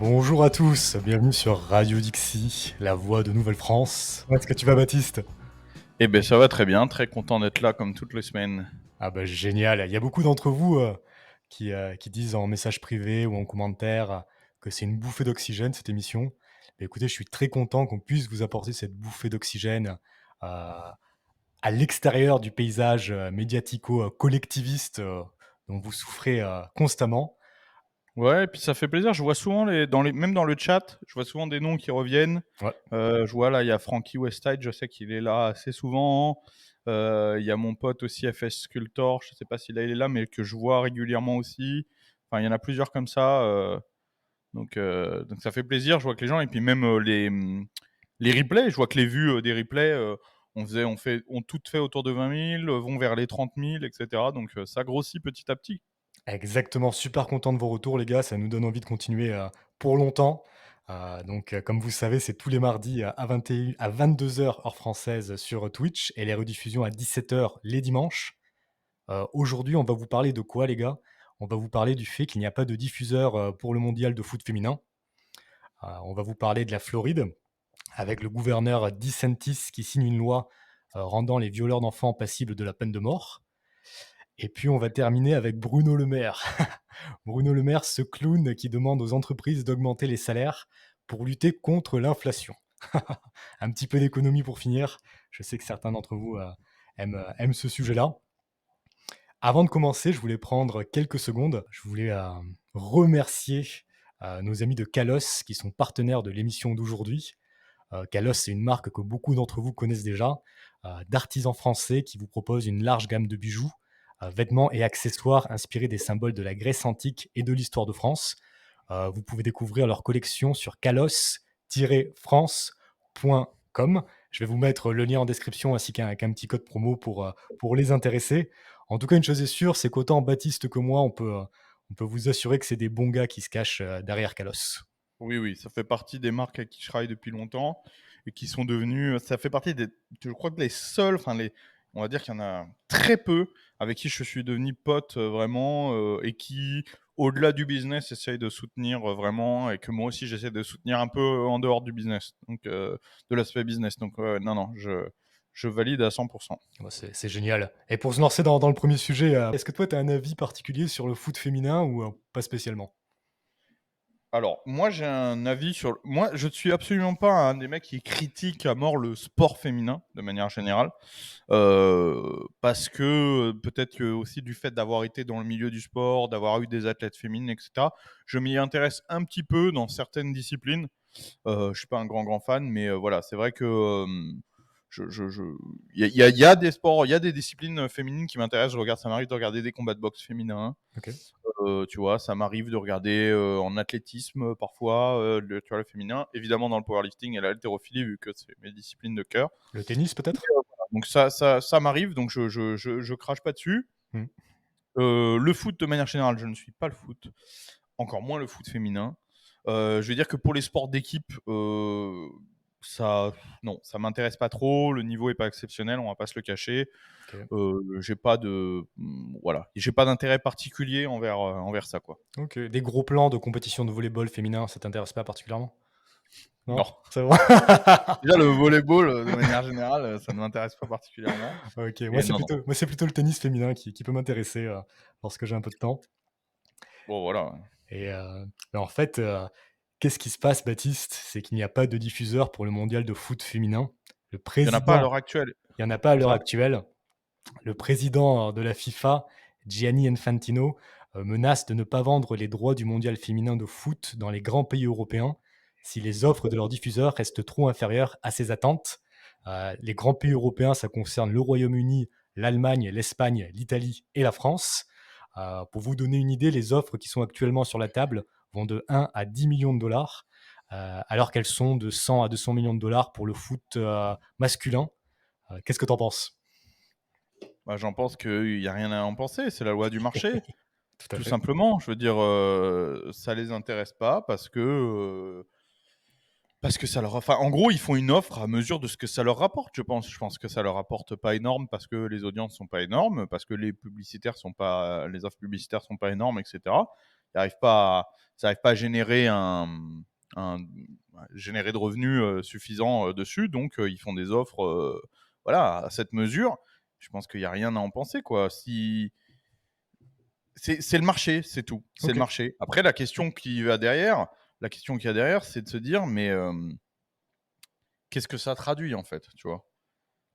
Bonjour à tous, bienvenue sur Radio Dixie, la voix de Nouvelle-France. Comment est-ce que tu vas, Baptiste? Eh ben ça va très bien, très content d'être là comme toutes les semaines. Ah bah génial, il y a beaucoup d'entre vous qui disent en message privé ou en commentaire que c'est une bouffée d'oxygène cette émission. Mais écoutez, je suis très content qu'on puisse vous apporter cette bouffée d'oxygène euh, à l'extérieur du paysage médiatico-collectiviste dont vous souffrez constamment. Ouais, et puis ça fait plaisir, je vois souvent même dans le chat, je vois souvent des noms qui reviennent. Ouais. Je vois là, il y a Frankie Westside, je sais qu'il est là assez souvent. Il y a mon pote aussi FS Sculptor, je sais pas si là il est là, mais que je vois régulièrement aussi. Enfin, il y en a plusieurs comme ça. Donc ça fait plaisir, je vois que les gens, et puis même les replays, je vois que les vues des replays, ont toutes fait autour de 20 000, vont vers les 30 000, etc. Donc ça grossit petit à petit. Exactement, super content de vos retours les gars, ça nous donne envie de continuer, pour longtemps. Comme vous le savez, c'est tous les mardis, à 21 à 22 heures heure française sur Twitch et les rediffusions à 17 heures les dimanches. Aujourd'hui, on va vous parler de quoi les gars? On va vous parler du fait qu'il n'y a pas de diffuseur, pour le mondial de foot féminin. On va vous parler de la Floride, avec le gouverneur DeSantis qui signe une loi, rendant les violeurs d'enfants passibles de la peine de mort. Et puis on va terminer avec Bruno Le Maire. Bruno Le Maire, ce clown qui demande aux entreprises d'augmenter les salaires pour lutter contre l'inflation. Un petit peu d'économie pour finir. Je sais que certains d'entre vous aiment ce sujet-là. Avant de commencer, je voulais prendre quelques secondes. Je voulais remercier nos amis de Kalos qui sont partenaires de l'émission d'aujourd'hui. Kalos, c'est une marque que beaucoup d'entre vous connaissent déjà, d'artisans français qui vous proposent une large gamme de bijoux, vêtements et accessoires inspirés des symboles de la Grèce antique et de l'histoire de France. Vous pouvez découvrir leur collection sur kalos-france.com. Je vais vous mettre le lien en description ainsi qu'un petit code promo pour les intéresser. En tout cas, une chose est sûre, c'est qu'autant Baptiste que moi, on peut vous assurer que c'est des bons gars qui se cachent derrière Kalos. Oui, oui, ça fait partie des marques avec qui je travaille depuis longtemps et qui sont devenues. Ça fait partie des. Je crois que les seuls. On va dire qu'il y en a très peu avec qui je suis devenu pote vraiment et qui, au-delà du business, essayent de soutenir vraiment et que moi aussi j'essaie de soutenir un peu en dehors du business, donc de l'aspect business. Donc, non, non, je valide à 100%. Bah, c'est génial. Et pour se lancer dans le premier sujet, est-ce que toi, tu as un avis particulier sur le foot féminin ou pas spécialement? Alors, moi, j'ai un avis sur. Moi, je ne suis absolument pas un des mecs qui critique à mort le sport féminin, de manière générale. Parce que peut-être que aussi du fait d'avoir été dans le milieu du sport, d'avoir eu des athlètes féminines, etc., je m'y intéresse un petit peu dans certaines disciplines. Je suis pas un grand fan, mais voilà, c'est vrai que il y a des sports, il y a des disciplines féminines qui m'intéressent. Ça m'arrive de regarder des combats de boxe féminins. Ok. Tu vois, ça m'arrive de regarder en athlétisme parfois, tu vois, le féminin. Évidemment, dans le powerlifting et la haltérophilie, vu que c'est mes disciplines de cœur. Le tennis, peut-être? Donc ça m'arrive, donc je crache pas dessus. Hmm. Le foot, de manière générale, je ne suis pas le foot, encore moins le foot féminin. Je vais dire que pour les sports d'équipe, ça, non, ça m'intéresse pas trop. Le niveau est pas exceptionnel, on va pas se le cacher. Ok. J'ai pas voilà, j'ai pas d'intérêt particulier envers ça, quoi. Ok. Des gros plans de compétition de volleyball féminin, ça t'intéresse pas particulièrement? Non? Non. C'est bon. Déjà, le volleyball, de manière générale, ça ne m'intéresse pas particulièrement. Ok. Moi, Et c'est non, non. plutôt, moi, c'est plutôt le tennis féminin qui peut m'intéresser lorsque j'ai un peu de temps. Bon, voilà. Et mais en fait, qu'est-ce qui se passe, Baptiste? C'est qu'il n'y a pas de diffuseur pour le mondial de foot féminin. Le Il y en a pas à président, l'heure actuelle, il n'y en a pas à c'est l'heure ça? actuelle. Le président de la FIFA, Gianni Infantino, menace de ne pas vendre les droits du mondial féminin de foot dans les grands pays européens si les offres de leurs diffuseurs restent trop inférieures à ses attentes. Les grands pays européens, ça concerne le Royaume-Uni, l'Allemagne, l'Espagne, l'Italie et la France. Pour vous donner une idée, les offres qui sont actuellement sur la table vont de 1 à 10 millions de dollars, alors qu'elles sont de 100 à 200 millions de dollars pour le foot masculin. Qu'est-ce que tu en penses? Bah, j'en pense qu'il y a rien à en penser, c'est la loi du marché, Tout à tout fait. simplement. Je veux dire, ça les intéresse pas parce que ça leur enfin, en gros, ils font une offre à mesure de ce que ça leur rapporte, je pense. Je pense que ça leur rapporte pas énorme parce que les audiences sont pas énormes, parce que les offres publicitaires sont pas énormes, et cetera. ça n'arrive pas à générer générer de revenus suffisants dessus. Donc, ils font des offres voilà, à cette mesure. Je pense qu'il n'y a rien à en penser, quoi. C'est le marché, c'est tout. C'est le OK. marché. Après, la question qu'il y a derrière, c'est de se dire, mais qu'est-ce que ça traduit, en fait, tu vois?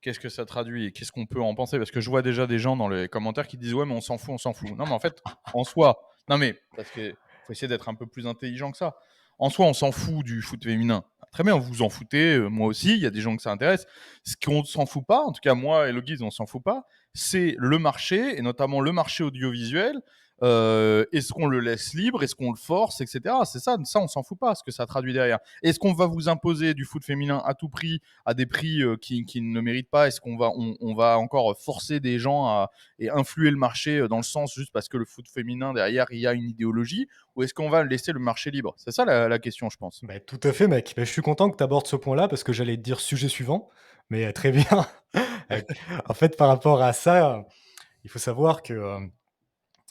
Qu'est-ce que ça traduit et qu'est-ce qu'on peut en penser? Parce que je vois déjà des gens dans les commentaires qui disent: «Ouais, mais on s'en fout, on s'en fout». Non, mais en fait, en soi, non, mais parce qu'il faut essayer d'être un peu plus intelligent que ça. En soi, on s'en fout du foot féminin. Très bien, vous vous en foutez, moi aussi, il y a des gens que ça intéresse. Ce qu'on s'en fout pas, en tout cas moi et le guide, on s'en fout pas, c'est le marché et notamment le marché audiovisuel. Est-ce qu'on le laisse libre? Est-ce qu'on le force? Et cetera. C'est ça, on s'en fout pas, ce que ça traduit derrière. Est-ce qu'on va vous imposer du foot féminin à tout prix, à des prix qui ne méritent pas? Est-ce qu'on va encore forcer des gens et influer le marché dans le sens juste parce que le foot féminin derrière il y a une idéologie, ou est-ce qu'on va laisser le marché libre? C'est ça la question, je pense. Bah, tout à fait, mec. Bah, je suis content que tu abordes ce point-là parce que j'allais te dire sujet suivant, mais très bien. Heu, En fait, par rapport à ça, il faut savoir que,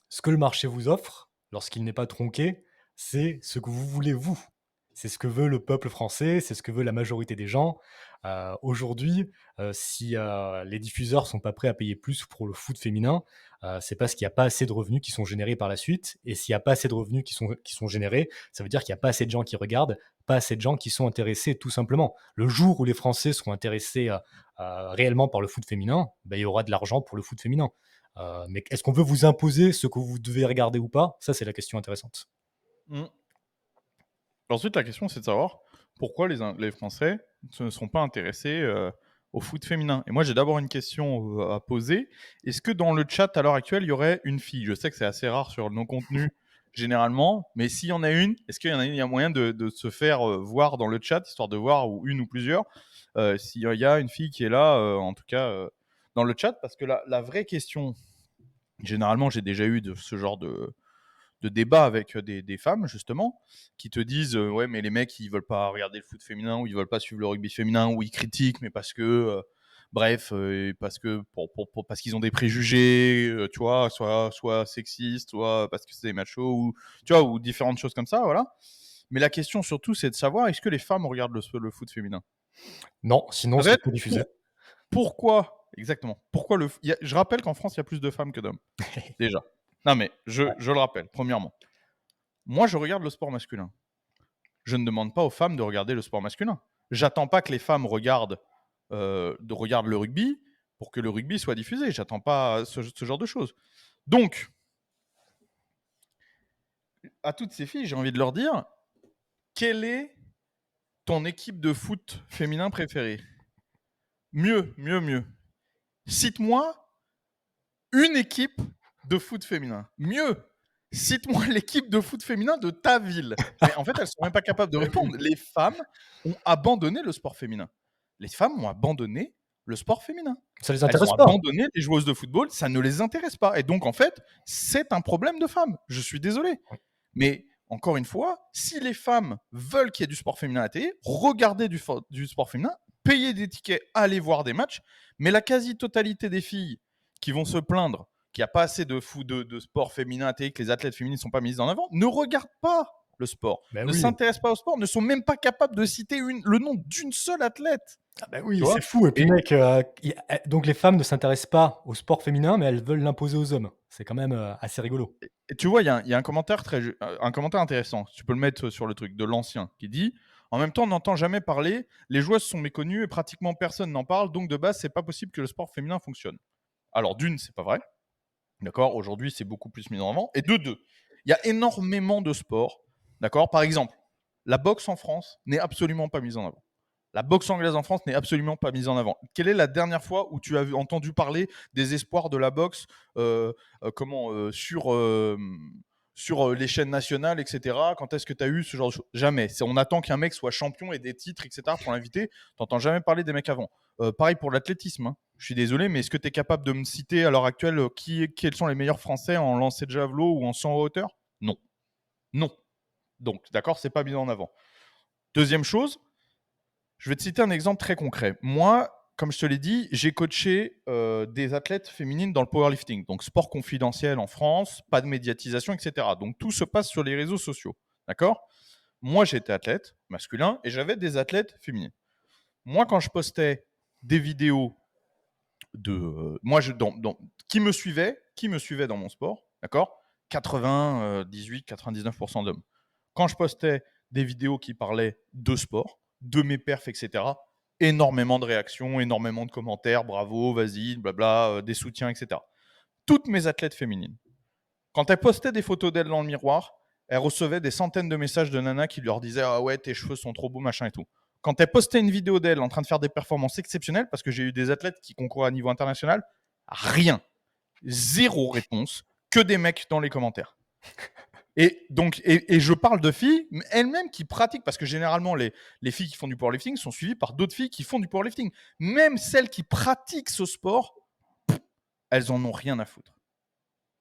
ce que le marché vous offre, lorsqu'il n'est pas tronqué, c'est ce que vous voulez vous. C'est ce que veut le peuple français, c'est ce que veut la majorité des gens. Aujourd'hui, si, les diffuseurs sont pas prêts à payer plus pour le foot féminin, c'est parce qu'il y a pas assez de revenus qui sont générés par la suite, et s'il y a pas assez de revenus qui sont générés, ça veut dire qu'il y a pas assez de gens qui regardent, pas assez de gens qui sont intéressés, tout simplement. Le jour où les Français seront intéressés, réellement par le foot féminin, bah, il y aura de l'argent pour le foot féminin. Mais est-ce qu'on veut vous imposer ce que vous devez regarder ou pas? Ça, c'est la question intéressante. Mm. Ensuite, la question, c'est de savoir pourquoi les Français ne sont pas intéressés au foot féminin. Et moi, j'ai d'abord une question à poser. Est-ce que dans le chat, à l'heure actuelle, il y aurait une fille? Je sais que c'est assez rare sur nos contenus, généralement, mais s'il y en a une, est-ce qu'il y en a une, il y a moyen de se faire voir dans le chat, histoire de voir, ou une ou plusieurs, s'il y a une fille qui est là, en tout cas, dans le chat? Parce que la vraie question, généralement, j'ai déjà eu de ce genre de débat avec des femmes, justement, qui te disent ouais, mais les mecs, ils veulent pas regarder le foot féminin, ou ils veulent pas suivre le rugby féminin, ou ils critiquent, mais parce que, bref, parce que parce qu'ils ont des préjugés, tu vois, soit sexistes, soit parce que c'est des machos, ou tu vois, ou différentes choses comme ça, voilà. Mais la question surtout, c'est de savoir, est-ce que les femmes regardent le foot féminin? Non, sinon c'est Peut-être. peu diffusé. Pourquoi exactement? Pourquoi je rappelle qu'en France, il y a plus de femmes que d'hommes, déjà. Non, mais je le rappelle, premièrement. Moi, je regarde le sport masculin. Je ne demande pas aux femmes de regarder le sport masculin. J'attends pas que les femmes regardent le rugby pour que le rugby soit diffusé. J'attends pas ce genre de choses. Donc, à toutes ces filles, j'ai envie de leur dire, quelle est ton équipe de foot féminin préférée? Mieux, mieux, mieux. Cite-moi une équipe de foot féminin. Mieux, cite-moi l'équipe de foot féminin de ta ville. Mais en fait, elles sont même pas capables de Bah oui. répondre. Les femmes ont abandonné le sport féminin. Les femmes ont abandonné le sport féminin. Ça les Elles ont intéresse pas. abandonné les joueuses de football, ça ne les intéresse pas. Et donc, en fait, c'est un problème de femmes. Je suis désolé. Mais encore une fois, si les femmes veulent qu'il y ait du sport féminin à la télé, regardez du sport féminin, payez des tickets, allez voir des matchs. Mais la quasi-totalité des filles qui vont se plaindre qu'il n'y a pas assez de sport féminin à télé, que les athlètes féminines ne sont pas mises en avant, ne regardent pas le sport, Bah ne oui. s'intéressent pas au sport, ne sont même pas capables de citer le nom d'une seule athlète. Ah bah Tu oui, vois? c'est fou, et puis Et, mec, donc les femmes ne s'intéressent pas au sport féminin, mais elles veulent l'imposer aux hommes. C'est quand même, assez rigolo. et tu vois, il y a un commentaire un commentaire intéressant. Tu peux le mettre sur le truc de l'ancien qui dit: en même temps, on n'entend jamais parler. Les joueuses sont méconnues et pratiquement personne n'en parle. Donc de base, c'est pas possible que le sport féminin fonctionne. Alors d'une, c'est pas vrai. D'accord. Aujourd'hui, c'est beaucoup plus mis en avant. Et de deux, il y a énormément de sports. D'accord. Par exemple, la boxe en France n'est absolument pas mise en avant. La boxe anglaise en France n'est absolument pas mise en avant. Quelle est la dernière fois où tu as entendu parler des espoirs de la boxe sur les chaînes nationales, etc. Quand est-ce que tu as eu ce genre de choses? Jamais. On attend qu'un mec soit champion et des titres, etc. pour l'inviter. Tu n'entends jamais parler des mecs avant. Pareil pour l'athlétisme, hein. Je suis désolé, mais est-ce que tu es capable de me citer à l'heure actuelle quels sont les meilleurs Français en lancer de javelot ou en 100 hauteur? Non. Non. Donc, d'accord, c'est pas mis en avant. Deuxième chose, je vais te citer un exemple très concret. Moi, comme je te l'ai dit, j'ai coaché des athlètes féminines dans le powerlifting. Donc, sport confidentiel en France, pas de médiatisation, etc. Donc, tout se passe sur les réseaux sociaux. D'accord ? Moi, j'étais athlète masculin et j'avais des athlètes féminines. Moi, quand je postais des vidéos de. Qui me suivait dans mon sport, d'accord ? 98-99% d'hommes. Quand je postais des vidéos qui parlaient de sport, de mes perfs, etc., énormément de réactions, énormément de commentaires, bravo, vas-y, blabla, des soutiens, etc. Toutes mes athlètes féminines, quand elles postaient des photos d'elles dans le miroir, elles recevaient des centaines de messages de nanas qui leur disaient ah ouais, tes cheveux sont trop beaux, machin et tout. Quand elles postaient une vidéo d'elles en train de faire des performances exceptionnelles, parce que j'ai eu des athlètes qui concourent à niveau international, rien, zéro réponse, que des mecs dans les commentaires. Et donc, et je parle de filles elles-mêmes qui pratiquent, parce que généralement les filles qui font du powerlifting sont suivies par d'autres filles qui font du powerlifting. Même celles qui pratiquent ce sport, elles en ont rien à foutre.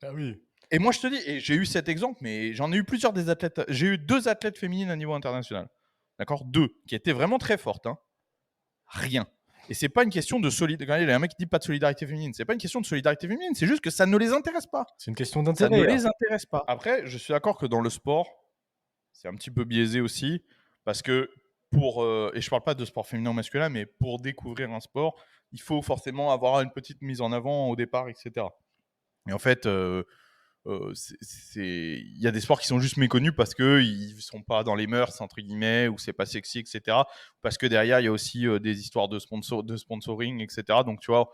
Ah oui. Et moi, je te dis, et j'ai eu cet exemple, mais j'en ai eu plusieurs des athlètes. J'ai eu 2 athlètes féminines à niveau international. D'accord ? 2, qui étaient vraiment très fortes. Hein. Rien. Et c'est pas une question de solidarité. Il y a un mec qui dit pas de solidarité féminine. C'est pas une question de solidarité féminine, c'est juste que ça ne les intéresse pas. C'est une question Ça ne d'intérêt. les intéresse pas. Après, je suis d'accord que dans le sport, c'est un petit peu biaisé aussi, parce que et je parle pas de sport féminin ou masculin, mais pour découvrir un sport, il faut forcément avoir une petite mise en avant au départ, etc. Et en fait, il y a des sports qui sont juste méconnus parce qu'ils ne sont pas dans les mœurs, entre guillemets, ou c'est pas sexy, etc. Parce que derrière, il y a aussi des histoires de sponsoring, etc. Donc, tu vois,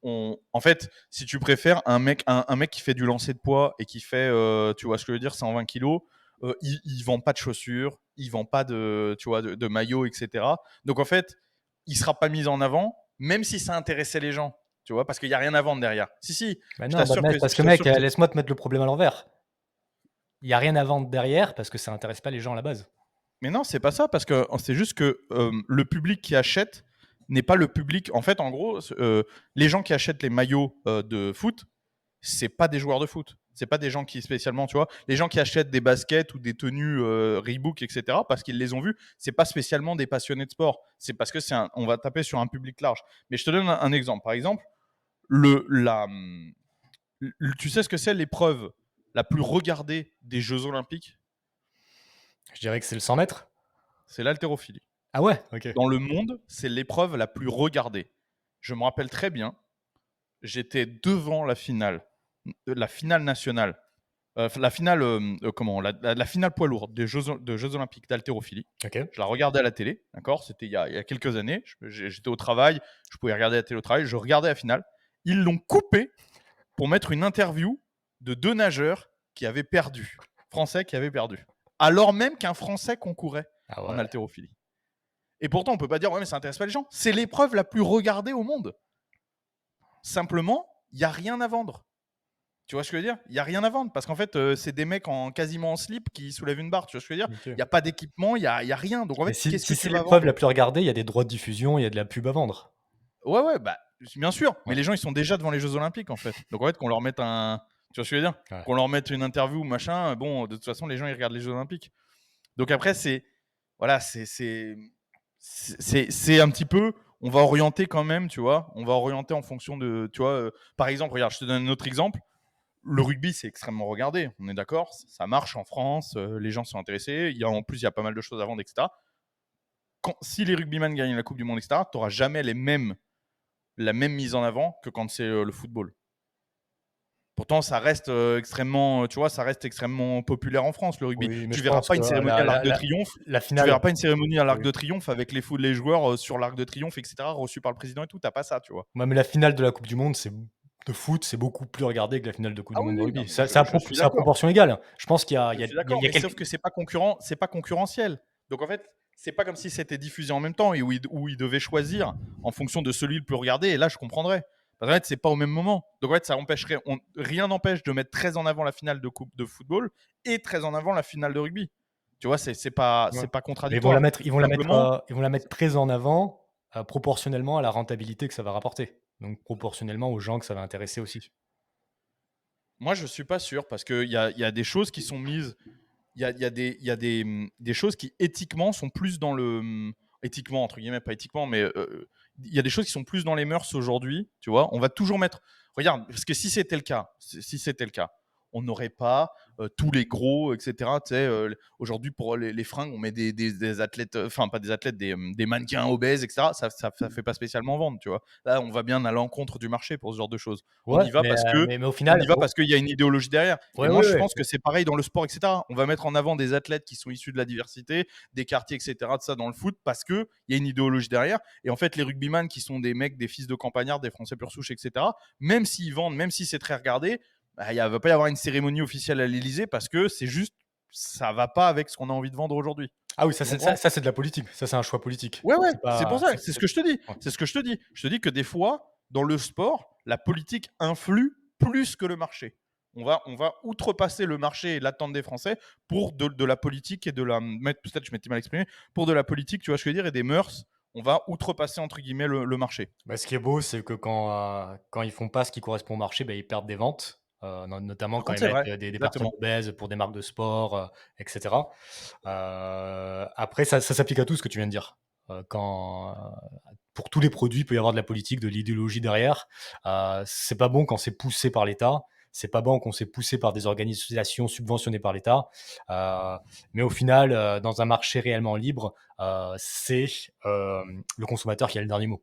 en fait, si tu préfères un mec qui fait du lancer de poids et qui fait, tu vois ce que je veux dire, 120 kilos, il vend pas de chaussures, il vend pas de, tu vois, de maillots, etc. Donc en fait, il sera pas mis en avant, même si ça intéressait les gens, tu vois, parce qu'il y a rien à vendre derrière. Si, Bah je non, bah t'assure que, mec, parce que mec, laisse-moi te mettre le problème à l'envers. Il y a rien à vendre derrière parce que ça intéresse pas les gens à la base. Mais non, c'est pas ça, parce que c'est juste que le public qui achète n'est pas le public. En fait, en gros, les gens qui achètent les maillots de foot, c'est pas des joueurs de foot. C'est pas des gens qui spécialement, tu vois, les gens qui achètent des baskets ou des tenues Reebok, etc., parce qu'ils les ont vus, c'est pas spécialement des passionnés de sport. C'est parce que on va taper sur un public large. Mais je te donne un exemple. Par exemple, tu sais ce que c'est l'épreuve la plus regardée des Jeux Olympiques ? Je dirais que c'est le 100 mètres. C'est l'haltérophilie. Ah ouais, ok. Dans le monde, c'est l'épreuve la plus regardée. Je me rappelle très bien, j'étais devant la finale nationale, la finale poids lourd des Jeux Olympiques d'haltérophilie. Ok. Je la regardais à la télé, d'accord ? C'était il y a quelques années. J'étais au travail, je pouvais regarder la télé au travail, je regardais la finale. Ils l'ont coupé pour mettre une interview de 2 nageurs qui avaient perdu, français qui avaient perdu, alors même qu'un Français concourait Ah en ouais. haltérophilie. Et pourtant, on peut pas dire ouais, mais ça intéresse pas les gens. C'est l'épreuve la plus regardée au monde. Simplement, il y a rien à vendre. Tu vois ce que je veux dire ? Il y a rien à vendre parce qu'en fait, c'est des mecs quasiment en slip qui soulèvent une barre. Tu vois ce que je veux dire ? Ok. Il y a pas d'équipement, il y a rien. Donc en Mais fait, si qu'est-ce que si tu c'est vas l'épreuve vendre ? la plus regardée, il y a des droits de diffusion, il y a de la pub à vendre. Ouais, bah bien sûr. Mais Ouais. les gens, ils sont déjà devant les Jeux Olympiques en fait. Donc en fait, qu'on leur mette tu vois ce que je veux dire ? Ouais. Qu'on leur mette une interview, machin. Bon, de toute façon, les gens ils regardent les Jeux Olympiques. Donc après, voilà, c'est un petit peu, on va orienter quand même, tu vois, on va orienter en fonction de, tu vois, par exemple, regarde, je te donne un autre exemple. Le rugby, c'est extrêmement regardé, on est d'accord, ça marche en France, les gens sont intéressés, en plus, il y a pas mal de choses à vendre, etc. Si les rugbymen gagnent la Coupe du Monde, etc., tu n'auras jamais la même mise en avant que quand c'est le football. Pourtant, ça reste extrêmement, tu vois, ça reste extrêmement populaire en France, le rugby. Oui, mais Tu je verras pense pas que une cérémonie à l'Arc de Triomphe. la Tu verras finale. pas une cérémonie à l'Arc Oui. de Triomphe avec les joueurs sur l'Arc de Triomphe, etc., reçus par le président et tout. T'as pas ça, tu vois. Ouais, mais la finale de la coupe du monde, de foot, c'est beaucoup plus regardé que la finale de coupe Ah du oui, monde de oui, non, rugby. mais C'est je suis à d'accord. proportion égale. Je pense qu'il y a Je il y a suis il d'accord, y a mais sauf quelques que c'est pas concurrentiel. Donc en fait, c'est pas comme si c'était diffusé en même temps et où ils devaient choisir en fonction de celui le plus regardé. Et là, je comprendrais. Parce qu'en fait, c'est pas au même moment. Donc en fait, rien n'empêche de mettre très en avant la finale de coupe de football et très en avant la finale de rugby. Tu vois, c'est pas ouais. Mais contradictoire. Simplement, ils vont la mettre très en avant, proportionnellement à la rentabilité que ça va rapporter. Donc proportionnellement aux gens que ça va intéresser aussi. moi, je suis pas sûr parce qu'il y a des choses qui sont mises. Il y a des choses qui éthiquement sont plus dans le éthiquement entre guillemets, pas éthiquement, mais il y a des choses qui sont plus dans les mœurs aujourd'hui, tu vois. On va toujours mettre. Regarde, parce que si c'était le cas, on n'aurait pas tous les gros, etc. Tu sais, aujourd'hui, pour les fringues, on met des athlètes, enfin, pas des athlètes, des mannequins obèses, etc. Ça fait pas spécialement vendre, tu vois. Là, on va bien à l'encontre du marché pour ce genre de choses. On Ouais, y va mais parce heu, que mais mais au on final y va parce qu'il y a une idéologie derrière. Et ouais, moi, ouais, je ouais, pense que c'est pareil dans le sport, etc. On va mettre en avant des athlètes qui sont issus de la diversité, des quartiers, etc. De ça dans le foot parce qu'il y a une idéologie derrière. Et en fait, les rugbyman qui sont des mecs, des fils de campagnards, des Français pure souche, etc., même s'ils vendent, même si c'est très regardé, bah, il ne va pas y avoir une cérémonie officielle à l'Elysée parce que c'est juste, ça va pas avec ce qu'on a envie de vendre aujourd'hui. ah oui, ça Tu c'est ça comprends? ça c'est de la politique. Ça, c'est un choix politique. Ouais, ouais, C'est c'est pour pas ça, c'est ce que je te dis. ouais. C'est ce que je te dis. Je te dis que des fois, dans le sport, la politique influe plus que le marché. On va outrepasser le marché et l'attente des Français pour de la politique et de la. Peut-être je m'étais mal exprimé. Pour de la politique, tu vois ce que je veux dire, et des mœurs, on va outrepasser, entre guillemets, le marché. Bah, ce qui est beau, c'est que quand ils font pas ce qui correspond au marché, bah, ils perdent des ventes, notamment Par quand contre, ils c'est mettent, vrai. des personnes Exactement. obèses pour des marques de sport, et cetera. Après ça s'applique à tout ce que tu viens de dire. Pour tous les produits, il peut y avoir de la politique, de l'idéologie derrière. C'est pas bon quand c'est poussé par l'État, c'est pas bon quand c'est poussé par des organisations subventionnées par l'État, heu, mais au final, dans un marché réellement libre, c'est, le consommateur qui a le dernier mot.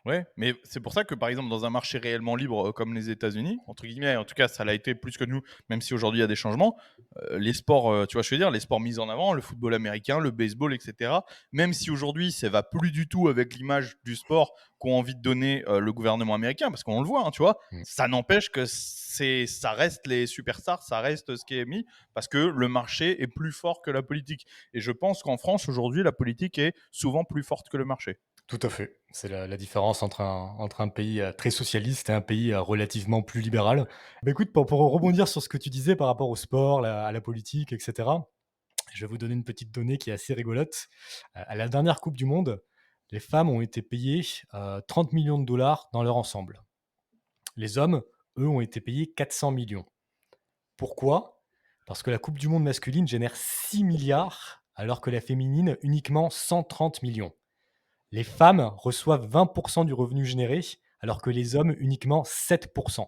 Ouais, mais c'est pour ça que, par exemple, dans un marché réellement libre comme les États-Unis, entre guillemets, en tout cas, ça l'a été plus que nous, même si aujourd'hui il y a des changements. Les sports, tu vois, je veux dire, les sports mis en avant, le football américain, le baseball, etc. Même si aujourd'hui ça va plus du tout avec l'image du sport qu'ont envie de donner le gouvernement américain, parce qu'on le voit, hein, tu vois, Mmh. ça n'empêche que ça reste les superstars, ça reste ce qui est mis, parce que le marché est plus fort que la politique. Et je pense qu'en France aujourd'hui, la politique est souvent plus forte que le marché. Tout à fait. C'est la différence entre un pays, très socialiste et un pays, relativement plus libéral. Bah, écoute, pour rebondir sur ce que tu disais par rapport au sport, à la politique et cetera, je vais vous donner une petite donnée qui est assez rigolote. À la dernière coupe du monde, les femmes ont été payées, 30 000 000 $ dans leur ensemble. Les hommes, eux, ont été payés 400 millions. Pourquoi? Parce que la coupe du monde masculine génère 6 milliards, alors que la féminine uniquement 130 millions. Les femmes reçoivent 20 du revenu généré, alors que les hommes uniquement 7. Donc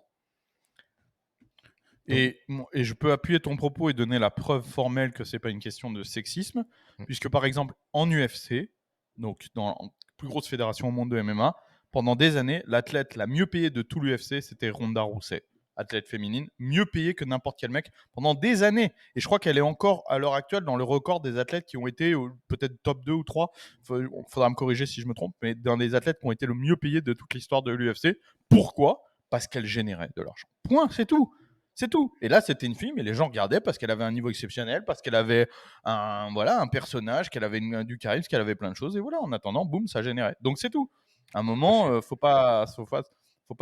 Et je peux appuyer ton propos et donner la preuve formelle que c'est pas une question de sexisme, mmh, puisque par exemple en UFC, donc dans la plus grosse fédération au monde de MMA, pendant des années, l'athlète la mieux payée de tout l'UFC, c'était Ronda Rousey, athlète féminine, mieux payée que n'importe quel mec pendant des années. Et je crois qu'elle est encore à l'heure actuelle dans le record des athlètes qui ont été peut-être top 2 ou 3. Il faudra me corriger si je me trompe, mais dans les athlètes qui ont été le mieux payés de toute l'histoire de l'UFC. Pourquoi? Parce qu'elle générait de l'argent. Point, c'est tout. C'est tout. Et là, c'était une fille, mais les gens regardaient parce qu'elle avait un niveau exceptionnel, parce qu'elle avait un personnage, qu'elle avait du charisme, qu'elle avait plein de choses. Et voilà, en attendant, boum, ça générait. Donc c'est tout. À un tout à moment, fait. faut pas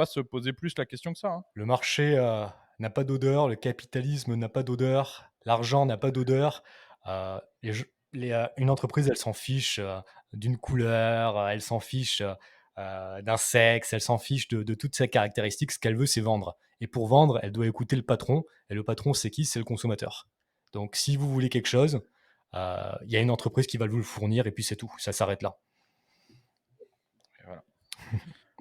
se poser plus la question que ça, hein. Le marché, n'a pas d'odeur, le capitalisme n'a pas d'odeur, l'argent n'a pas d'odeur. Une entreprise, elle s'en fiche, d'une couleur, elle s'en fiche, d'un sexe, elle s'en fiche de toutes ses caractéristiques. Ce qu'elle veut, c'est vendre et pour vendre, elle doit écouter le patron et le patron, c'est qui? C'est le consommateur. Donc si vous voulez quelque chose, il y a une entreprise qui va vous le fournir et puis c'est tout, ça s'arrête là. Et voilà.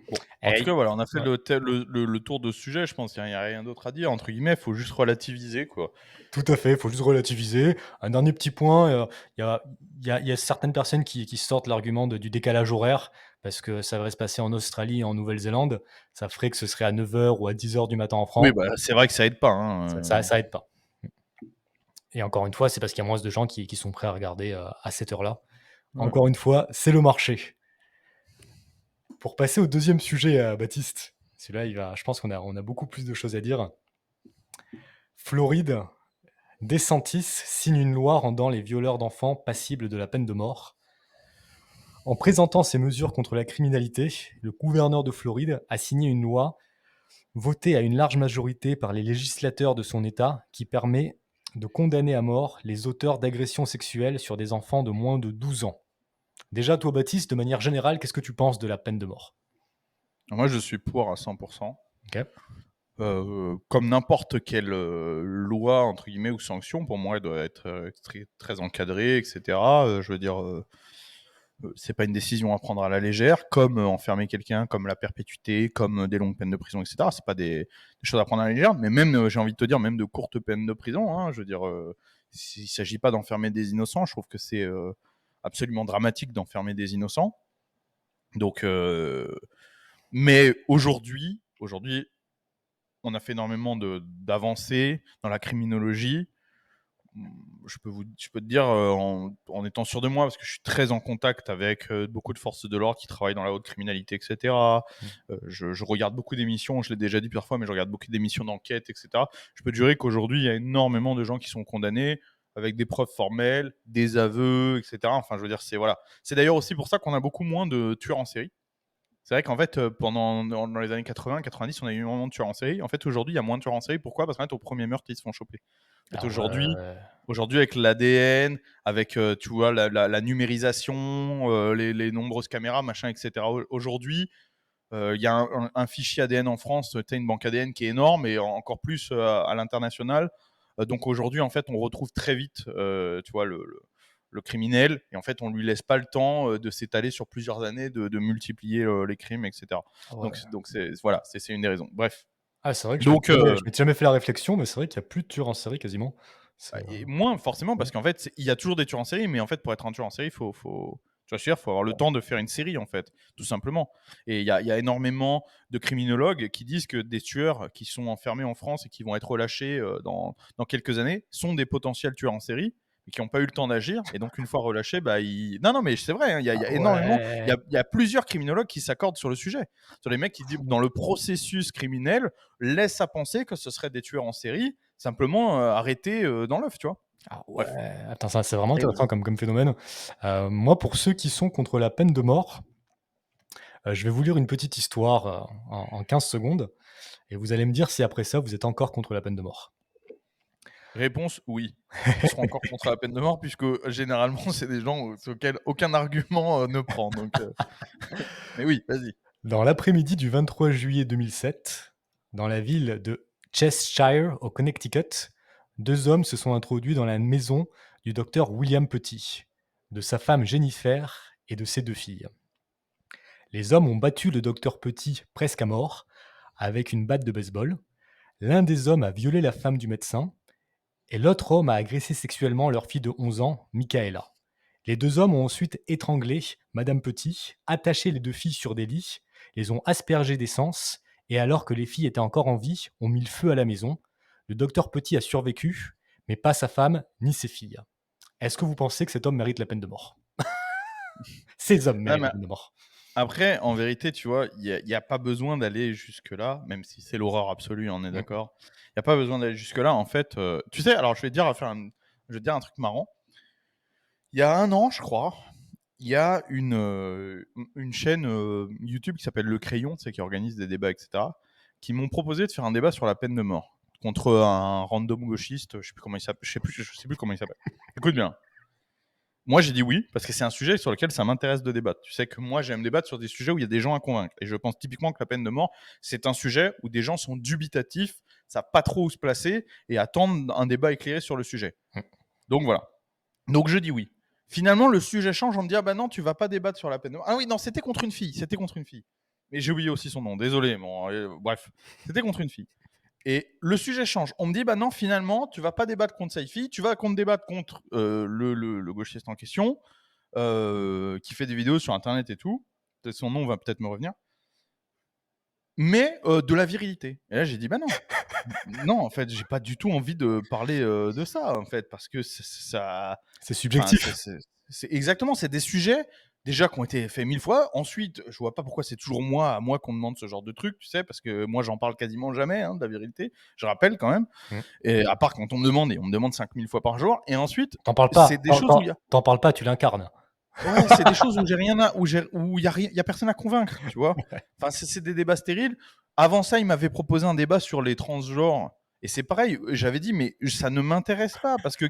Bon, en tout Et cas, voilà, on a fait ouais. le tour de ce sujet. Je pense qu'il n'y a rien d'autre à dire. Entre guillemets, il faut juste relativiser, quoi. Tout à fait, il faut juste relativiser. Un dernier petit point, il y a il y a certaines personnes qui sortent l'argument du décalage horaire parce que ça va se passer en Australie et en Nouvelle-Zélande. Ça ferait que ce serait à 9 heures ou à 10 heures du matin en Oui, France. bah, c'est vrai que ça aide pas, Ça aide pas. Et encore une fois, c'est parce qu'il y a moins de gens qui sont prêts à regarder, à cette heure-là. Ouais. Encore une fois, c'est le marché. Pour passer au deuxième sujet, Baptiste, celui-là, je pense qu'on a beaucoup plus de choses à dire. Floride, DeSantis signe une loi rendant les violeurs d'enfants passibles de la peine de mort. En présentant ces mesures contre la criminalité, le gouverneur de Floride a signé une loi votée à une large majorité par les législateurs de son État qui permet de condamner à mort les auteurs d'agressions sexuelles sur des enfants de moins de 12 ans. Déjà, toi, Baptiste, de manière générale, qu'est-ce que tu penses de la peine de mort? Moi, je suis pour à 100%. Ok. Comme n'importe quelle loi, entre guillemets, ou sanction, pour moi, elle doit être très, très encadrée, etc. Je veux dire, c'est pas une décision à prendre à la légère, comme enfermer quelqu'un, comme la perpétuité, comme des longues peines de prison, etc. C'est pas des choses à prendre à la légère, mais même, j'ai envie de te dire, même de courtes peines de prison, hein, je veux dire, il s'agit pas d'enfermer des innocents, je trouve que c'est absolument dramatique d'enfermer des innocents. Donc, mais aujourd'hui, on a fait énormément d'avancées dans la criminologie. Je peux te dire, en étant sûr de moi, parce que je suis très en contact avec beaucoup de forces de l'ordre qui travaillent dans la haute criminalité, etc. Mmh. Je regarde beaucoup d'émissions, je l'ai déjà dit plusieurs fois, mais je regarde beaucoup d'émissions d'enquête, etc. Je peux te jurer qu'aujourd'hui, il y a énormément de gens qui sont condamnés avec des preuves formelles, des aveux, etc. Enfin, je veux dire, c'est voilà. C'est d'ailleurs aussi pour ça qu'on a beaucoup moins de tueurs en série. C'est vrai qu'en fait, dans les années 80, 90, on a eu énormément de tueurs en série. En fait, aujourd'hui, il y a moins de tueurs en série. Pourquoi? Parce qu'en fait, au premier meurtre, ils se font choper. En fait, Ah ouais. aujourd'hui, avec l'ADN, avec tu vois, la numérisation, les nombreuses caméras, machin, etc. Aujourd'hui, il y a un fichier ADN en France, tu as une banque ADN qui est énorme et encore plus à l'international. Donc aujourd'hui, en fait, on retrouve très vite, tu vois, le criminel, et en fait, on lui laisse pas le temps de s'étaler sur plusieurs années, de multiplier les crimes, etc. Ah ouais. Donc c'est voilà, c'est une des raisons. Bref. Ah, c'est vrai que Donc, je m'étais jamais fait la réflexion, mais c'est vrai qu'il y a plus de tueurs en série quasiment. C'est, et moins forcément, ouais. parce qu'en fait, il y a toujours des tueurs en série, mais en fait, pour être un tueur en série, tu vois, faut avoir le temps de faire une série, en fait, tout simplement. Et il y a énormément de criminologues qui disent que des tueurs qui sont enfermés en France et qui vont être relâchés dans quelques années sont des potentiels tueurs en série, mais qui n'ont pas eu le temps d'agir. Et donc, une fois relâchés, bah, non, non, mais c'est vrai, hein, il Ah y a énormément, ouais! il y a plusieurs criminologues qui s'accordent sur le sujet. Sur les mecs qui disent, dans le processus criminel, laisse à penser que ce seraient des tueurs en série, simplement arrêtés dans l'œuf, tu vois. Ah ouais! Bref. Attends, ça, c'est vraiment Et intéressant comme phénomène. Moi, pour ceux qui sont contre la peine de mort, je vais vous lire une petite histoire, en 15 secondes et vous allez me dire si après ça, vous êtes encore contre la peine de mort. réponse, oui. Ils seront encore contre la peine de mort puisque généralement, c'est des gens sur lesquels aucun argument ne prend. Donc, mais oui, vas-y. Dans l'après-midi du 23 juillet 2007, dans la ville de Cheshire, au Connecticut, 2 hommes se sont introduits dans la maison du docteur William Petit, de sa femme Jennifer et de ses 2 filles. Les hommes ont battu le docteur Petit presque à mort avec une batte de baseball. L'un des hommes a violé la femme du médecin et l'autre homme a agressé sexuellement leur fille de 11 ans, Michaela. Les 2 hommes ont ensuite étranglé Madame Petit, attaché les 2 filles sur des lits, les ont aspergées d'essence et alors que les filles étaient encore en vie, ont mis le feu à la maison. Le docteur Petit a survécu, mais pas sa femme ni ses filles. Est-ce que vous pensez que cet homme mérite la peine de mort? Ces hommes Non, méritent mais la peine de mort. après, en vérité, tu vois, il y a pas besoin d'aller jusque-là, même si c'est l'horreur absolue, on est Mmh. d'accord. Il y a pas besoin d'aller jusque-là. En fait, tu sais, alors je vais te dire un truc marrant. Il y a un an, je crois, il y a une chaîne YouTube qui s'appelle Le Crayon, tu sais, qui organise des débats, etc., qui m'ont proposé de faire un débat sur la peine de mort contre un random gauchiste, je sais plus comment il s'appelle, je sais plus comment il s'appelle. Écoute bien. Moi, j'ai dit oui, parce que c'est un sujet sur lequel ça m'intéresse de débattre. Tu sais que moi, j'aime débattre sur des sujets où il y a des gens à convaincre. Et je pense typiquement que la peine de mort, c'est un sujet où des gens sont dubitatifs, savent pas trop où se placer et attendent un débat éclairé sur le sujet. Mmh. Donc voilà. Donc je dis oui. Finalement, le sujet change. On me dit ah bah non, tu vas pas débattre sur la peine de mort. Ah oui, non, c'était contre une fille. C'était contre une fille. Mais j'ai oublié aussi son nom. Désolé. Bon, bref, c'était contre une fille. Et le sujet change. On me dit, bah non, finalement, tu vas pas débattre contre Saifi, tu vas débattre contre le gauchiste en question, qui fait des vidéos sur Internet et tout. Son nom va peut-être me revenir. Mais de la virilité. Et là, j'ai dit, bah non. Non, en fait, j'ai pas du tout envie de parler de ça, en fait, parce que ça. C'est Enfin, subjectif. c'est exactement, c'est des sujets déjà qui ont été faits 1000 fois. Ensuite, je vois pas pourquoi c'est toujours à moi qu'on demande ce genre de truc, tu sais, parce que moi, j'en parle quasiment jamais, hein, de la virilité. Je rappelle quand même. Mmh. Et à part quand on me demande, et on me demande 5000 fois par jour. Et ensuite, Tu parles pas, c'est des choses où il y a. tu parles pas, tu l'incarnes. Ouais, c'est des choses où j'ai rien à, où il y a rien, il y a personne à convaincre, tu vois. Enfin, c'est des débats stériles. Avant ça, il m'avait proposé un débat sur les transgenres. Et c'est pareil, j'avais dit, mais ça ne m'intéresse pas, parce que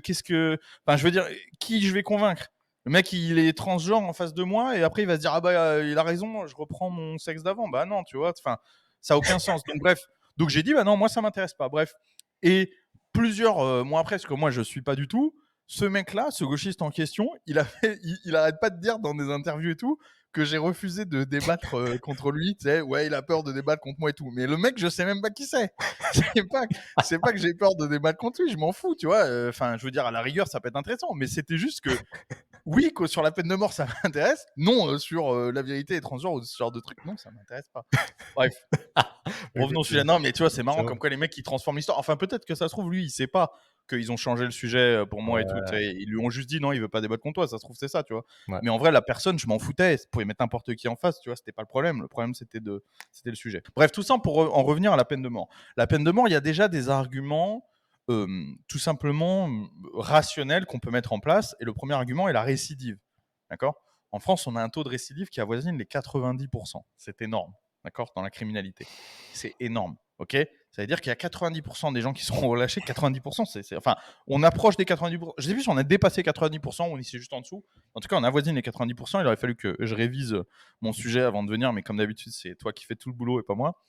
enfin, je veux dire, qui je vais convaincre? Le mec, il est transgenre en face de moi, et après, il va se dire, ah bah, il a raison, je reprends mon sexe d'avant. Bah non, tu vois, enfin, ça a aucun sens. Donc, bref. Donc, j'ai dit, bah non, moi, ça m'intéresse pas. Bref. Et plusieurs mois après, parce que moi, je suis pas du tout, Ce mec-là, ce gauchiste en question, il arrête pas de dire dans des interviews et tout que j'ai refusé de débattre contre lui. Tu sais, ouais, il a peur de débattre contre moi et tout. Mais le mec, je sais même pas qui c'est. C'est pas, c'est pas que j'ai peur de débattre contre lui, je m'en fous, tu vois. Enfin, je veux dire, à la rigueur, ça peut être intéressant, mais c'était juste que oui, sur la peine de mort, ça m'intéresse. Non, sur la vérité et transgenre ou ce genre de truc, non, ça m'intéresse pas. Bref, OK, revenons au sujet. Non, mais tu vois, c'est c'est marrant vrai. comme quoi les mecs, ils transforment l'histoire. Enfin, peut-être que ça se trouve, lui, il sait pas qu'ils ont changé le sujet pour moi et tout. Tu Ouais, sais. Ils lui ont juste dit non, il veut pas débattre contre toi. Ça se trouve, c'est ça, tu vois. ouais. Mais en vrai, la personne, je m'en foutais. Vous pouvez mettre n'importe qui en face, tu vois, c'était pas le problème. Le problème, c'était le sujet. Bref, tout ça pour en revenir à la peine de mort. La peine de mort, il y a déjà des arguments tout simplement rationnels qu'on peut mettre en place. Et le premier argument est la récidive. D'accord. En France, on a un taux de récidive qui avoisine les 90%. C'est énorme, d'accord, dans la criminalité. C'est énorme, ok. Ça veut dire qu'il y a 90% des gens qui seront relâchés. 90%, enfin, on approche des 90%. Je sais plus si on a dépassé 90% ou on est juste en dessous. En tout cas, on avoisine les 90%. Il aurait fallu que je révise mon sujet avant de venir, mais comme d'habitude, c'est toi qui fais tout le boulot et pas moi.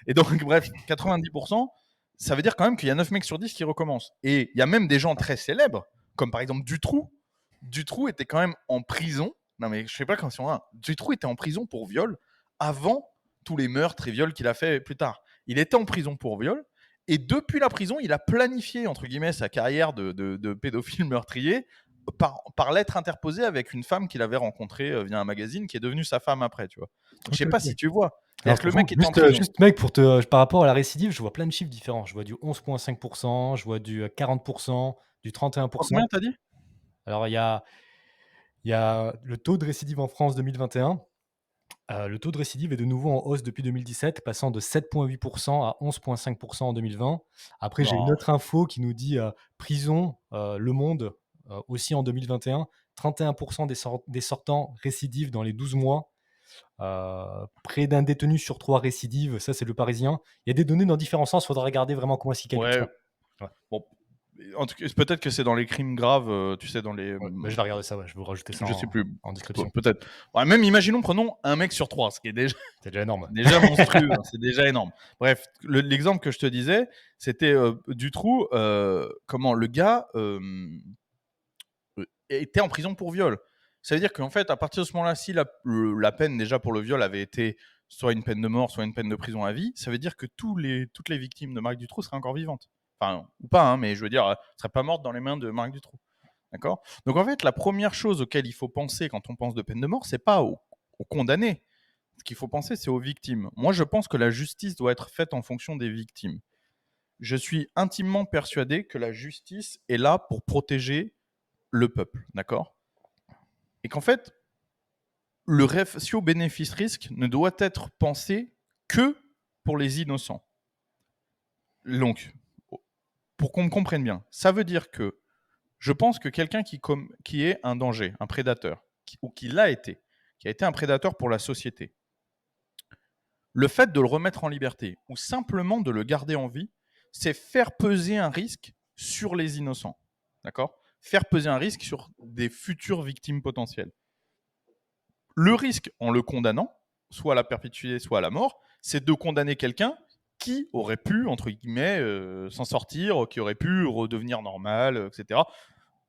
Et donc, bref, 90%, ça veut dire quand même qu'il y a 9 mecs sur 10 qui recommencent. Et il y a même des gens très célèbres, comme par exemple Dutroux. Dutroux était quand même en prison. Non, mais je sais pas quand c'est un. Dutroux était en prison pour viol avant tous les meurtres et viols qu'il a fait plus tard. Il était en prison pour viol. Et depuis la prison, il a planifié, entre guillemets, sa carrière de pédophile meurtrier par lettre interposée avec une femme qu'il avait rencontrée via un magazine qui est devenue sa femme après, tu vois. Donc, je OK, sais pas OK. si tu vois. Alors C'est-à-dire que le franchement, mec était en prison. juste mec, par rapport à la récidive, je vois plein de chiffres différents. Je vois du 11,5%, je vois du 40%, du Combien 31%. t'as dit? Alors il y a le taux de récidive en France 2021. Le taux de récidive est de nouveau en hausse depuis 2017, passant de 7,8% à 11,5% en 2020. Après, j'ai une Non. autre info qui nous dit, prison, Le Monde, aussi en 2021, 31% des sortants récidivent dans les 12 mois. Près d'un détenu sur 3 récidive, ça c'est Le Parisien. Il y a des données dans différents sens, il faudra regarder vraiment comment est-ce qu'ils calculent Ouais, ça. Ouais, bon, en tout cas, peut-être que c'est dans les crimes graves, tu sais, dans les, ouais, bah, je vais regarder ça, ouais, je vais vous rajouter ça je sais en plus. description. Peut-être. Ouais, même imaginons, prenons un mec sur 3, ce qui est déjà C'est déjà énorme. déjà monstrueux, hein, c'est déjà énorme. Bref, l'exemple que je te disais, c'était, Dutroux, comment le gars, était en prison pour viol. Ça veut dire qu'en fait, à partir de ce moment-là, si la peine déjà pour le viol avait été soit une peine de mort, soit une peine de prison à vie, ça veut dire que toutes les victimes de Marc Dutroux seraient encore vivantes. Enfin, ou pas, hein, mais je veux dire, ne seraient pas mortes dans les mains de Marc Dutroux. D'accord. Donc en fait, la première chose auquel il faut penser quand on pense de peine de mort, c'est pas aux condamnés. Ce qu'il faut penser, c'est aux victimes. Moi, je pense que la justice doit être faite en fonction des victimes. Je suis intimement persuadé que la justice est là pour protéger le peuple, d'accord. Et qu'en fait, le ratio bénéfice-risque ne doit être pensé que pour les innocents. Donc, pour qu'on me comprenne bien, ça veut dire que je pense que quelqu'un qui est un danger, un prédateur, ou qui l'a été, qui a été un prédateur pour la société, le fait de le remettre en liberté ou simplement de le garder en vie, c'est faire peser un risque sur les innocents. D'accord. Faire peser un risque sur des futures victimes potentielles. Le risque en le condamnant, soit à la perpétuité, soit à la mort, c'est de condamner quelqu'un qui aurait pu, entre guillemets, s'en sortir, qui aurait pu redevenir normal, etc.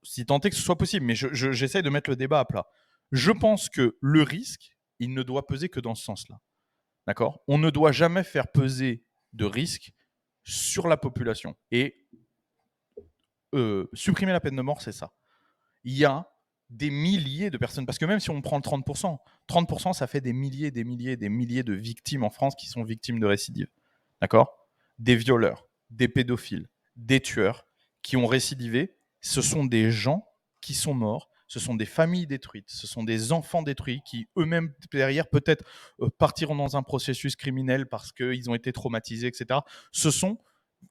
Si tant est que ce soit possible, mais j'essaie de mettre le débat à plat. Je pense que le risque, il ne doit peser que dans ce sens-là. D'accord. On ne doit jamais faire peser de risque sur la population. Et supprimer la peine de mort, c'est ça. Il y a des milliers de personnes, parce que même si on prend le 30%, 30%, ça fait des milliers, des milliers, des milliers de victimes en France qui sont victimes de récidive. D'accord. Des violeurs, des pédophiles, des tueurs qui ont récidivé. Ce sont des gens qui sont morts, ce sont des familles détruites, ce sont des enfants détruits qui eux-mêmes derrière peut-être partiront dans un processus criminel parce qu'ils ont été traumatisés, etc.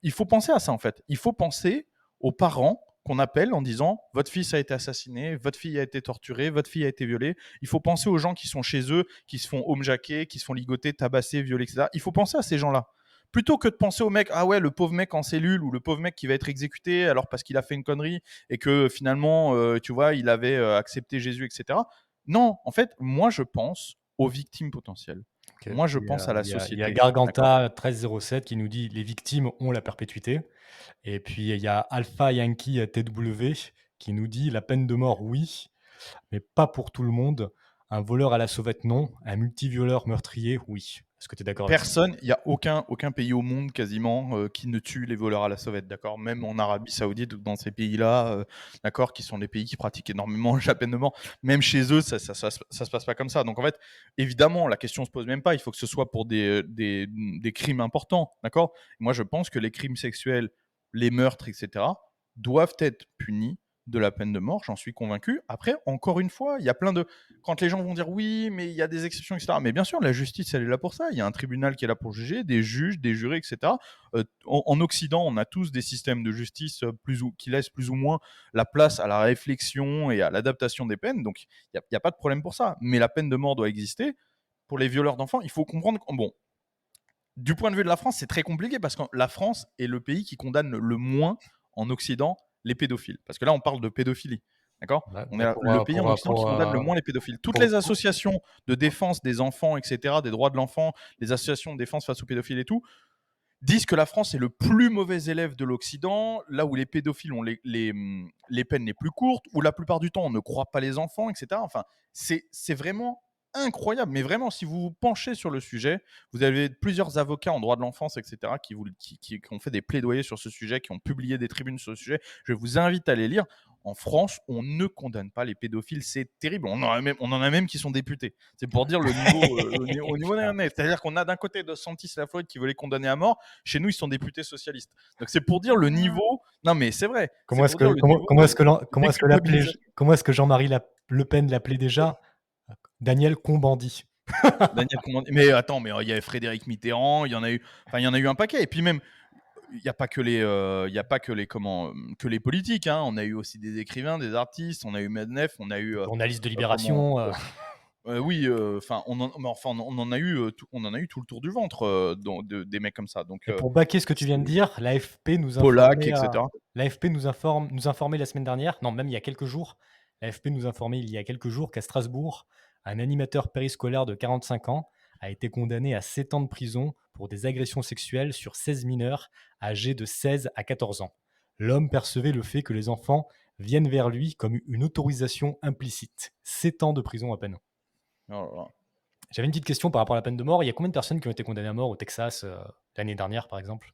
Il faut penser à ça en fait. Il faut penser aux parents qu'on appelle en disant votre fils a été assassiné, votre fille a été torturée, votre fille a été violée. Il faut penser aux gens qui sont chez eux, qui se font homejacker, qui se font ligoter, tabasser, violer, etc. Il faut penser à ces gens-là. Plutôt que de penser au mec, ah ouais, le pauvre mec en cellule ou le pauvre mec qui va être exécuté alors parce qu'il a fait une connerie et que finalement, tu vois, il avait accepté Jésus, etc. Non, en fait, moi je pense aux victimes potentielles. OK. Moi je Il y pense a à la il y a il y a société. D'accord. Garganta 1307 qui nous dit: «Les victimes ont la perpétuité». Et puis il y a Alpha Yankee TW qui nous dit: «La peine de mort, oui, mais pas pour tout le monde. Un voleur à la sauvette, non. Un multivioleur meurtrier, oui». Est-ce que tu es d'accord avec ça? Personne, il y a aucun pays au monde quasiment, qui ne tue les voleurs à la sauvette, d'accord? Même en Arabie Saoudite ou dans ces pays-là, d'accord, qui sont des pays qui pratiquent énormément la peine de mort, même chez eux, ça se passe pas comme ça. Donc en fait, évidemment, la question se pose même pas, il faut que ce soit pour des crimes importants, d'accord? Moi, je pense que les crimes sexuels, les meurtres et cetera, doivent être punis de la peine de mort, j'en suis convaincu. Après, encore une fois, il y a plein de quand les gens vont dire oui, mais il y a des exceptions, etc. Mais bien sûr, la justice, elle est là pour ça. Il y a un tribunal qui est là pour juger, des juges, des jurés, etc. En Occident, on a tous des systèmes de justice qui laissent plus ou moins la place à la réflexion et à l'adaptation des peines. Donc, il y a pas de problème pour ça. Mais la peine de mort doit exister. Pour les violeurs d'enfants, il faut comprendre que, bon, du point de vue de la France, c'est très compliqué parce que la France est le pays qui condamne le moins en Occident les pédophiles. Parce que là, on parle de pédophilie. D'accord. Bah, On bah, est le pays en Occident qui condamne le moins les pédophiles. Toutes les pour associations de défense des enfants, etc., des droits de l'enfant, les associations de défense face aux pédophiles et tout, disent que la France est le plus mauvais élève de l'Occident, là où les pédophiles ont les peines les plus courtes, où la plupart du temps on ne croit pas les enfants, etc. Enfin, c'est vraiment incroyable. Mais vraiment, si vous vous penchez sur le sujet, vous avez plusieurs avocats en droit de l'enfance, etc., qui ont fait des plaidoyers sur ce sujet, qui ont publié des tribunes sur ce sujet. Je vous invite à les lire. En France, on ne condamne pas les pédophiles, c'est terrible. On en a même qui sont députés. C'est pour dire le niveau, au niveau d'un net. C'est-à-dire qu'on a d'un côté De Santis et la Floride qui veut les condamner à mort. Chez nous, ils sont députés socialistes. Donc c'est pour dire le niveau. Non, mais c'est vrai. C'est comment est-ce pour dire que le comment niveau comment est-ce que déculpabilisation. comment est-ce que Jean-Marie Le Pen l'appelait déjà? Daniel Cohn-Bendit. Daniel Cohn-Bendit. Mais attends, mais il y avait Frédéric Mitterrand, il y en a eu. Enfin, il y en a eu un paquet. Et puis même, il n'y a pas que les politiques. Hein. On a eu aussi des écrivains, des artistes. On a eu Mednef. On a eu Journaliste de comment. Libération. Oui, enfin, on en a eu, on en a eu tout le tour du ventre des mecs comme ça. Donc Et pour baquer ce que tu viens de c'est dire, l'AFP nous Polak, informait, etc. nous informait la semaine dernière, non, même il y a quelques jours, l'AFP nous informait il y a quelques jours qu'à Strasbourg, un animateur périscolaire de 45 ans a été condamné à 7 ans de prison pour des agressions sexuelles sur 16 mineurs âgés de 16 à 14 ans. L'homme percevait le fait que les enfants viennent vers lui comme une autorisation implicite. 7 ans de prison à peine. Oh là là. J'avais une petite question par rapport à la peine de mort. Il y a combien de personnes qui ont été condamnées à mort au Texas l'année dernière, par exemple?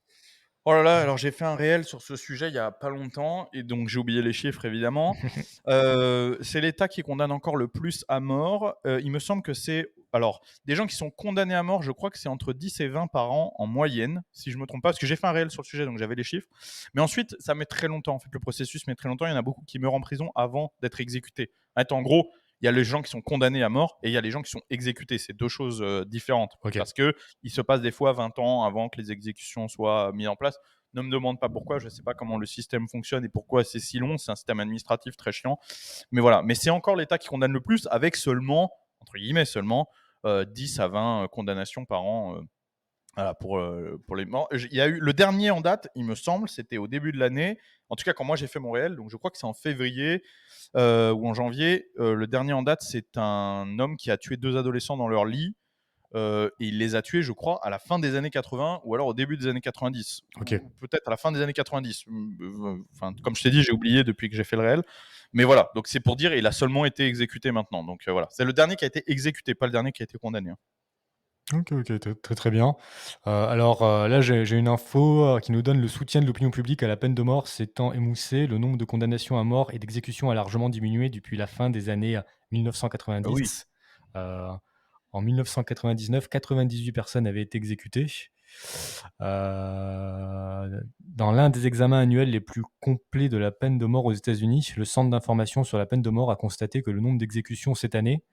Oh là là, alors j'ai fait un réel sur ce sujet il y a pas longtemps et donc j'ai oublié les chiffres évidemment. C'est l'État qui condamne encore le plus à mort. Il me semble que c'est alors des gens qui sont condamnés à mort, je crois que c'est entre 10 et 20 par an en moyenne, si je me trompe pas, parce que j'ai fait un réel sur le sujet, donc j'avais les chiffres. Mais ensuite, ça met très longtemps. En fait, le processus met très longtemps. Il y en a beaucoup qui meurent en prison avant d'être exécutés. En gros, il y a les gens qui sont condamnés à mort et il y a les gens qui sont exécutés. C'est deux choses différentes. Ok. Parce que il se passe des fois 20 ans avant que les exécutions soient mises en place. Ne me demande pas pourquoi, je ne sais pas comment le système fonctionne et pourquoi c'est si long. C'est un système administratif très chiant. Mais voilà, mais c'est encore l'État qui condamne le plus, avec seulement, entre guillemets, seulement 10 à 20 condamnations par an. Voilà, pour les morts. Il y a eu le dernier en date, il me semble, c'était au début de l'année. En tout cas, quand moi j'ai fait mon réel, donc je crois que c'est en février ou en janvier. Le dernier en date, c'est un homme qui a tué deux adolescents dans leur lit. Et il les a tués, je crois, à la fin des années 80 ou alors au début des années 90. Ok. Ou peut-être à la fin des années 90. Enfin, comme je t'ai dit, j'ai oublié depuis que j'ai fait le réel. Mais voilà, donc c'est pour dire, il a seulement été exécuté maintenant. Donc voilà, c'est le dernier qui a été exécuté, pas le dernier qui a été condamné. Hein. Ok, ok, très très bien. Alors là, j'ai une info qui nous donne le soutien de l'opinion publique à la peine de mort s'étant émoussé. Le nombre de condamnations à mort et d'exécutions a largement diminué depuis la fin des années Ah oui. 1990. Euh, En 1999, 98 personnes avaient été exécutées. Dans l'un des examens annuels les plus complets de la peine de mort aux États-Unis, le Centre d'information sur la peine de mort a constaté que le nombre d'exécutions cette année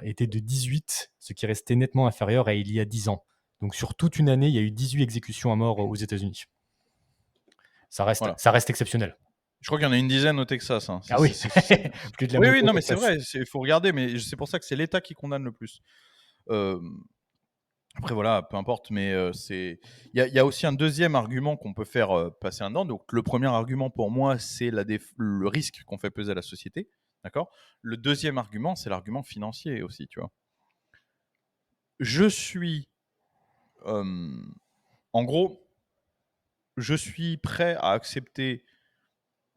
était de 18, ce qui restait nettement inférieur à il y a 10 ans. Donc sur toute une année, il y a eu 18 exécutions à mort aux États-Unis. Voilà. Ça reste exceptionnel. Je crois qu'il y en a une dizaine au Texas. Hein. Ah oui, plus de la Oui, moitié oui, au non, mais c'est Texas. vrai, il faut regarder, mais c'est pour ça que c'est l'État qui condamne le plus. Euh, Après, voilà, peu importe, mais il y a aussi un deuxième argument qu'on peut faire passer un an. Donc, le premier argument pour moi, c'est le risque qu'on fait peser à la société. D'accord. Le deuxième argument, c'est l'argument financier aussi, tu vois. Je suis, en gros, je suis prêt à accepter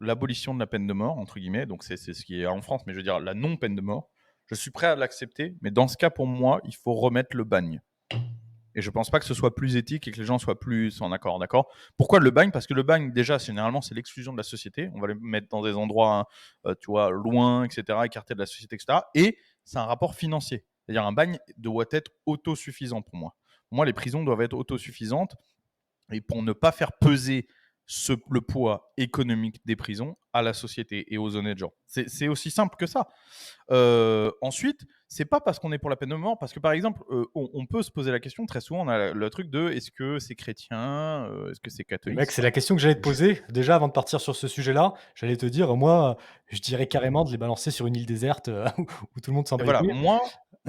l'abolition de la peine de mort, entre guillemets, donc c'est ce qui est en France, mais je veux dire la non-peine de mort, je suis prêt à l'accepter, mais dans ce cas, pour moi, il faut remettre le bagne. Et je pense pas que ce soit plus éthique et que les gens soient plus en accord. D'accord. Pourquoi le bagne? Parce que le bagne, déjà, généralement, c'est l'exclusion de la société. On va les mettre dans des endroits, hein, tu vois, loin, etc., écartés de la société, etc. Et c'est un rapport financier. C'est-à-dire un bagne doit être autosuffisant pour moi. Pour moi, les prisons doivent être autosuffisantes et pour ne pas faire peser le poids économique des prisons à la société et aux honnêtes gens. C'est aussi simple que ça. Ensuite, c'est pas parce qu'on est pour la peine de mort, parce que par exemple, on peut se poser la question très souvent, on a le truc de est-ce que c'est chrétien, est-ce que c'est Mais catholique, mec, c'est etc. la question que j'allais te Je- poser. Déjà, avant de partir sur ce sujet-là, j'allais te dire, moi, je dirais carrément de les balancer sur une île déserte, où tout le monde s'en Et bat les voilà,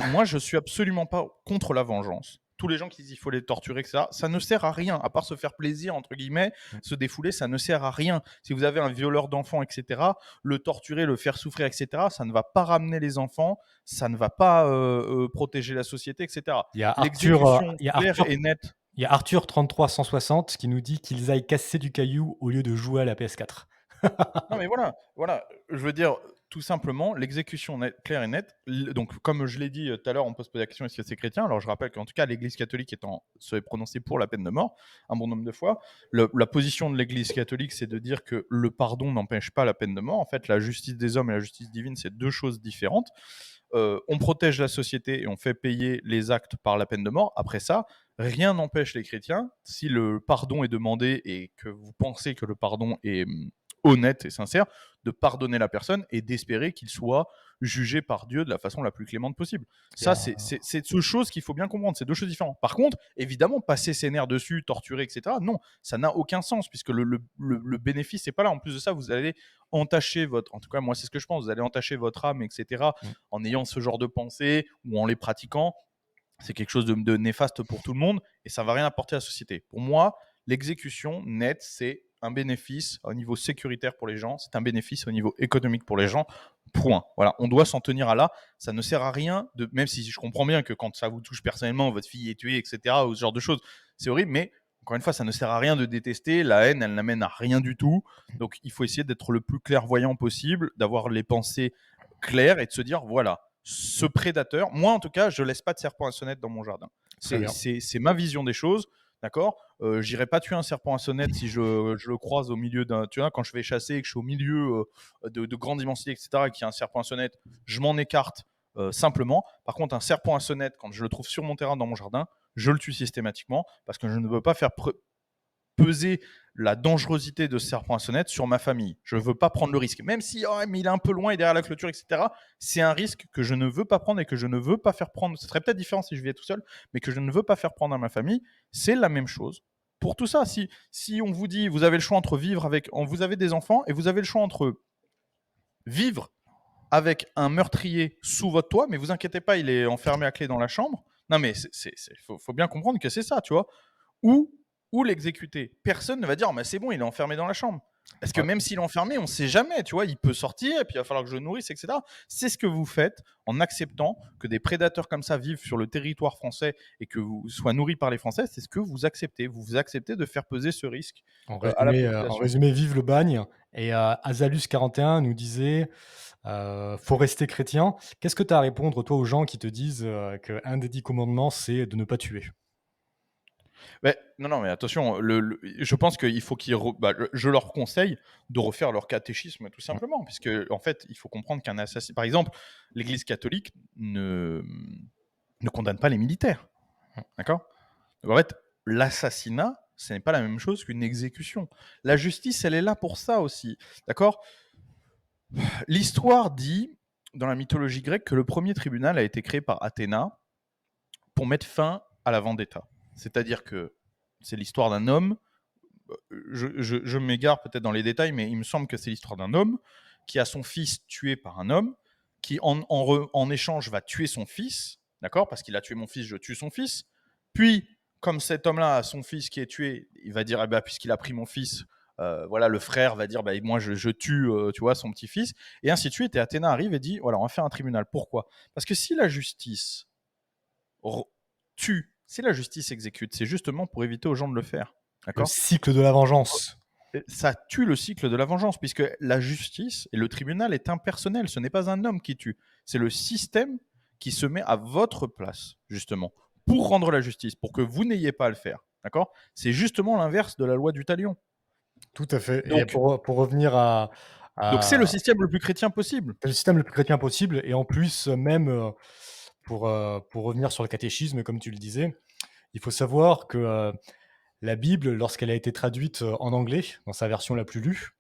couilles. moi, je suis absolument pas contre la vengeance. Tous les gens qui disent il faut les torturer, etc., ça ne sert à rien, à part se faire plaisir, entre guillemets, Mmh. se défouler, ça ne sert à rien. Si vous avez un violeur d'enfants, etc., le torturer, le faire souffrir, etc., ça ne va pas ramener les enfants, ça ne va pas protéger la société, etc. Il y a Arthur, L'exécution claire et nette. il y a Arthur 33 160 qui nous dit qu'ils aillent casser du caillou au lieu de jouer à la PS4. Non, mais voilà, voilà. Je veux dire, tout simplement, l'exécution claire et nette. Donc, comme je l'ai dit tout à l'heure, on peut se poser la question est-ce que c'est chrétien? Alors, je rappelle qu'en tout cas, l'Église catholique se est prononcée pour la peine de mort un bon nombre de fois. La position de l'Église catholique, c'est de dire que le pardon n'empêche pas la peine de mort. En fait, la justice des hommes et la justice divine, c'est deux choses différentes. On protège la société et on fait payer les actes par la peine de mort. Après ça, rien n'empêche les chrétiens, si le pardon est demandé et que vous pensez que le pardon est honnête et sincère, de pardonner la personne et d'espérer qu'il soit jugé par Dieu de la façon la plus clémente possible. Il y Ça, a c'est deux choses qu'il faut bien comprendre. C'est deux choses différentes. Par contre, évidemment, passer ses nerfs dessus, torturer, etc., non, ça n'a aucun sens puisque le bénéfice n'est pas là. En plus de ça, vous allez entacher votre, en tout cas, moi, c'est ce que je pense, vous allez entacher votre âme, etc., mmh. en ayant ce genre de pensée ou en les pratiquant. C'est quelque chose de néfaste pour tout le monde et ça va rien apporter à la société. Pour moi, l'exécution nette, c'est un bénéfice au niveau sécuritaire pour les gens, c'est un bénéfice au niveau économique pour les gens. Point. Voilà, on doit s'en tenir à là. Ça ne sert à rien de, même si je comprends bien que quand ça vous touche personnellement, votre fille est tuée, etc., ou ce genre de choses, c'est horrible, mais encore une fois, ça ne sert à rien de détester. La haine, elle n'amène à rien du tout. Donc, il faut essayer d'être le plus clairvoyant possible, d'avoir les pensées claires et de se dire voilà, ce prédateur, moi en tout cas, je laisse pas de serpent à sonnette dans mon jardin. Très bien. C'est ma vision des choses, d'accord. J'irai pas tuer un serpent à sonnette si je le croise au milieu d'un, tu vois, quand je vais chasser et que je suis au milieu de grandes immensité, etc., et qu'il y a un serpent à sonnette, je m'en écarte simplement. Par contre, un serpent à sonnette, quand je le trouve sur mon terrain dans mon jardin, je le tue systématiquement parce que je ne veux pas faire peser la dangerosité de ce serpent à sonnette sur ma famille. Je ne veux pas prendre le risque. Même si oh, mais il est un peu loin et derrière la clôture, etc., c'est un risque que je ne veux pas prendre et que je ne veux pas faire prendre. Ce serait peut-être différent si je vivais tout seul, mais que je ne veux pas faire prendre à ma famille. C'est la même chose. Pour tout ça, si on vous dit, vous avez le choix entre vivre avec... Vous avez des enfants et vous avez le choix entre vivre avec un meurtrier sous votre toit, mais vous inquiétez pas, il est enfermé à clé dans la chambre. Non, mais faut bien comprendre que c'est ça, tu vois. Ou, ou l'exécuter. Personne ne va dire, mais c'est bon, il est enfermé dans la chambre. Parce que Ouais. même s'il est enfermé, on ne sait jamais, tu vois, il peut sortir, et puis il va falloir que je le nourrisse, etc. C'est ce que vous faites en acceptant que des prédateurs comme ça vivent sur le territoire français et que vous soient nourris par les Français, c'est ce que vous acceptez. Vous acceptez de faire peser ce risque à la En population. résumé, vive le bagne. Et Azalus 41 nous disait, faut rester chrétien. Qu'est-ce que tu as à répondre, toi, aux gens qui te disent, qu'un des 10 commandements, c'est de ne pas tuer? Mais, non, non, mais attention, je pense qu'il faut je leur conseille de refaire leur catéchisme tout Mmh. simplement, puisque en fait, il faut comprendre qu'un assassin, par exemple, l'Église catholique ne condamne pas les militaires, Mmh. d'accord. Donc en fait, l'assassinat, ce n'est pas la même chose qu'une exécution. La justice, elle est là pour ça aussi, d'accord. L'histoire dit, dans la mythologie grecque, que le premier tribunal a été créé par Athéna pour mettre fin à la vendetta. C'est-à-dire que c'est l'histoire d'un homme, je m'égare peut-être dans les détails, mais il me semble que c'est l'histoire d'un homme qui a son fils tué par un homme, qui en échange va tuer son fils, d'accord. Parce qu'il a tué mon fils, je tue son fils. Puis, comme cet homme-là a son fils qui est tué, il va dire, eh ben, puisqu'il a pris mon fils, voilà, le frère va dire, bah, moi je tue, tu vois, son petit-fils, et ainsi de suite. Et Athéna arrive et dit, voilà, on va faire un tribunal. Pourquoi? Parce que si la justice tue, si la justice exécute, c'est justement pour éviter aux gens de le faire, Le d'accord. cycle de la vengeance. ça tue le cycle de la vengeance, puisque la justice et le tribunal est impersonnel. Ce n'est pas un homme qui tue, c'est le système qui se met à votre place, justement, pour rendre la justice, pour que vous n'ayez pas à le faire. D'accord? C'est justement l'inverse de la loi du talion. Tout à fait. Et Donc, pour revenir c'est le à système le plus chrétien possible. c'est le système le plus chrétien possible et en plus, même, pour revenir sur le catéchisme, comme tu le disais, il faut savoir que, la Bible, lorsqu'elle a été traduite, en anglais, dans sa version la plus lue,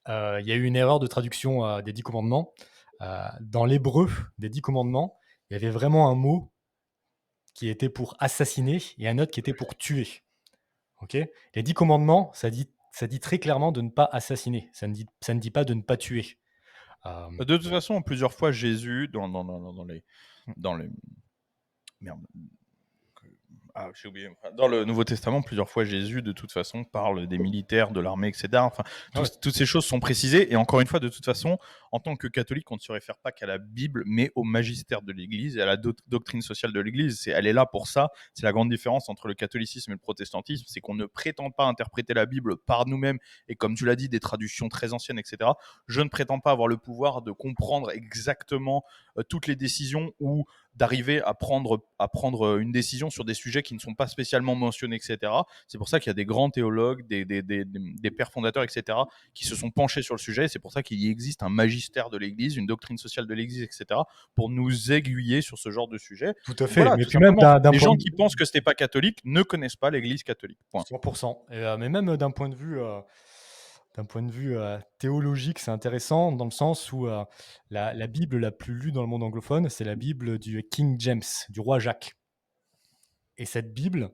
il y a eu une erreur de traduction, des 10 commandements. Dans l'hébreu des 10 commandements, il y avait vraiment un mot qui était pour assassiner et un autre qui était pour tuer. OK? Les 10 commandements, ça dit très clairement de ne pas assassiner. Ça ne dit pas de ne pas tuer. Hem, De toute façon, plusieurs fois, Jésus, dans les, merde, ah, j'ai oublié. Dans le Nouveau Testament, plusieurs fois, Jésus, de toute façon, parle des militaires, de l'armée, etc. Enfin, ouais, toutes ces choses sont précisées. Et encore une fois, de toute façon, en tant que catholique, on ne se réfère pas qu'à la Bible, mais au magistère de l'Église et à la doctrine sociale de l'Église. Elle est là pour ça. C'est la grande différence entre le catholicisme et le protestantisme. C'est qu'on ne prétend pas interpréter la Bible par nous-mêmes. Et comme tu l'as dit, des traductions très anciennes, etc. Je ne prétends pas avoir le pouvoir de comprendre exactement toutes les décisions ou d'arriver à prendre une décision sur des sujets qui ne sont pas spécialement mentionnés, etc. C'est pour ça qu'il y a des grands théologues, des pères fondateurs, etc., qui se sont penchés sur le sujet. C'est pour ça qu'il existe un magistère de l'Église, une doctrine sociale de l'Église, etc., pour nous aiguiller sur ce genre de sujet. tout à fait. Voilà, Mais tout puis même simplement. d'un Les point gens de qui pensent que ce n'est pas catholique ne connaissent pas l'Église catholique. Point. 100 et mais même d'un point de vue, théologique, c'est intéressant dans le sens où, la Bible la plus lue dans le monde anglophone, c'est la Bible du King James, du roi Jacques et cette Bible,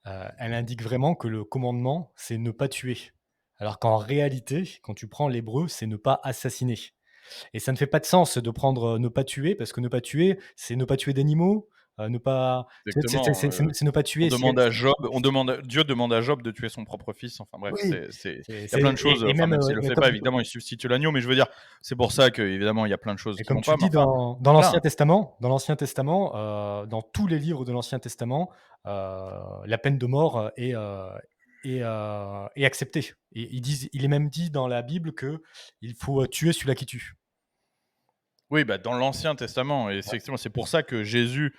elle indique vraiment que le commandement, c'est ne pas tuer. Alors qu'en réalité, quand tu prends l'hébreu, c'est ne pas assassiner et ça ne fait pas de sens de prendre, ne pas tuer parce que ne pas tuer, c'est ne pas tuer d'animaux, ne pas tu sais, c'est Exactement. c'est c'est c'est ne pas On tuer, demande à Job, Dieu demande à Job de tuer son propre fils. Enfin bref, oui, il y a plein de choses. et Enfin, même, même s'il le mais fait comme pas, évidemment, il substitue l'agneau. Mais je veux dire, c'est pour ça que évidemment, il y a plein de choses et qui comme vont tu pas. le Mais dis enfin, dans voilà. l'Ancien Testament, dans tous les livres de l'Ancien Testament, la peine de mort, est acceptée. Et il est même dit dans la Bible que il faut, tuer celui-là qui tue. Oui, bah, dans l'Ancien Testament, et Ouais. effectivement, c'est pour ça que Jésus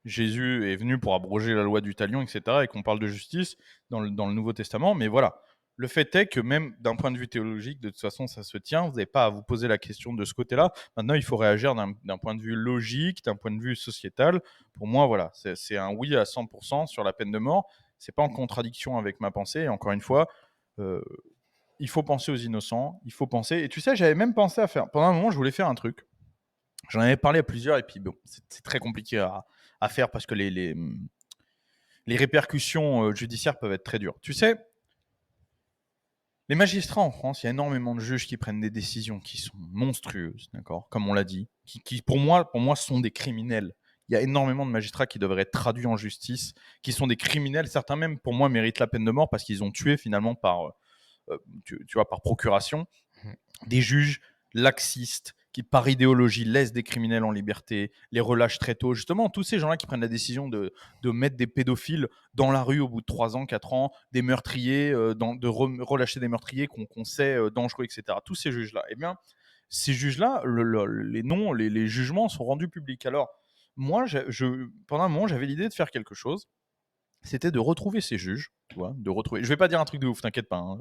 est venu pour abroger la loi du talion, etc., et qu'on parle de justice dans le Nouveau Testament. Mais voilà, le fait est que même d'un point de vue théologique, de toute façon, ça se tient. Vous n'avez pas à vous poser la question de ce côté-là. Maintenant, il faut réagir d'un point de vue logique, d'un point de vue sociétal. Pour moi, voilà, c'est un oui à 100% sur la peine de mort. C'est pas en contradiction avec ma pensée. Et encore une fois, euh, il faut penser aux innocents. Il faut penser. Et tu sais, j'avais même pensé à faire. Pendant un moment, je voulais faire un truc. J'en avais parlé à plusieurs, et puis bon, c'est très compliqué à faire parce que les répercussions judiciaires peuvent être très dures. Tu sais, les magistrats en France, il y a énormément de juges qui prennent des décisions qui sont monstrueuses, d'accord, comme on l'a dit, qui pour moi, sont des criminels. Il y a énormément de magistrats qui devraient être traduits en justice, qui sont des criminels. Certains même, pour moi, méritent la peine de mort parce qu'ils ont tué finalement tu vois, par procuration Mmh. des juges laxistes qui, par idéologie, laissent des criminels en liberté, les relâchent très tôt. Justement, tous ces gens-là qui prennent la décision de mettre des pédophiles dans la rue au bout de 3 ans, 4 ans, des meurtriers, relâcher des meurtriers qu'on sait dangereux, etc. Tous ces juges-là. Eh bien, ces juges-là, les noms, les jugements sont rendus publics. Alors, moi, pendant un moment, j'avais l'idée de faire quelque chose. C'était de retrouver ces juges, tu vois, de retrouver. Je vais pas dire un truc de ouf, t'inquiète pas, hein.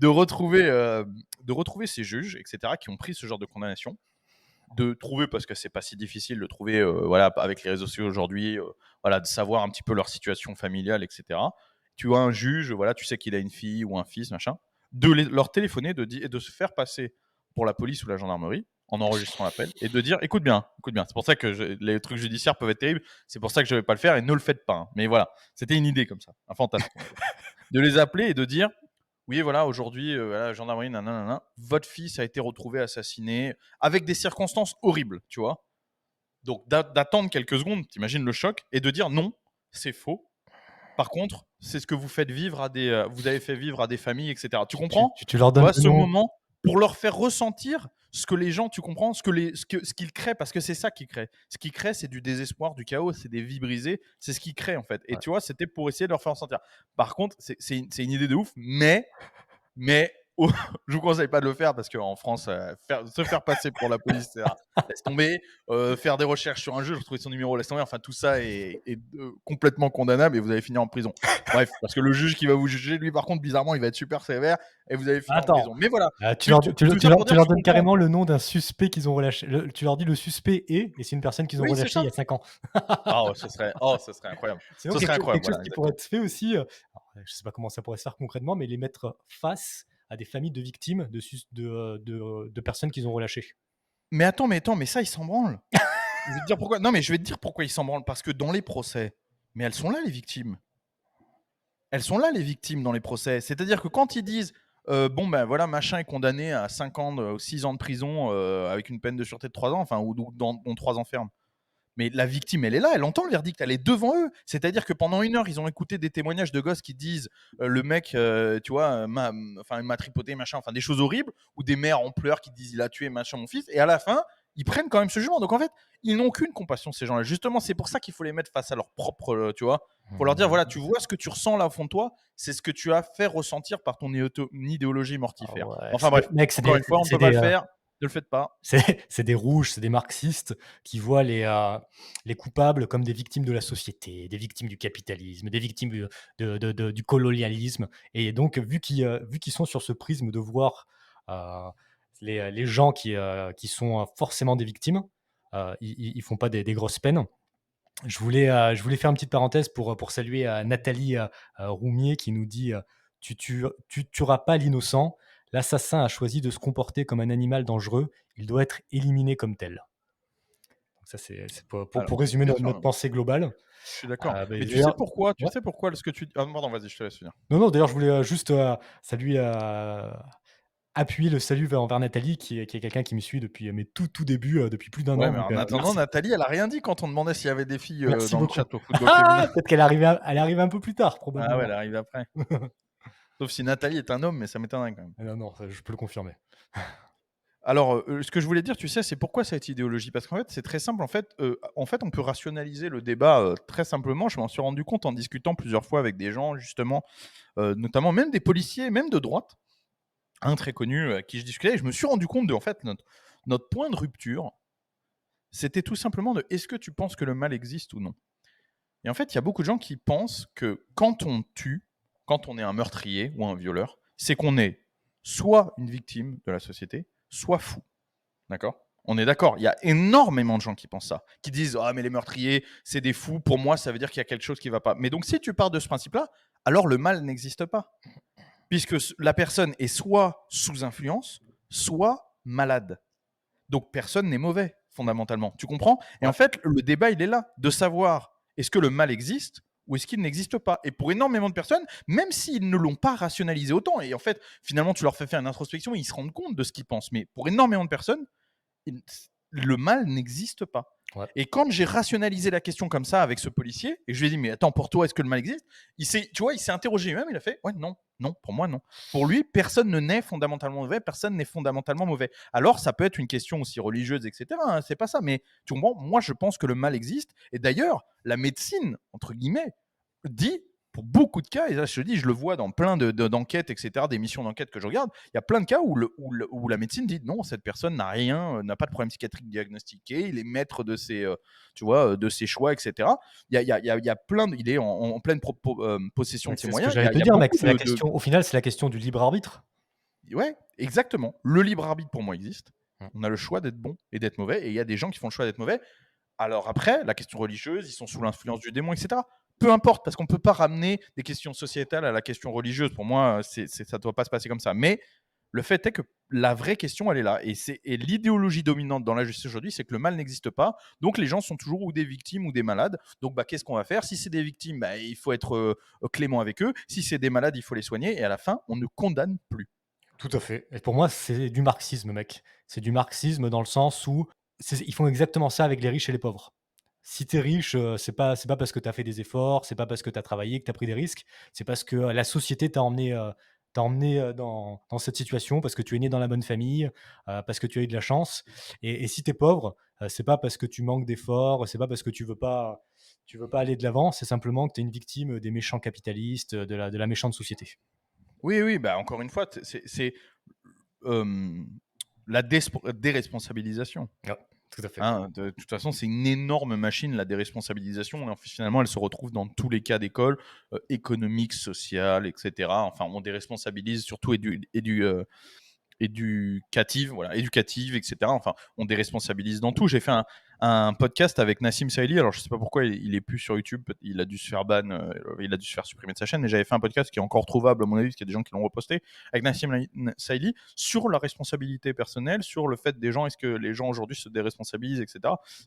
de retrouver, euh, de retrouver ces juges, etc., qui ont pris ce genre de condamnation, de trouver, parce que c'est pas si difficile de trouver, voilà, avec les réseaux sociaux aujourd'hui, voilà, de savoir un petit peu leur situation familiale, etc. Tu vois un juge, voilà, tu sais qu'il a une fille ou un fils, machin, leur téléphoner et de se faire passer pour la police ou la gendarmerie en enregistrant l'appel et de dire écoute bien. C'est pour ça que les trucs judiciaires peuvent être terribles. C'est pour ça que je vais pas le faire et ne le faites pas, hein. Mais voilà, c'était une idée comme ça, un fantasme, on va dire. De les appeler et de dire oui, voilà, aujourd'hui, voilà, gendarmerie, nanana, votre fils a été retrouvé assassiné avec des circonstances horribles, tu vois. Donc d'attendre quelques secondes, t'imagines le choc, et de dire non, c'est faux. Par contre, c'est ce que vous faites vivre vous avez fait vivre à des familles, etc. Tu Tu comprends? tu tu leur Tu donnes vois, le ce nom. moment pour leur faire ressentir ce que les gens, tu comprends, ce qu'ils créent, parce que c'est ça qu'ils créent. Ce qu'ils créent, c'est du désespoir, du chaos, c'est des vies brisées, c'est ce qu'ils créent en fait. Et Ouais. tu vois, c'était pour essayer de leur faire sentir. Par contre, c'est une idée de ouf, mais je vous conseille pas de le faire parce qu'en France, se faire passer pour la police, laisse tomber. Faire des recherches sur un juge, retrouver son numéro, laisse tomber. Enfin, tout ça est complètement condamnable et vous allez finir en prison. Bref, parce que le juge qui va vous juger, lui, par contre, bizarrement, il va être super sévère et vous allez finir en Attends, prison. Mais voilà, tu leur, tu, tout tu ça leur, pour tu dire, leur je donnes comprends. carrément le nom d'un suspect qu'ils ont relâché. Tu leur dis le suspect et c'est une personne qu'ils ont Oui, c'est relâchée il ça. y a 5 ans. Ce serait incroyable. Sinon, Ce serait quelque incroyable, chose voilà, qui pourrait exactement. être fait aussi, alors, je sais pas comment ça pourrait se faire concrètement, mais les mettre face à des familles de victimes de personnes qu'ils ont relâchées. Mais ça, ils s'en branlent. Je vais te dire pourquoi. Non, mais je vais te dire pourquoi ils s'en branlent. Parce que dans les procès, mais elles sont là, les victimes. Elles sont là, les victimes, dans les procès. C'est-à-dire que quand ils disent bon, ben voilà, machin est condamné à 5 ans, 6 ans de prison avec une peine de sûreté de 3 ans, enfin, ou dont 3 ans ferme. Mais la victime, elle est là, elle entend le verdict, elle est devant eux. C'est-à-dire que pendant 1 heure, ils ont écouté des témoignages de gosses qui disent le mec, tu vois, il m'a tripoté, machin, enfin des choses horribles, ou des mères en pleurs qui disent il a tué, machin, mon fils. Et à la fin, ils prennent quand même ce jugement. Donc en fait, ils n'ont aucune compassion, ces gens-là. Justement, c'est pour ça qu'il faut les mettre face à leur propre, tu vois. Faut leur dire voilà, tu vois ce que tu ressens là au fond de toi, c'est ce que tu as fait ressentir par ton idéologie Ah mortifère. ouais, Enfin bref, mec, encore une fois, on ne peut pas le faire, ne le faites pas. c'est des rouges, c'est des marxistes qui voient les coupables comme des victimes de la société, des victimes du capitalisme, des victimes du colonialisme. Et donc, vu qu'ils sont sur ce prisme de voir euh, les gens qui sont forcément des victimes, ils font pas des grosses peines. Je voulais faire une petite parenthèse pour saluer Nathalie Roumier qui nous dit tu tueras pas l'innocent. L'assassin a choisi de se comporter comme un animal dangereux. Il doit être éliminé comme tel. Donc ça, c'est Alors, pour résumer bien notre sûr, pensée globale. je suis d'accord. Bah, Mais tu sais d'ailleurs, pourquoi? Tu ouais. sais pourquoi ce que tu ah pardon, vas-y, je te laisse finir. Non, non, d'ailleurs, je voulais juste saluer, appuyer le salut envers Nathalie, qui est quelqu'un qui me suit depuis mes tout débuts, depuis plus d'un Ouais, an. mais Donc, en attendant, merci. Nathalie, elle a rien dit quand on demandait s'il y avait des filles, Merci dans le beaucoup. chat au football féminin. Peut-être elle est arrivée un peu plus tard, Ah ouais, probablement. elle arrive après. Sauf si Nathalie est un homme, mais ça m'étonnerait quand même. Ah non, non, ça, je peux le confirmer. Alors, ce que je voulais dire, tu sais, c'est pourquoi cette idéologie? Parce qu'en fait, c'est très simple. En fait, on peut rationaliser le débat, très simplement. Je m'en suis rendu compte en discutant plusieurs fois avec des gens justement, notamment même des policiers, même de droite, un très connu, avec qui je discutais et je me suis rendu compte de en fait, notre point de rupture, c'était tout simplement de: «Est-ce que tu penses que le mal existe ou non?» Et en fait, il y a beaucoup de gens qui pensent que quand on tue, quand on est un meurtrier ou un violeur, c'est qu'on est soit une victime de la société, soit fou. D'accord? On est d'accord. Il y a énormément de gens qui pensent ça, qui disent ah mais les meurtriers c'est des fous. Pour moi, ça veut dire qu'il y a quelque chose qui va pas. Mais donc si tu pars de ce principe-là, alors le mal n'existe pas, puisque la personne est soit sous influence, soit malade. Donc personne n'est mauvais, fondamentalement. Tu comprends? Et en Ouais. fait, le débat, il est là, de savoir est-ce que le mal existe ou est-ce qu'il n'existe pas? Et pour énormément de personnes, même s'ils ne l'ont pas rationalisé autant, et en fait, finalement, tu leur fais faire une introspection, ils se rendent compte de ce qu'ils pensent. Mais pour énormément de personnes, le mal n'existe pas. Ouais. Et quand j'ai rationalisé la question comme ça avec ce policier, et je lui ai dit, mais attends, pour toi, est-ce que le mal existe? Tu vois, il s'est interrogé lui-même, il a fait, ouais, non, non, pour moi, non. Pour lui, personne ne naît fondamentalement mauvais, personne n'est fondamentalement mauvais. Alors, ça peut être une question aussi religieuse, etc. Hein, c'est pas ça, mais tu comprends, moi, je pense que le mal existe. Et d'ailleurs, la médecine, entre guillemets, dit, pour beaucoup de cas, et là je te dis, je le vois dans plein d'enquêtes, etc., d'émissions d'enquête que je regarde, il y a plein de cas où la médecine dit non, cette personne n'a rien, n'a pas de problème psychiatrique diagnostiqué, il est maître de ses, tu vois, de ses choix, etc. Il y a plein, il est en pleine possession Ouais, de ses c'est ce que moyens. j'allais te Il y a dire, mec. beaucoup C'est la question. Au final, c'est la question du libre arbitre. Ouais, exactement. Le libre arbitre pour moi existe. Mm. On a le choix d'être bon et d'être mauvais, et il y a des gens qui font le choix d'être mauvais. Alors après, la question religieuse, ils sont sous l'influence du démon, etc. Peu importe, parce qu'on ne peut pas ramener des questions sociétales à la question religieuse. Pour moi, ça ne doit pas se passer comme ça. Mais le fait est que la vraie question, elle est là. Et l'idéologie dominante dans la justice aujourd'hui, c'est que le mal n'existe pas. Donc les gens sont toujours ou des victimes ou des malades. Donc bah, qu'est-ce qu'on va faire? Si c'est des victimes, bah, il faut être clément avec eux. Si c'est des malades, il faut les soigner. Et à la fin, on ne condamne plus. Tout à fait. Et pour moi, c'est du marxisme, mec. C'est du marxisme dans le sens où ils font exactement ça avec les riches et les pauvres. Si tu es riche, c'est pas parce que tu as fait des efforts, c'est pas parce que tu as travaillé que tu as pris des risques, c'est parce que la société t'a emmené, t'a emmené, dans cette situation parce que tu es né dans la bonne famille, parce que tu as eu de la chance et si tu es pauvre, c'est pas parce que tu manques d'efforts, c'est pas parce que tu veux pas aller de l'avant, c'est simplement que tu es une victime des méchants capitalistes, de la méchante société. Oui, oui, bah, encore une fois, c'est, hem, la déresponsabilisation. Ouais, tout à fait. Hein, de toute façon, c'est une énorme machine, la déresponsabilisation. Et finalement, elle se retrouve dans tous les cas d'école, économique, social, etc. Enfin, on déresponsabilise surtout éducative, voilà, éducative, etc. Enfin, on déresponsabilise dans tout. J'ai fait un podcast avec Nassim Saïli. Alors, je sais pas pourquoi il est plus sur YouTube. Il a dû se faire ban, il a dû se faire supprimer de sa chaîne. Mais j'avais fait un podcast qui est encore trouvable, à mon avis, parce qu'il y a des gens qui l'ont reposté, avec Saïli, sur la responsabilité personnelle, sur le fait des gens, est-ce que les gens aujourd'hui se déresponsabilisent, etc.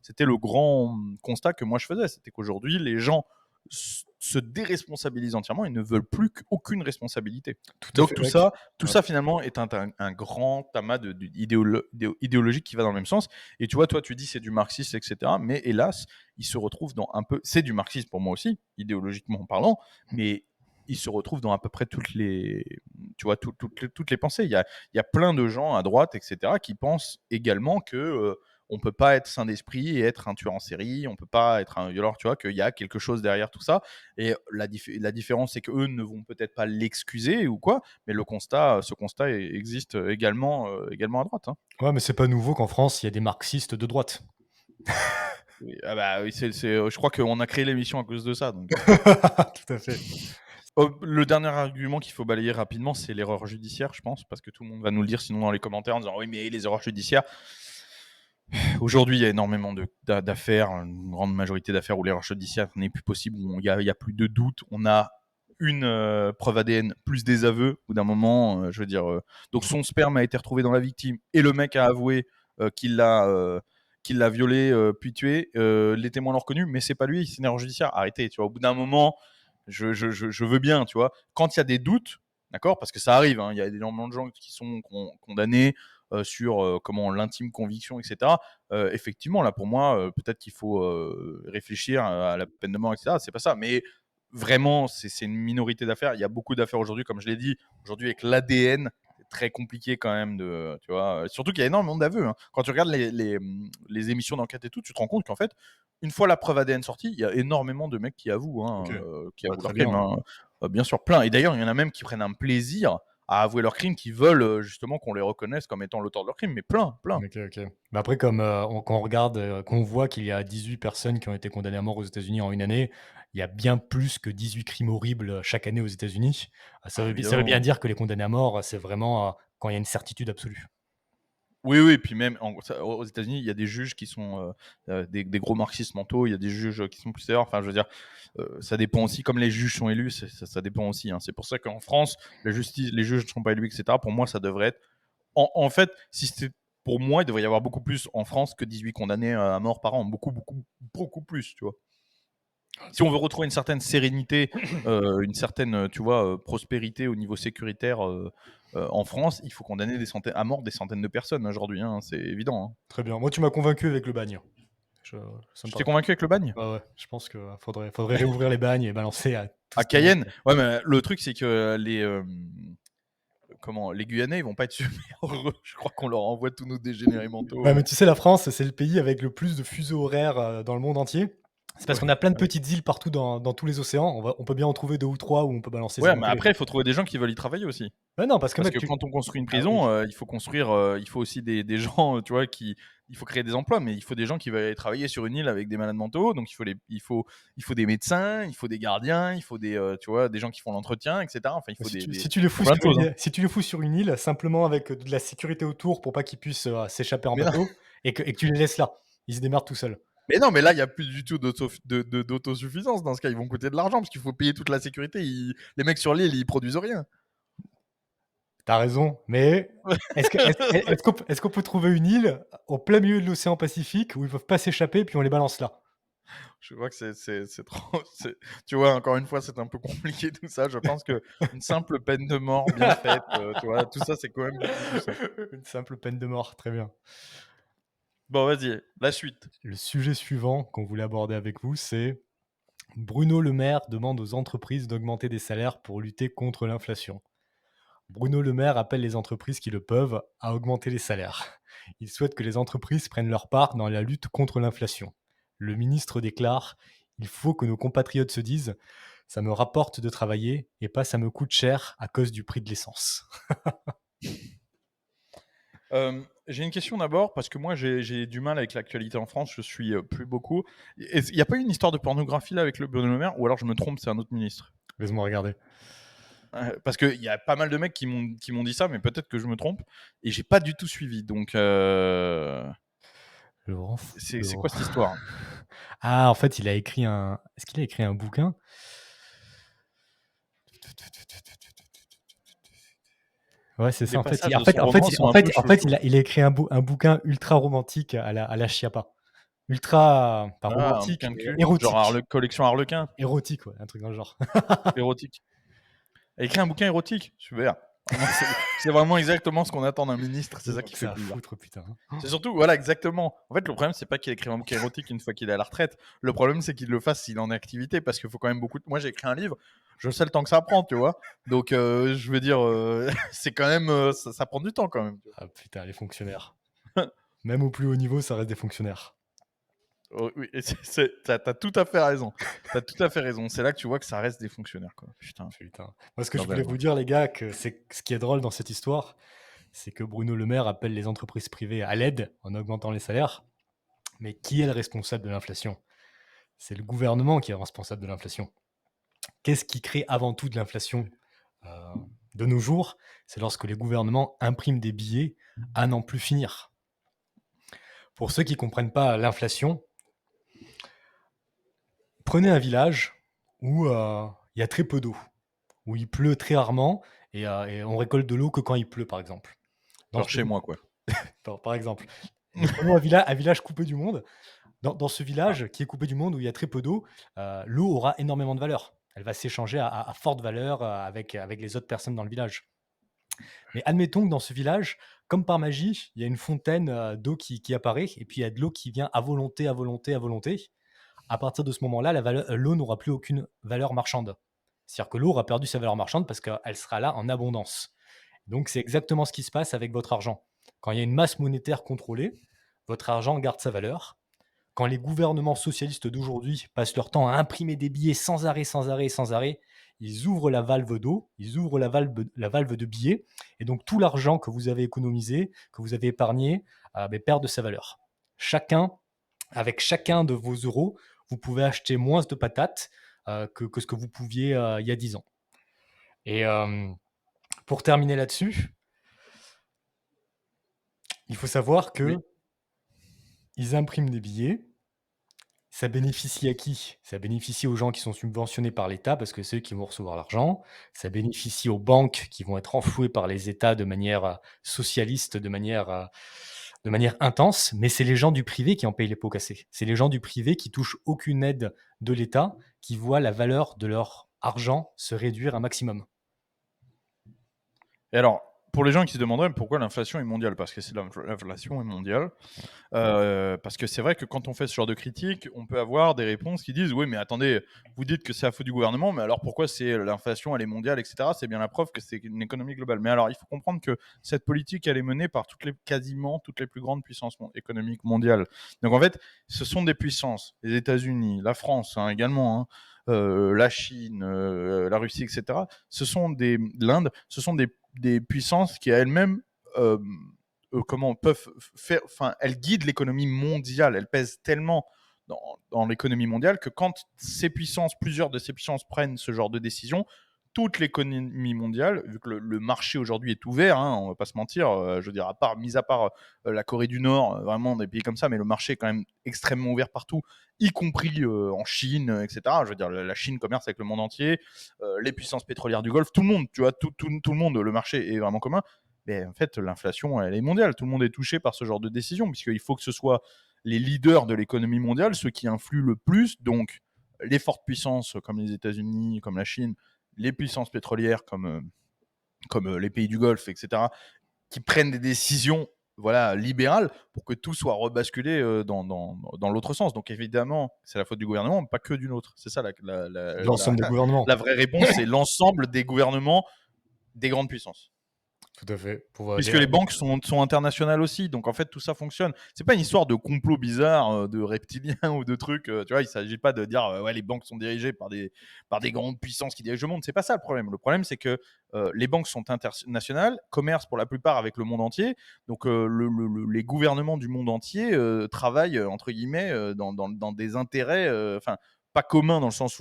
C'était le grand constat que moi je faisais. C'était qu'aujourd'hui, les gens se déresponsabilisent entièrement et ne veulent plus aucune responsabilité. Tout à Donc fait, mec. tout Ouais. ça finalement est un grand amas idéologique qui va dans le même sens. Et tu vois, toi tu dis c'est du marxisme, etc. Mais hélas, il se retrouve dans un peu, c'est du marxisme pour moi aussi, idéologiquement parlant, mais il se retrouve dans à peu près toutes les, tu vois, toutes les pensées. Il y a plein de gens à droite, etc., qui pensent également que on peut pas être saint d'esprit et être un tueur en série, on peut pas être un violeur, tu vois, qu'il y a quelque chose derrière tout ça. Et la différence, c'est qu'eux ne vont peut-être pas l'excuser ou quoi, mais ce constat existe également à droite. Hein. Ouais, mais c'est pas nouveau qu'en France, il y a des marxistes de droite. Oui, ah bah oui, je crois qu'on a créé l'émission à cause de ça. Donc, Tout à fait. le dernier argument qu'il faut balayer rapidement, c'est l'erreur judiciaire, je pense, parce que tout le monde va nous le dire sinon dans les commentaires en disant oui, mais les erreurs judiciaires. Aujourd'hui, il y a énormément d'affaires, une grande majorité d'affaires où l'erreur judiciaire n'est plus possible, où il y a plus de doute. On a une preuve ADN plus des aveux, ou d'un moment, je veux dire, donc son sperme a été retrouvé dans la victime et le mec a avoué qu'il l'a violé puis tué. Les témoins l'ont reconnu, mais c'est pas lui, c'est une erreur judiciaire. Arrêtez, tu vois. Au bout d'un moment, je veux bien, tu vois. Quand il y a des doutes, d'accord, parce que ça arrive, hein, il y a énormément de gens qui sont condamnés sur comment l'intime conviction, etc. Effectivement, là, pour moi, peut-être qu'il faut réfléchir à la peine de mort, etc. C'est pas ça, mais vraiment, c'est une minorité d'affaires. Il y a beaucoup d'affaires aujourd'hui, comme je l'ai dit. Aujourd'hui, avec l'ADN, c'est très compliqué quand même de, tu vois. Surtout qu'il y a énormément d'aveux. Hein. Quand tu regardes les émissions d'enquête et tout, tu te rends compte qu'en fait, une fois la preuve ADN sortie, il y a énormément de mecs qui avouent, OK. qui Bah, avouent très leur bien. crime. Hein. Bien sûr, plein. Et d'ailleurs, il y en a même qui prennent un plaisir à avouer leurs crimes, qui veulent justement qu'on les reconnaisse comme étant l'auteur de leurs crimes, mais plein, plein. OK, OK. Mais après comme, quand on regarde, qu'on voit qu'il y a 18 personnes qui ont été condamnées à mort aux États-Unis en une année, il y a bien plus que 18 crimes horribles, chaque année aux États-Unis. Ça Ah, veut bien évidemment. dire que les condamnés à mort, c'est vraiment, quand il y a une certitude absolue. Oui, oui, puis même aux États-Unis, il y a des juges qui sont des gros marxistes mentaux, il y a des juges qui sont plus sévères. Enfin, je veux dire, ça dépend aussi, comme les juges sont élus, ça dépend aussi. Hein. C'est pour ça qu'en France, les juges ne sont pas élus, etc. Pour moi, ça devrait être. En fait, si c'était pour moi, il devrait y avoir beaucoup plus en France que 18 condamnés à mort par an. Beaucoup, beaucoup, beaucoup plus, tu vois. Si on veut retrouver une certaine sérénité, une certaine, tu vois, prospérité au niveau sécuritaire, en France, il faut condamner à mort des centaines de personnes aujourd'hui, hein, c'est évident, hein. Très bien. Moi, tu m'as convaincu avec le bagne. Je Ça me Je t'ai paraît convaincu avec le bagne? ouais, ouais, je pense que faudrait réouvrir les bagnes et balancer à tout À ce qui monte. Cayenne? Ouais, mais le truc, c'est que les Guyanais, ils vont pas être super heureux. Je crois qu'on leur envoie tous nos dégénérés mentaux, Ouais, mais tu sais, la France, c'est le pays avec le plus de fuseaux horaires, dans le monde entier. C'est parce Ouais, qu'on a plein de ouais. petites îles partout dans tous les océans. On peut bien en trouver 2 ou 3 où on peut balancer Ouais, zéro mais degré. après, il faut trouver des gens qui veulent y travailler aussi. Bah, non, parce que Parce mec, que tu quand on construit une ah oui. prison, il faut aussi des gens, tu vois, il faut créer des emplois, mais il faut des gens qui veulent aller travailler sur une île avec des malades mentaux. Donc il faut des médecins, il faut des gardiens, il faut tu vois, des gens qui font l'entretien, etc. Enfin, il Bah, faut si tu les il faut fous plein de sur choses. une Hein. île si tu les fous sur une île simplement avec, de la sécurité autour pour pas qu'ils puissent, s'échapper en Mais non, bateau et que tu les laisses là. Ils se démerdent tout seuls. mais non, mais là, il y a plus du tout d'autosuffisance. Dans ce cas, ils vont coûter de l'argent parce qu'il faut payer toute la sécurité. Les mecs sur l'île, ils produisent rien. Tu as raison, mais est-ce qu'on peut trouver une île au plein milieu de l'océan Pacifique où ils peuvent pas s'échapper puis on les balance là? Je vois que c'est trop. Tu vois, encore une fois, c'est un peu compliqué tout ça. Je pense que une simple peine de mort bien faite, tu vois, tout ça, c'est quand même beaucoup plus simple. Une simple peine de mort, très bien. Bon, vas-y, la suite. Le sujet suivant qu'on voulait aborder avec vous, c'est Bruno Le Maire demande aux entreprises d'augmenter des salaires pour lutter contre l'inflation. Bruno Le Maire appelle les entreprises qui le peuvent à augmenter les salaires. Il souhaite que les entreprises prennent leur part dans la lutte contre l'inflation. Le ministre déclare: il faut que nos compatriotes se disent: ça me rapporte de travailler et pas ça me coûte cher à cause du prix de l'essence. J'ai une question d'abord, parce que moi j'ai du mal avec l'actualité en France, je suis plus beaucoup. Il n'y a pas eu une histoire de pornographie là avec le Bruno Le Maire, ou alors je me trompe, c'est un autre ministre? Laisse-moi regarder. Parce qu'il y a pas mal de mecs qui m'ont dit ça, mais peut-être que je me trompe, et j'ai pas du tout suivi. Donc, Laurent c'est Laurent- quoi cette histoire? Ah, en fait, il a écrit un. Est-ce qu'il a écrit un bouquin? Ouais, c'est Les ça. En fait, passages de son roman sont un peu chelous. il a écrit un bouquin ultra romantique à la Chiappa. Ultra, pas Ah, un romantique, bouquin de cul? Genre érotique. collection Harlequin? Érotique, ouais, un truc dans le genre. Érotique? Elle a écrit un bouquin érotique? Super. Vraiment, c'est vraiment exactement ce qu'on attend d'un ministre, c'est Ils ça ont qui que fait ça à plaisir. foutre, putain. C'est surtout, voilà, exactement. En fait, le problème, c'est pas qu'il écrive un bouquin érotique une fois qu'il est à la retraite. Le problème, c'est qu'il le fasse s'il est en activité, parce qu'il faut quand même beaucoup de... Moi, j'ai écrit un livre, je sais le temps que ça prend, tu vois. Donc, je veux dire, c'est quand même... ça prend du temps, quand même. Ah putain, les fonctionnaires. Même au plus haut niveau, ça reste des fonctionnaires. Oh, oui, et t'as tout à fait raison. T'as tout à fait raison. C'est là que tu vois que ça reste des fonctionnaires, quoi. Putain, Putain. Moi, ce que je voulais bordel. vous dire, les gars, que c'est ce qui est drôle dans cette histoire, c'est que Bruno Le Maire appelle les entreprises privées à l'aide en augmentant les salaires. Mais qui est le responsable de l'inflation? C'est le gouvernement qui est responsable de l'inflation. Qu'est-ce qui crée avant tout de l'inflation euh, de nos jours? C'est lorsque les gouvernements impriment des billets à n'en plus finir. Pour ceux qui ne comprennent pas l'inflation, prenez un village où il y a très peu d'eau, où il pleut très rarement et on récolte de l'eau que quand il pleut, par exemple. Dans Genre ce, chez moi, quoi. par exemple, prenons un village coupé du monde. Dans ce Ah. village qui est coupé du monde où il y a très peu d'eau, l'eau aura énormément de valeur. Elle va s'échanger à forte valeur avec les autres personnes dans le village. Mais admettons que dans ce village, comme par magie, il y a une fontaine d'eau qui apparaît et puis il y a de l'eau qui vient à volonté, à volonté, à volonté. À partir de ce moment-là, l'eau n'aura plus aucune valeur marchande. C'est-à-dire que l'eau aura perdu sa valeur marchande parce qu'elle sera là en abondance. Donc c'est exactement ce qui se passe avec votre argent. Quand il y a une masse monétaire contrôlée, votre argent garde sa valeur. Quand les gouvernements socialistes d'aujourd'hui passent leur temps à imprimer des billets sans arrêt, sans arrêt, sans arrêt, ils ouvrent la valve d'eau, ils ouvrent la valve de billets, et donc tout l'argent que vous avez économisé, que vous avez épargné, perd de sa valeur. Avec chacun de vos euros, vous pouvez acheter moins de patates que ce que vous pouviez il y a 10 ans. Et pour terminer là-dessus, il faut savoir que Oui. ils impriment des billets. Ça bénéficie à qui? Ça bénéficie aux gens qui sont subventionnés par l'État parce que c'est eux qui vont recevoir l'argent. Ça bénéficie aux banques qui vont être enflouées par les États de manière socialiste, de manière intense. Mais c'est les gens du privé qui en payent les pots cassés. C'est les gens du privé qui touchent aucune aide de l'État, qui voient la valeur de leur argent se réduire un maximum. Et alors, pour les gens qui se demanderaient pourquoi l'inflation est mondiale, parce que l'inflation est mondiale. Parce que c'est vrai que quand on fait ce genre de critique, on peut avoir des réponses qui disent oui, mais attendez, vous dites que c'est la faute du gouvernement, mais alors pourquoi c'est l'inflation, elle est mondiale, etc. C'est bien la preuve que c'est une économie globale. Mais alors, il faut comprendre que cette politique, elle est menée par quasiment toutes les plus grandes puissances économiques mondiales. Donc en fait, ce sont des puissances, les États-Unis, la France également, la Chine, la Russie, etc. L'Inde, ce sont des puissances qui elles-mêmes comment peuvent faire, enfin, elles guident l'économie mondiale, elles pèsent tellement dans l'économie mondiale que quand plusieurs de ces puissances prennent ce genre de décision, toute l'économie mondiale, vu que le marché aujourd'hui est ouvert, on va pas se mentir, je veux dire, mis à part la Corée du Nord, vraiment des pays comme ça, mais le marché est quand même extrêmement ouvert partout, y compris en Chine, etc. Je veux dire, la Chine commerce avec le monde entier, les puissances pétrolières du Golfe, tout le monde, tu vois, tout le monde, le marché est vraiment commun. Mais en fait, l'inflation, elle est mondiale. Tout le monde est touché par ce genre de décision, puisqu'il faut que ce soit les leaders de l'économie mondiale, ceux qui influent le plus, donc les fortes puissances comme les États-Unis, comme la Chine, les puissances pétrolières comme les pays du Golfe, etc., qui prennent des décisions voilà, libérales pour que tout soit rebasculé dans l'autre sens. Donc évidemment, c'est la faute du gouvernement, mais pas que d'une autre. C'est ça L'ensemble des gouvernements. la vraie réponse, c'est l'ensemble des gouvernements des grandes puissances. tout à fait. Pour, Puisque les banques sont internationales aussi, donc en fait tout ça fonctionne. C'est pas une histoire de complot bizarre, de reptiliens ou de trucs. Tu vois, il s'agit pas de dire ouais les banques sont dirigées par des grandes puissances qui dirigent le monde. C'est pas ça le problème. Le problème c'est que les banques sont internationales, commercent pour la plupart avec le monde entier. Donc les gouvernements du monde entier travaillent entre guillemets dans des intérêts. Enfin, pas commun dans le sens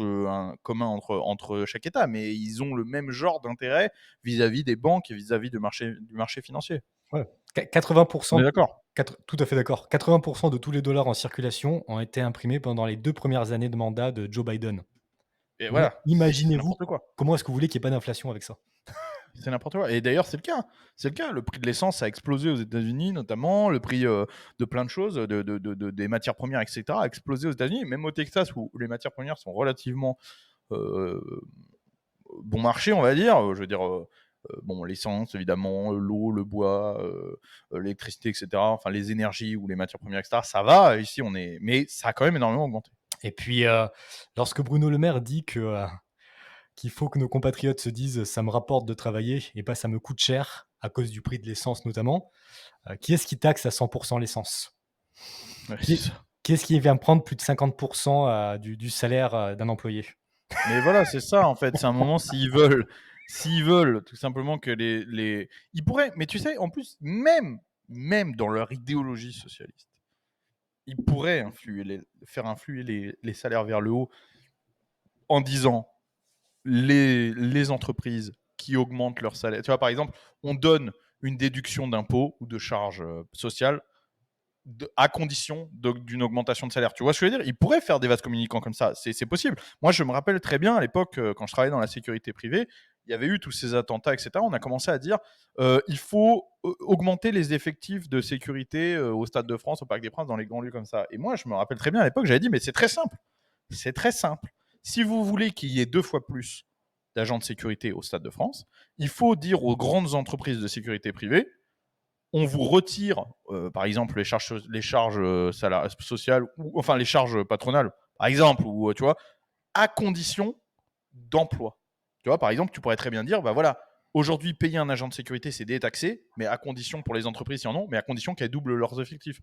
commun entre chaque État, mais ils ont le même genre d'intérêt vis-à-vis des banques et vis-à-vis du marché financier. Ouais, 80 On est de d'accord? tout à fait d'accord. 80 de tous les dollars en circulation ont été imprimés pendant les 2 premières années de mandat de Joe Biden. Et voilà, c'est Imaginez-vous, n'importe quoi. comment est-ce que vous voulez qu'il y ait pas d'inflation avec ça? C'est n'importe quoi. Et d'ailleurs, c'est le cas. C'est le cas. Le prix de l'essence a explosé aux États-Unis, notamment. Le prix de plein de choses, des matières premières, etc., a explosé aux États-Unis. Même au Texas, où les matières premières sont relativement euh, bon marché, on va dire. Je veux dire, bon, l'essence, évidemment, l'eau, le bois, l'électricité, etc. Enfin, les énergies ou les matières premières, etc. Ça va. Ici, on est. Mais ça a quand même énormément augmenté. Et puis, lorsque Bruno Le Maire dit qu'il faut que nos compatriotes se disent: «Ça me rapporte de travailler et pas ça me coûte cher», à cause du prix de l'essence notamment, qui est-ce qui taxe à 100 l'essence? Ouais, c'est Qui ça. qui est-ce qui vient prendre plus de 50 du salaire, d'un employé? Mais voilà, c'est ça en fait. C'est un moment s'ils veulent tout simplement que ils pourraient. Mais tu sais, en plus, même dans leur idéologie socialiste, ils pourraient faire influer les salaires vers le haut en disant les entreprises qui augmentent leur salaire. Tu vois, par exemple, on donne une déduction d'impôts ou de charges sociales à condition d'une augmentation de salaire. Tu vois ce que je veux dire? Ils pourraient faire des vases communicants comme ça, c'est possible. Moi, je me rappelle très bien à l'époque, quand je travaillais dans la sécurité privée, il y avait eu tous ces attentats, etc. On a commencé à dire il faut augmenter les effectifs de sécurité au Stade de France, au Parc des Princes, dans les grands lieux comme ça. Et moi, je me rappelle très bien à l'époque, j'avais dit mais c'est très simple. C'est très simple. Si vous voulez qu'il y ait 2 fois plus d'agents de sécurité au Stade de France, il faut dire aux grandes entreprises de sécurité privée on vous retire, par exemple, les charges sociales, ou enfin les charges patronales, par exemple, ou tu vois, à condition d'emploi. Tu vois, par exemple, tu pourrais très bien dire, bah voilà, aujourd'hui, payer un agent de sécurité, c'est détaxé, mais à condition pour les entreprises, si en ont, mais à condition qu'elles doublent leurs effectifs.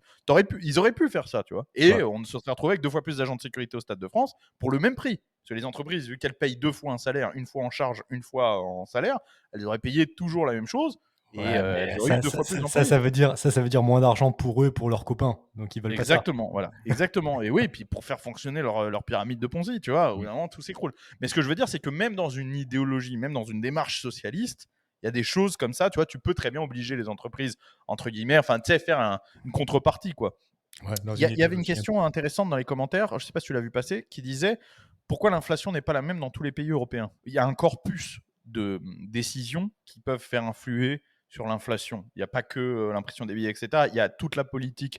Ils auraient pu faire ça, tu vois. Ouais. Et on se serait retrouvé avec 2 fois plus d'agents de sécurité au Stade de France pour le même prix. Parce que les entreprises, vu qu'elles payent 2 fois un salaire, une fois en charge, une fois en salaire, elles auraient payé toujours la même chose et Ouais, elles mais auraient eu ça 2 fois ça plus ça ça d'employés. ça veut dire ça veut dire moins d'argent pour eux et pour leurs copains, donc ils veulent pas ça. Exactement, voilà, exactement. Et oui, et puis pour faire fonctionner leur pyramide de Ponzi, tu vois, au bout Mmh. d'un moment, tout s'écroule. Mais ce que je veux dire, c'est que même dans une idéologie, même dans une démarche socialiste, il y a des choses comme ça, tu vois, tu peux très bien obliger les entreprises, entre guillemets, enfin, tu sais, faire une contrepartie, quoi. Ouais, dans Il y, une il y avait une idéologie, hein. question intéressante dans les commentaires, je ne sais pas si tu l'as vu passer, qui disait pourquoi l'inflation n'est pas la même dans tous les pays européens. Il y a un corpus de décisions qui peuvent faire influer sur l'inflation. Il n'y a pas que l'impression des billets, etc. Il y a toute la politique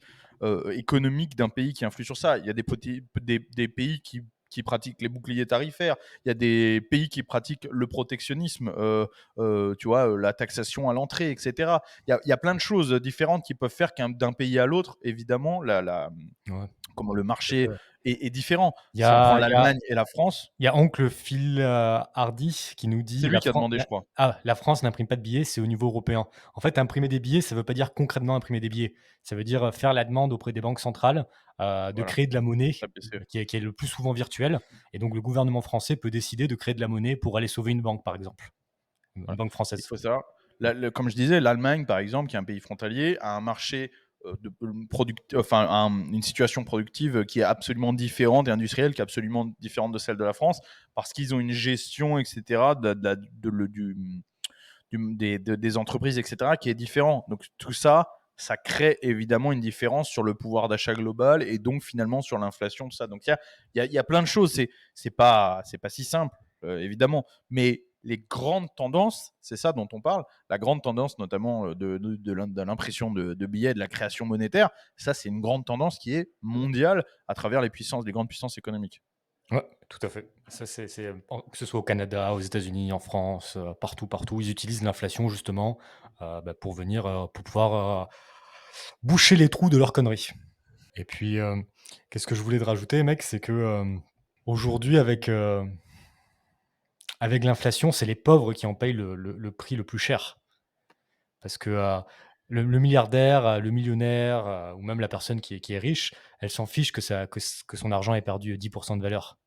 économique d'un pays qui influe sur ça. Il y a des pays qui pratiquent les boucliers tarifaires. Il y a des pays qui pratiquent le protectionnisme, tu vois, la taxation à l'entrée, etc. Il y a plein de choses différentes qui peuvent faire d'un pays à l'autre, évidemment, Ouais, comment le tout à fait, marché ouais. est différent. Il y Si on prend a il y a l'Allemagne et la France, il y a oncle Phil, Hardy qui nous c'est dit: lui «La qui a Fran demandé, je la crois. la France n'imprime pas de billets, c'est au niveau européen». En fait, imprimer des billets, ça veut pas dire concrètement imprimer des billets. Ça veut dire, faire la demande auprès des banques centrales, de Voilà, créer de la monnaie, la BCE. qui est le plus souvent virtuelle, et donc le gouvernement français peut décider de créer de la monnaie pour aller sauver une banque, par exemple, une Voilà. banque Il française. faut savoir, comme je disais, l'Allemagne, par exemple, qui est un pays frontalier, a un marché enfin, une situation productive qui est absolument différente et industrielle qui est absolument différente de celle de la France parce qu'ils ont une gestion, etc., des entreprises, etc., qui est différent. Donc tout ça, ça crée évidemment une différence sur le pouvoir d'achat global et donc finalement sur l'inflation, tout ça. Donc il y a plein de choses. C'est pas si simple, évidemment. Mais les grandes tendances, c'est ça dont on parle. La grande tendance, notamment de l'impression de billets, de la création monétaire, ça c'est une grande tendance qui est mondiale à travers les grandes puissances économiques. Ouais, tout à fait. Ça, que ce soit au Canada, aux États-Unis, en France, partout, partout, ils utilisent l'inflation justement, pour venir, pour pouvoir, boucher les trous de leurs conneries. Et puis, qu'est-ce que je voulais te rajouter mec? C'est que, aujourd'hui avec l'inflation, c'est les pauvres qui en payent le prix le plus cher. Parce que le milliardaire, le millionnaire ou même la personne qui est riche, elle s'en fiche que son argent ait perdu 10% de valeur.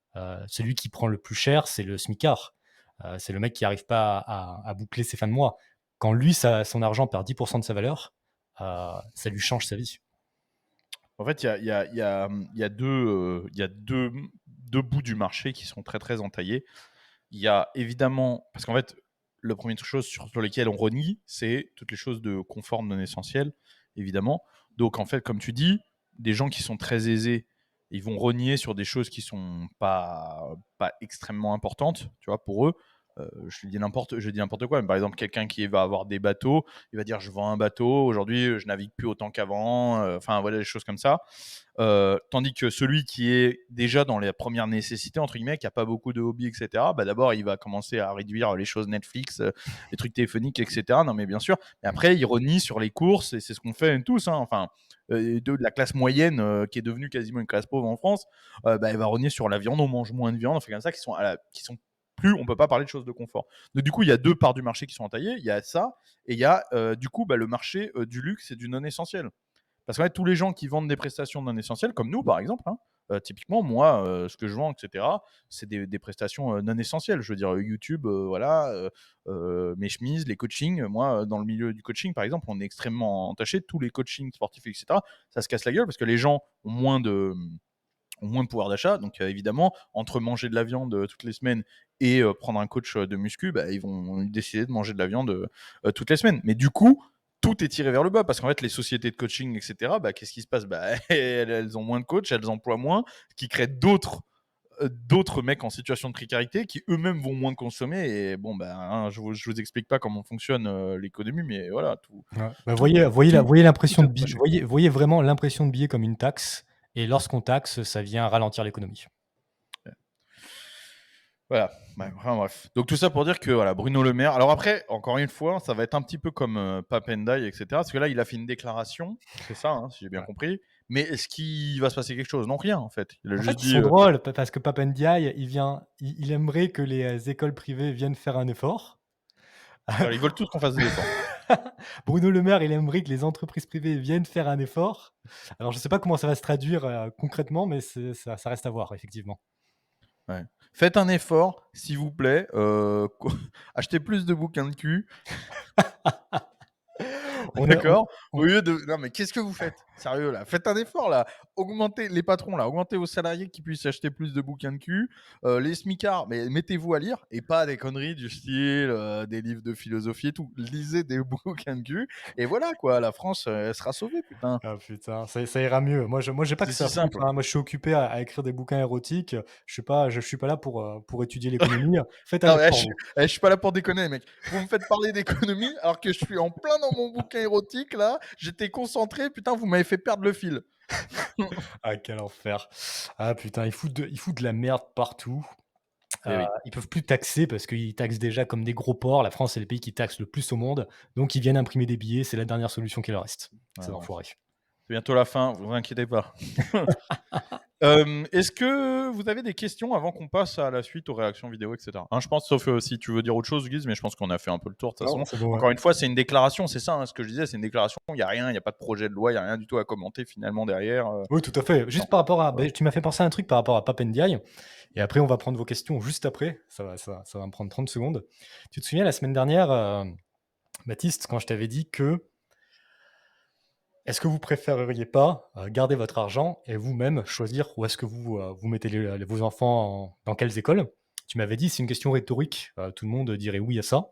Celui qui prend le plus cher, c'est le smicard. C'est le mec qui n'arrive pas à boucler ses fins de mois. Quand lui, son argent perd 10% de sa valeur, ça lui change sa vie. En fait, il y a deux bouts du marché qui sont très très entaillés. Il y a évidemment, parce qu'en fait, la première chose sur lesquelles on renie, c'est toutes les choses de confort non essentiel, évidemment. Donc en fait, comme tu dis, des gens qui sont très aisés, ils vont renier sur des choses qui sont pas extrêmement importantes, tu vois, pour eux. Je dis n'importe quoi, mais par exemple, quelqu'un qui va avoir des bateaux, il va dire je vends un bateau, aujourd'hui je navigue plus autant qu'avant, enfin voilà, des choses comme ça. Tandis que celui qui est déjà dans les premières nécessités, entre guillemets, qui n'a pas beaucoup de hobbies, etc., bah d'abord, il va commencer à réduire les choses Netflix, les trucs téléphoniques, etc. Non, mais bien sûr. Mais après, il renie sur les courses, et c'est ce qu'on fait tous. Hein. Enfin, de la classe moyenne, qui est devenue quasiment une classe pauvre en France, bah, elle va renier sur la viande, on mange moins de viande, enfin, comme ça, qui sont plus, on peut pas parler de choses de confort. Donc, du coup, il y a deux parts du marché qui sont entaillées. Il y a ça, et il y a, du coup, bah, le marché du luxe et du non essentiel. Parce qu'en fait, tous les gens qui vendent des prestations non essentielles, comme nous par exemple, hein, typiquement, moi, ce que je vends, etc., c'est des prestations non essentielles. Je veux dire, YouTube, voilà, mes chemises, les coachings. Moi, dans le milieu du coaching, par exemple, on est extrêmement entaché. Tous les coachings sportifs, etc., ça se casse la gueule parce que les gens ont moins de pouvoir d'achat. Donc, évidemment, entre manger de la viande toutes les semaines et prendre un coach de muscu, bah, ils vont décider de manger de la viande toutes les semaines. Mais du coup, tout est tiré vers le bas parce qu'en fait, les sociétés de coaching, etc., bah, qu'est-ce qui se passe? Bah, elles ont moins de coachs, elles emploient moins, ce qui crée d'autres mecs en situation de précarité qui eux-mêmes vont moins consommer. Et bon, bah, hein, je vous explique pas comment fonctionne l'économie, mais voilà, tout, Ouais. Bah, tout, tout, voyez tout l'impression est de billet, attaché. voyez vraiment l'impression de billet comme une taxe. Et lorsqu'on taxe, ça vient ralentir l'économie. Voilà, ouais, enfin bref. Donc tout ça pour dire que voilà, Bruno Le Maire. Alors après, encore une fois, ça va être un petit peu comme Papendaï, etc. Parce que là, il a fait une déclaration, c'est ça, hein, si j'ai bien Ouais. compris. Mais est-ce qu'il va se passer quelque chose? Non, rien en fait. Il a En juste fait, ils dit. sont drôles parce que Pap Ndiaye, il aimerait que les écoles privées viennent faire un effort. Alors, ils veulent tous qu'on fasse des efforts. Bruno Le Maire, il aimerait que les entreprises privées viennent faire un effort. Alors, je ne sais pas comment ça va se traduire concrètement, mais ça reste à voir, effectivement. Ouais. Faites un effort, s'il vous plaît. Achetez plus de bouquins de cul. On est, D'accord. Au on- lieu de. Non, mais qu'est-ce que vous faites? Sérieux, là. Faites un effort, là. Augmentez les patrons, là. Augmentez vos salariés qui puissent acheter plus de bouquins de cul. Les smicards, mais mettez-vous à lire et pas des conneries du style des livres de philosophie et tout. Lisez des bouquins de cul. Et voilà, quoi. La France, elle sera sauvée, putain. Ah putain, ça ira mieux. Moi, j'ai pas C'est que ça si à foutre, simple. hein. Moi, je suis occupé à écrire des bouquins érotiques. Je suis pas là pour étudier l'économie. Faites un Non, mais, effort, vous. je suis pas là pour déconner, mec. Vous me faites parler d'économie alors que je suis en plein dans mon bouquin érotique, là. J'étais concentré. Putain, vous m'avez fait perdre le fil. Ah, quel enfer. Ah putain, ils foutent de la merde partout. Eh oui. Ils peuvent plus taxer parce qu'ils taxent déjà comme des gros porcs. La France, c'est le pays qui taxe le plus au monde. Donc, ils viennent imprimer des billets. C'est la dernière solution qui leur reste. Ces Ouais, enfoirés. c'est bientôt la fin, vous inquiétez pas. Est-ce que vous avez des questions avant qu'on passe à la suite aux réactions vidéo, etc. Hein, je pense, sauf si tu veux dire autre chose, Guise, mais je pense qu'on a fait un peu le tour de toute Non, façon. c'est bon, ouais. Encore une fois, c'est une déclaration, c'est ça, hein, ce que je disais, c'est une déclaration. Il n'y a rien, il n'y a pas de projet de loi, il n'y a rien du tout à commenter finalement derrière. Oui, tout à fait. Non. Juste par rapport à, Voilà. tu m'as fait penser à un truc par rapport à Pap Ndiaye. Et après, on va prendre vos questions juste après. Ça va me prendre 30 secondes. Tu te souviens la semaine dernière, Baptiste, quand je t'avais dit que est-ce que vous préféreriez pas garder votre argent et vous-même choisir où est-ce que vous mettez vos enfants dans quelles écoles? Tu m'avais dit c'est une question rhétorique. Tout le monde dirait oui à ça.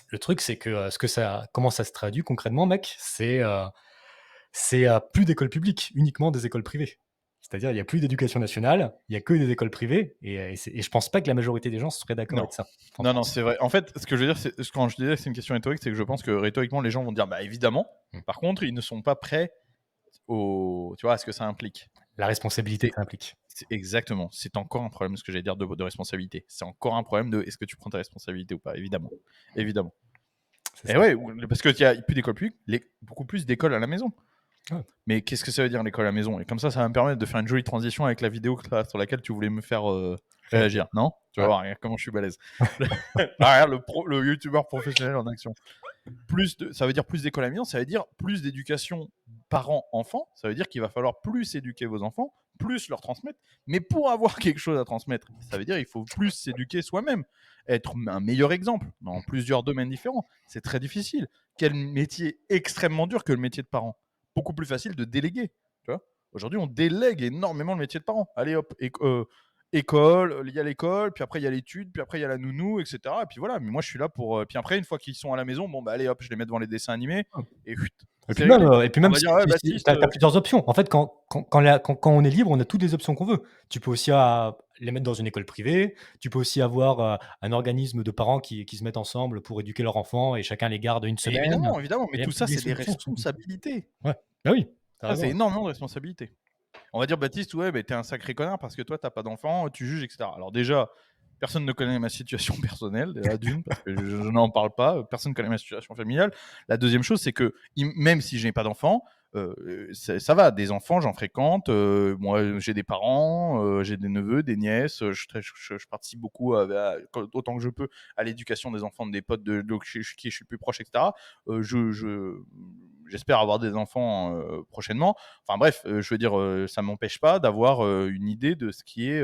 Le truc, c'est que comment ça se traduit concrètement, mec? C'est plus d'écoles publiques, uniquement des écoles privées. C'est-à-dire, il n'y a plus d'éducation nationale, il n'y a que des écoles privées, et je pense pas que la majorité des gens seraient d'accord Non. avec ça en Non, non, France. c'est vrai. En fait, ce que je veux dire, quand je disais que c'est une question rhétorique, c'est que je pense que rhétoriquement, les gens vont dire, bah évidemment. Mm. Par contre, ils ne sont pas prêts tu vois, à ce que ça implique. La responsabilité que ça implique. Exactement. C'est encore un problème, ce que j'allais dire, de responsabilité. C'est encore un problème de est-ce que tu prends ta responsabilité ou pas, évidemment. Évidemment. C'est Et ça. ouais, parce qu'il y a plus d'écoles publiques, beaucoup plus d'écoles à la maison. Ouais. Mais qu'est-ce que ça veut dire l'école à la maison? Et comme ça va me permettre de faire une jolie transition avec la vidéo sur laquelle tu voulais me faire Réagir. réagir. Non? Tu vas Ouais. voir, regarde comment je suis balèze. Ah, regarde le youtubeur professionnel en action. Ça veut dire plus d'école à la maison, ça veut dire plus d'éducation parents-enfants, ça veut dire qu'il va falloir plus éduquer vos enfants, plus leur transmettre. Mais pour avoir quelque chose à transmettre, ça veut dire qu'il faut plus s'éduquer soi-même, être un meilleur exemple dans plusieurs domaines différents. C'est très difficile. Quel métier extrêmement dur que le métier de parent. Beaucoup plus facile de déléguer. Tu vois, aujourd'hui, on délègue énormément le métier de parent. Allez hop, école, il y a l'école, puis après il y a l'étude, puis après il y a la nounou, etc. Et puis voilà, mais moi je suis là pour. Puis après, une fois qu'ils sont à la maison, bon bah allez hop, je les mets devant les dessins animés et Et c'est puis même, réglé. On va si dire, ouais, tu Baptiste, as plusieurs options. En fait, quand on est libre, on a toutes les options qu'on veut. Tu peux aussi, les mettre dans une école privée. Tu peux aussi avoir, un organisme de parents qui se mettent ensemble pour éduquer leurs enfants et chacun les garde une semaine. évidemment, évidemment, mais Il y a tout ça, des c'est des solutions qui sont possibles. responsabilités. Ouais. Bah oui, tu as Ça, c'est raison. énormément de responsabilités. On va dire, Baptiste, ouais, bah, t'es un sacré connard parce que toi, t'as pas d'enfant, tu juges, etc. Alors déjà, personne ne connaît ma situation personnelle, déjà d'une, parce que je n'en parle pas, personne ne connaît ma situation familiale. La deuxième chose, c'est que même si je n'ai pas d'enfant, ça va, des enfants, j'en fréquente. Moi, j'ai des parents, j'ai des neveux, des nièces. Je participe beaucoup, autant que je peux, à l'éducation des enfants de des potes de qui je suis plus proche, etc. J'espère avoir des enfants prochainement. Enfin bref, je veux dire, ça m'empêche pas d'avoir une idée de ce qui est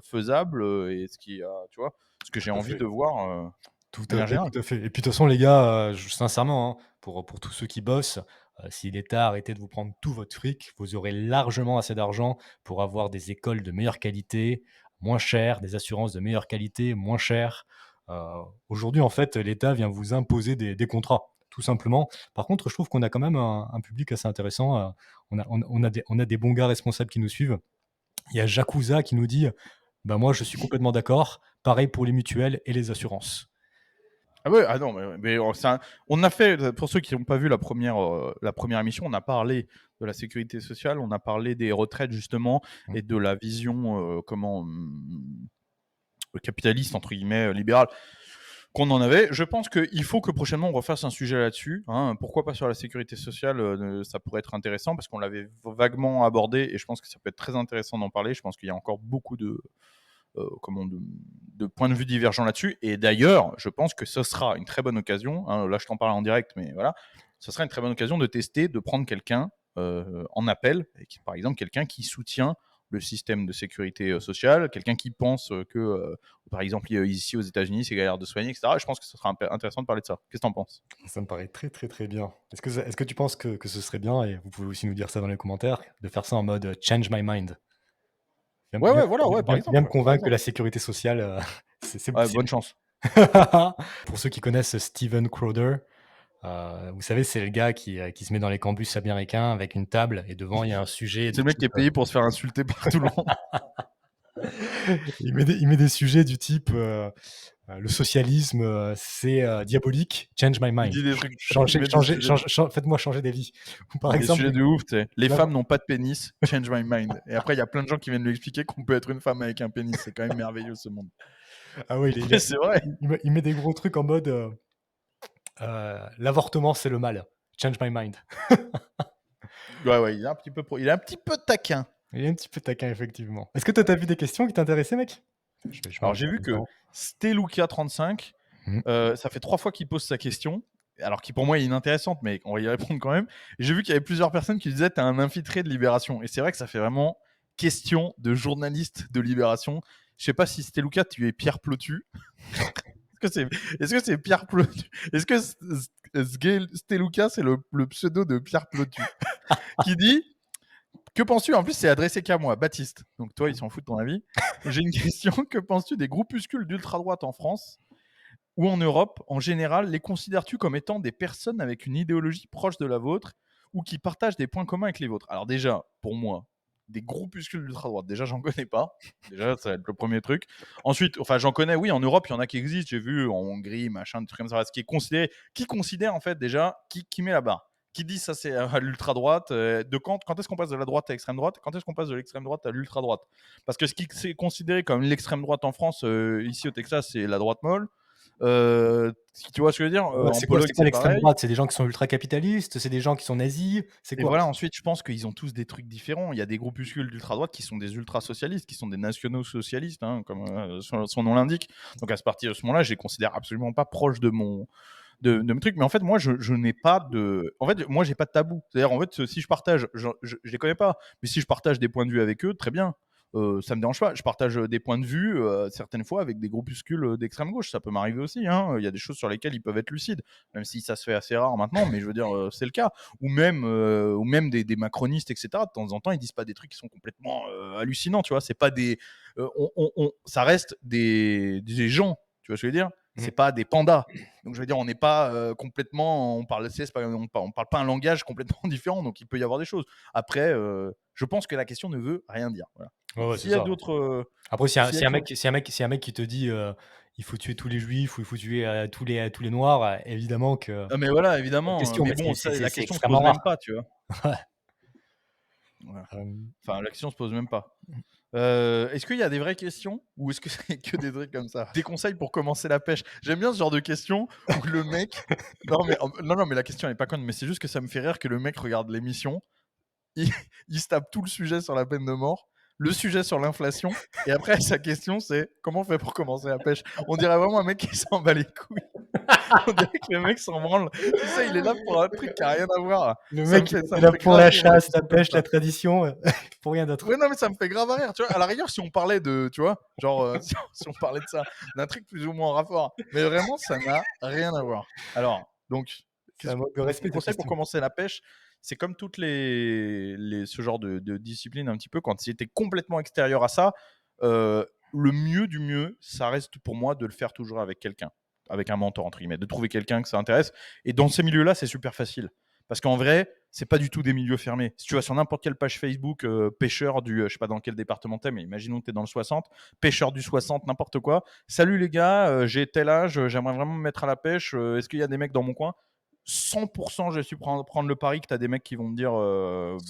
faisable et ce qui, tu vois, ce que j'ai Tout à envie fait. de voir Tout de à manière fait, générale. tout à fait. Et puis de toute façon les gars, sincèrement, hein, pour tous ceux qui bossent, si l'État arrêtait de vous prendre tout votre fric, vous aurez largement assez d'argent pour avoir des écoles de meilleure qualité, moins chères, des assurances de meilleure qualité, moins chères. Heu, Aujourd'hui, en fait, l'État vient vous imposer des contrats, tout simplement. Par contre, je trouve qu'on a quand même un public assez intéressant, on a des bons gars responsables qui nous suivent. Il y a Jakuza qui nous dit: «Bah, moi, je suis complètement d'accord, pareil pour les mutuelles et les assurances». Ah ouais, ah non, mais on a fait, pour ceux qui n'ont pas vu la première émission, on a parlé de la sécurité sociale, on a parlé des retraites justement Mmh. et de la vision capitaliste, entre guillemets, libérale qu'on en avait. Je pense qu'il faut que prochainement on refasse un sujet là-dessus, hein. Pourquoi pas sur la sécurité sociale, ça pourrait être intéressant parce qu'on l'avait vaguement abordé et je pense que ça peut être très intéressant d'en parler. Je pense qu'il y a encore beaucoup de points de vue divergents là-dessus. Et d'ailleurs, je pense que ce sera une très bonne occasion, hein, là je t'en parle en direct, mais voilà, ce sera une très bonne occasion de tester, de prendre quelqu'un en appel, par exemple quelqu'un qui soutient le système de sécurité sociale, quelqu'un qui pense que, par exemple, ici aux États-Unis, c'est galère de soigner, etc. Je pense que ce sera intéressant de parler de ça. Qu'est-ce que tu en penses? Ça me paraît très, très, très bien. Est-ce que tu penses que ce serait bien, et vous pouvez aussi nous dire ça dans les commentaires, de faire ça en mode, change my mind? Ouais, ouais, voilà, ouais, par Viens me exemple. Par convaincre que exemple. la sécurité sociale, c'est Ouais, possible. bonne chance. Pour ceux qui connaissent Steven Crowder, vous savez, c'est le gars qui se met dans les campus américains avec une table et devant il y a un sujet C'est du le mec qui type, est payé pour se faire insulter par tout le monde. il met des sujets du type, le socialisme, c'est, diabolique, change my Il mind. dit des trucs, il Changez met des changez sujets change chan Faites-moi changer d'avis. Ou par Des exemple, sujets de ouf, tu sais. Les là femmes n'ont pas de pénis, change my mind. Et après, il y a plein de gens qui viennent lui expliquer qu'on peut être une femme avec un pénis. C'est quand même merveilleux ce monde. ah ouais, Mais c'est vrai. il met des gros trucs en mode, l'avortement c'est le mal, change my mind. Ouais, ouais, il est un petit peu taquin. Il est un petit peu taquin effectivement. Est-ce que toi tu as vu des questions qui t'intéressaient, mec? Je m'en Alors j'ai rappelle vu même que pas. Steluka35, Mmh. ça fait 3 fois qu'il pose sa question, alors qui pour moi est inintéressante, mais on va y répondre quand même. Et j'ai vu qu'il y avait plusieurs personnes qui disaient: «Tu es un infiltré de Libération». Et c'est vrai que ça fait vraiment question de journaliste de Libération. Je sais pas si Steluka, tu es Pierre Plotu. Est-ce que c'est Pierre Plotu? Est-ce que Steluka, c'est le pseudo de Pierre Plotu? Qui dit: que penses-tu? En plus, c'est adressé qu'à moi, Baptiste. Donc toi, il s'en fout de ton avis. J'ai une question. Que penses-tu des groupuscules d'ultra-droite en France ou en Europe en général? Les considères-tu comme étant des personnes avec une idéologie proche de la vôtre ou qui partagent des points communs avec les vôtres? Alors déjà, pour moi, des groupuscules d'ultra-droite, déjà, j'en connais pas. Déjà, ça va être le premier truc. Ensuite, enfin, j'en connais, oui, en Europe, il y en a qui existent. J'ai vu en Hongrie, machin, des trucs comme ça. Ce qui est considéré, qui considère en fait déjà, qui met la barre, qui dit ça c'est à l'ultra droite, quand est-ce qu'on passe de la droite à l'extrême droite, quand est-ce qu'on passe de l'extrême droite à l'ultra droite, parce que ce qui est considéré comme l'extrême droite en France, ici au Texas, c'est la droite molle. Tu vois ce que je veux dire? Ouais, En Pologne c'est quoi c'est l'extrême pareil. droite? C'est des gens qui sont ultra capitalistes? C'est des gens qui sont nazis? C'est Et quoi? voilà, ensuite, je pense qu'ils ont tous des trucs différents. Il y a des groupuscules d'ultra-droite qui sont des ultra-socialistes, qui sont des nationaux-socialistes, hein, comme son nom l'indique. Donc à ce moment-là, je les considère absolument pas proches de de mes trucs. Mais en fait, moi, je n'ai pas de. En fait, moi, j'ai pas de tabou. C'est-à-dire, en fait, si je partage, je les connais pas, mais si je partage des points de vue avec eux, très bien. Ça me dérange pas. Je partage des points de vue certaines fois avec des groupuscules d'extrême gauche. Ça peut m'arriver aussi. Hein. Il y a des choses sur lesquelles ils peuvent être lucides, même si ça se fait assez rare maintenant. Mais je veux dire, c'est le cas. Ou même des macronistes, etc. De temps en temps, ils disent pas des trucs qui sont complètement hallucinants. Tu vois, c'est pas des. Ça reste des gens. Tu vois ce que je veux dire? Mmh. C'est pas des pandas. Donc je veux dire, on n'est pas complètement. On parle, on parle pas un langage complètement différent. Donc il peut y avoir des choses. Après, je pense que la question ne veut rien dire. Voilà. Ouais, ouais, c'est S'il y a ça. d'autres. Après, S'il y a quelque si un mec qui te dit, «Il faut tuer tous les juifs» ou «Il faut tuer, tous les noirs», évidemment que Ah, mais voilà, la évidemment. question Mais mais bon, ça, la c'est question se extrêmement pose rare. même pas, tu vois. Ouais. Voilà. Hem, Enfin, la question se pose même pas. Est-ce qu'il y a des vraies questions ou est-ce que c'est que des trucs comme ça? Des conseils pour commencer la pêche? J'aime bien ce genre de questions où le mec non mais non, non, mais la question elle est pas conne, mais c'est juste que ça me fait rire que le mec regarde l'émission, il il se tape tout le sujet sur la peine de mort, le sujet sur l'inflation et après sa question c'est: «Comment on fait pour commencer la pêche?» On dirait vraiment un mec qui s'en bat les couilles. On dirait que le mec s'en branle. Tu sais, il est là pour un truc qui a rien à voir. le mec, il Ça était me là fait pour grave la rire les chasse, la questions comme pêche, la ça. tradition, pour rien d'autre. Ouais, non, mais ça me fait grave à rire, tu vois? À la rigueur, si on parlait de tu vois? Genre, si on parlait de ça, d'un truc plus ou moins en rapport, mais vraiment, ça n'a rien à voir. Alors, donc, C'est un manque de mon respect de conseil pour question. commencer la pêche, c'est comme toutes ce genre de discipline un petit peu, quand c'était complètement extérieur à ça, le mieux du mieux, ça reste pour moi de le faire toujours avec quelqu'un, avec un «mentor» entre guillemets, de trouver quelqu'un que ça intéresse et dans ces milieux-là, c'est super facile. Parce qu'en vrai, c'est pas du tout des milieux fermés. Si tu vas sur n'importe quelle page Facebook, pêcheur du, je sais pas dans quel département t'es, mais imaginons que t'es dans le 60, pêcheur du 60, n'importe quoi. Salut les gars, j'ai tel âge, j'aimerais vraiment me mettre à la pêche. Est-ce qu'il y a des mecs dans mon coin? 100%, je suis prendre le pari que t'as des mecs qui vont me dire,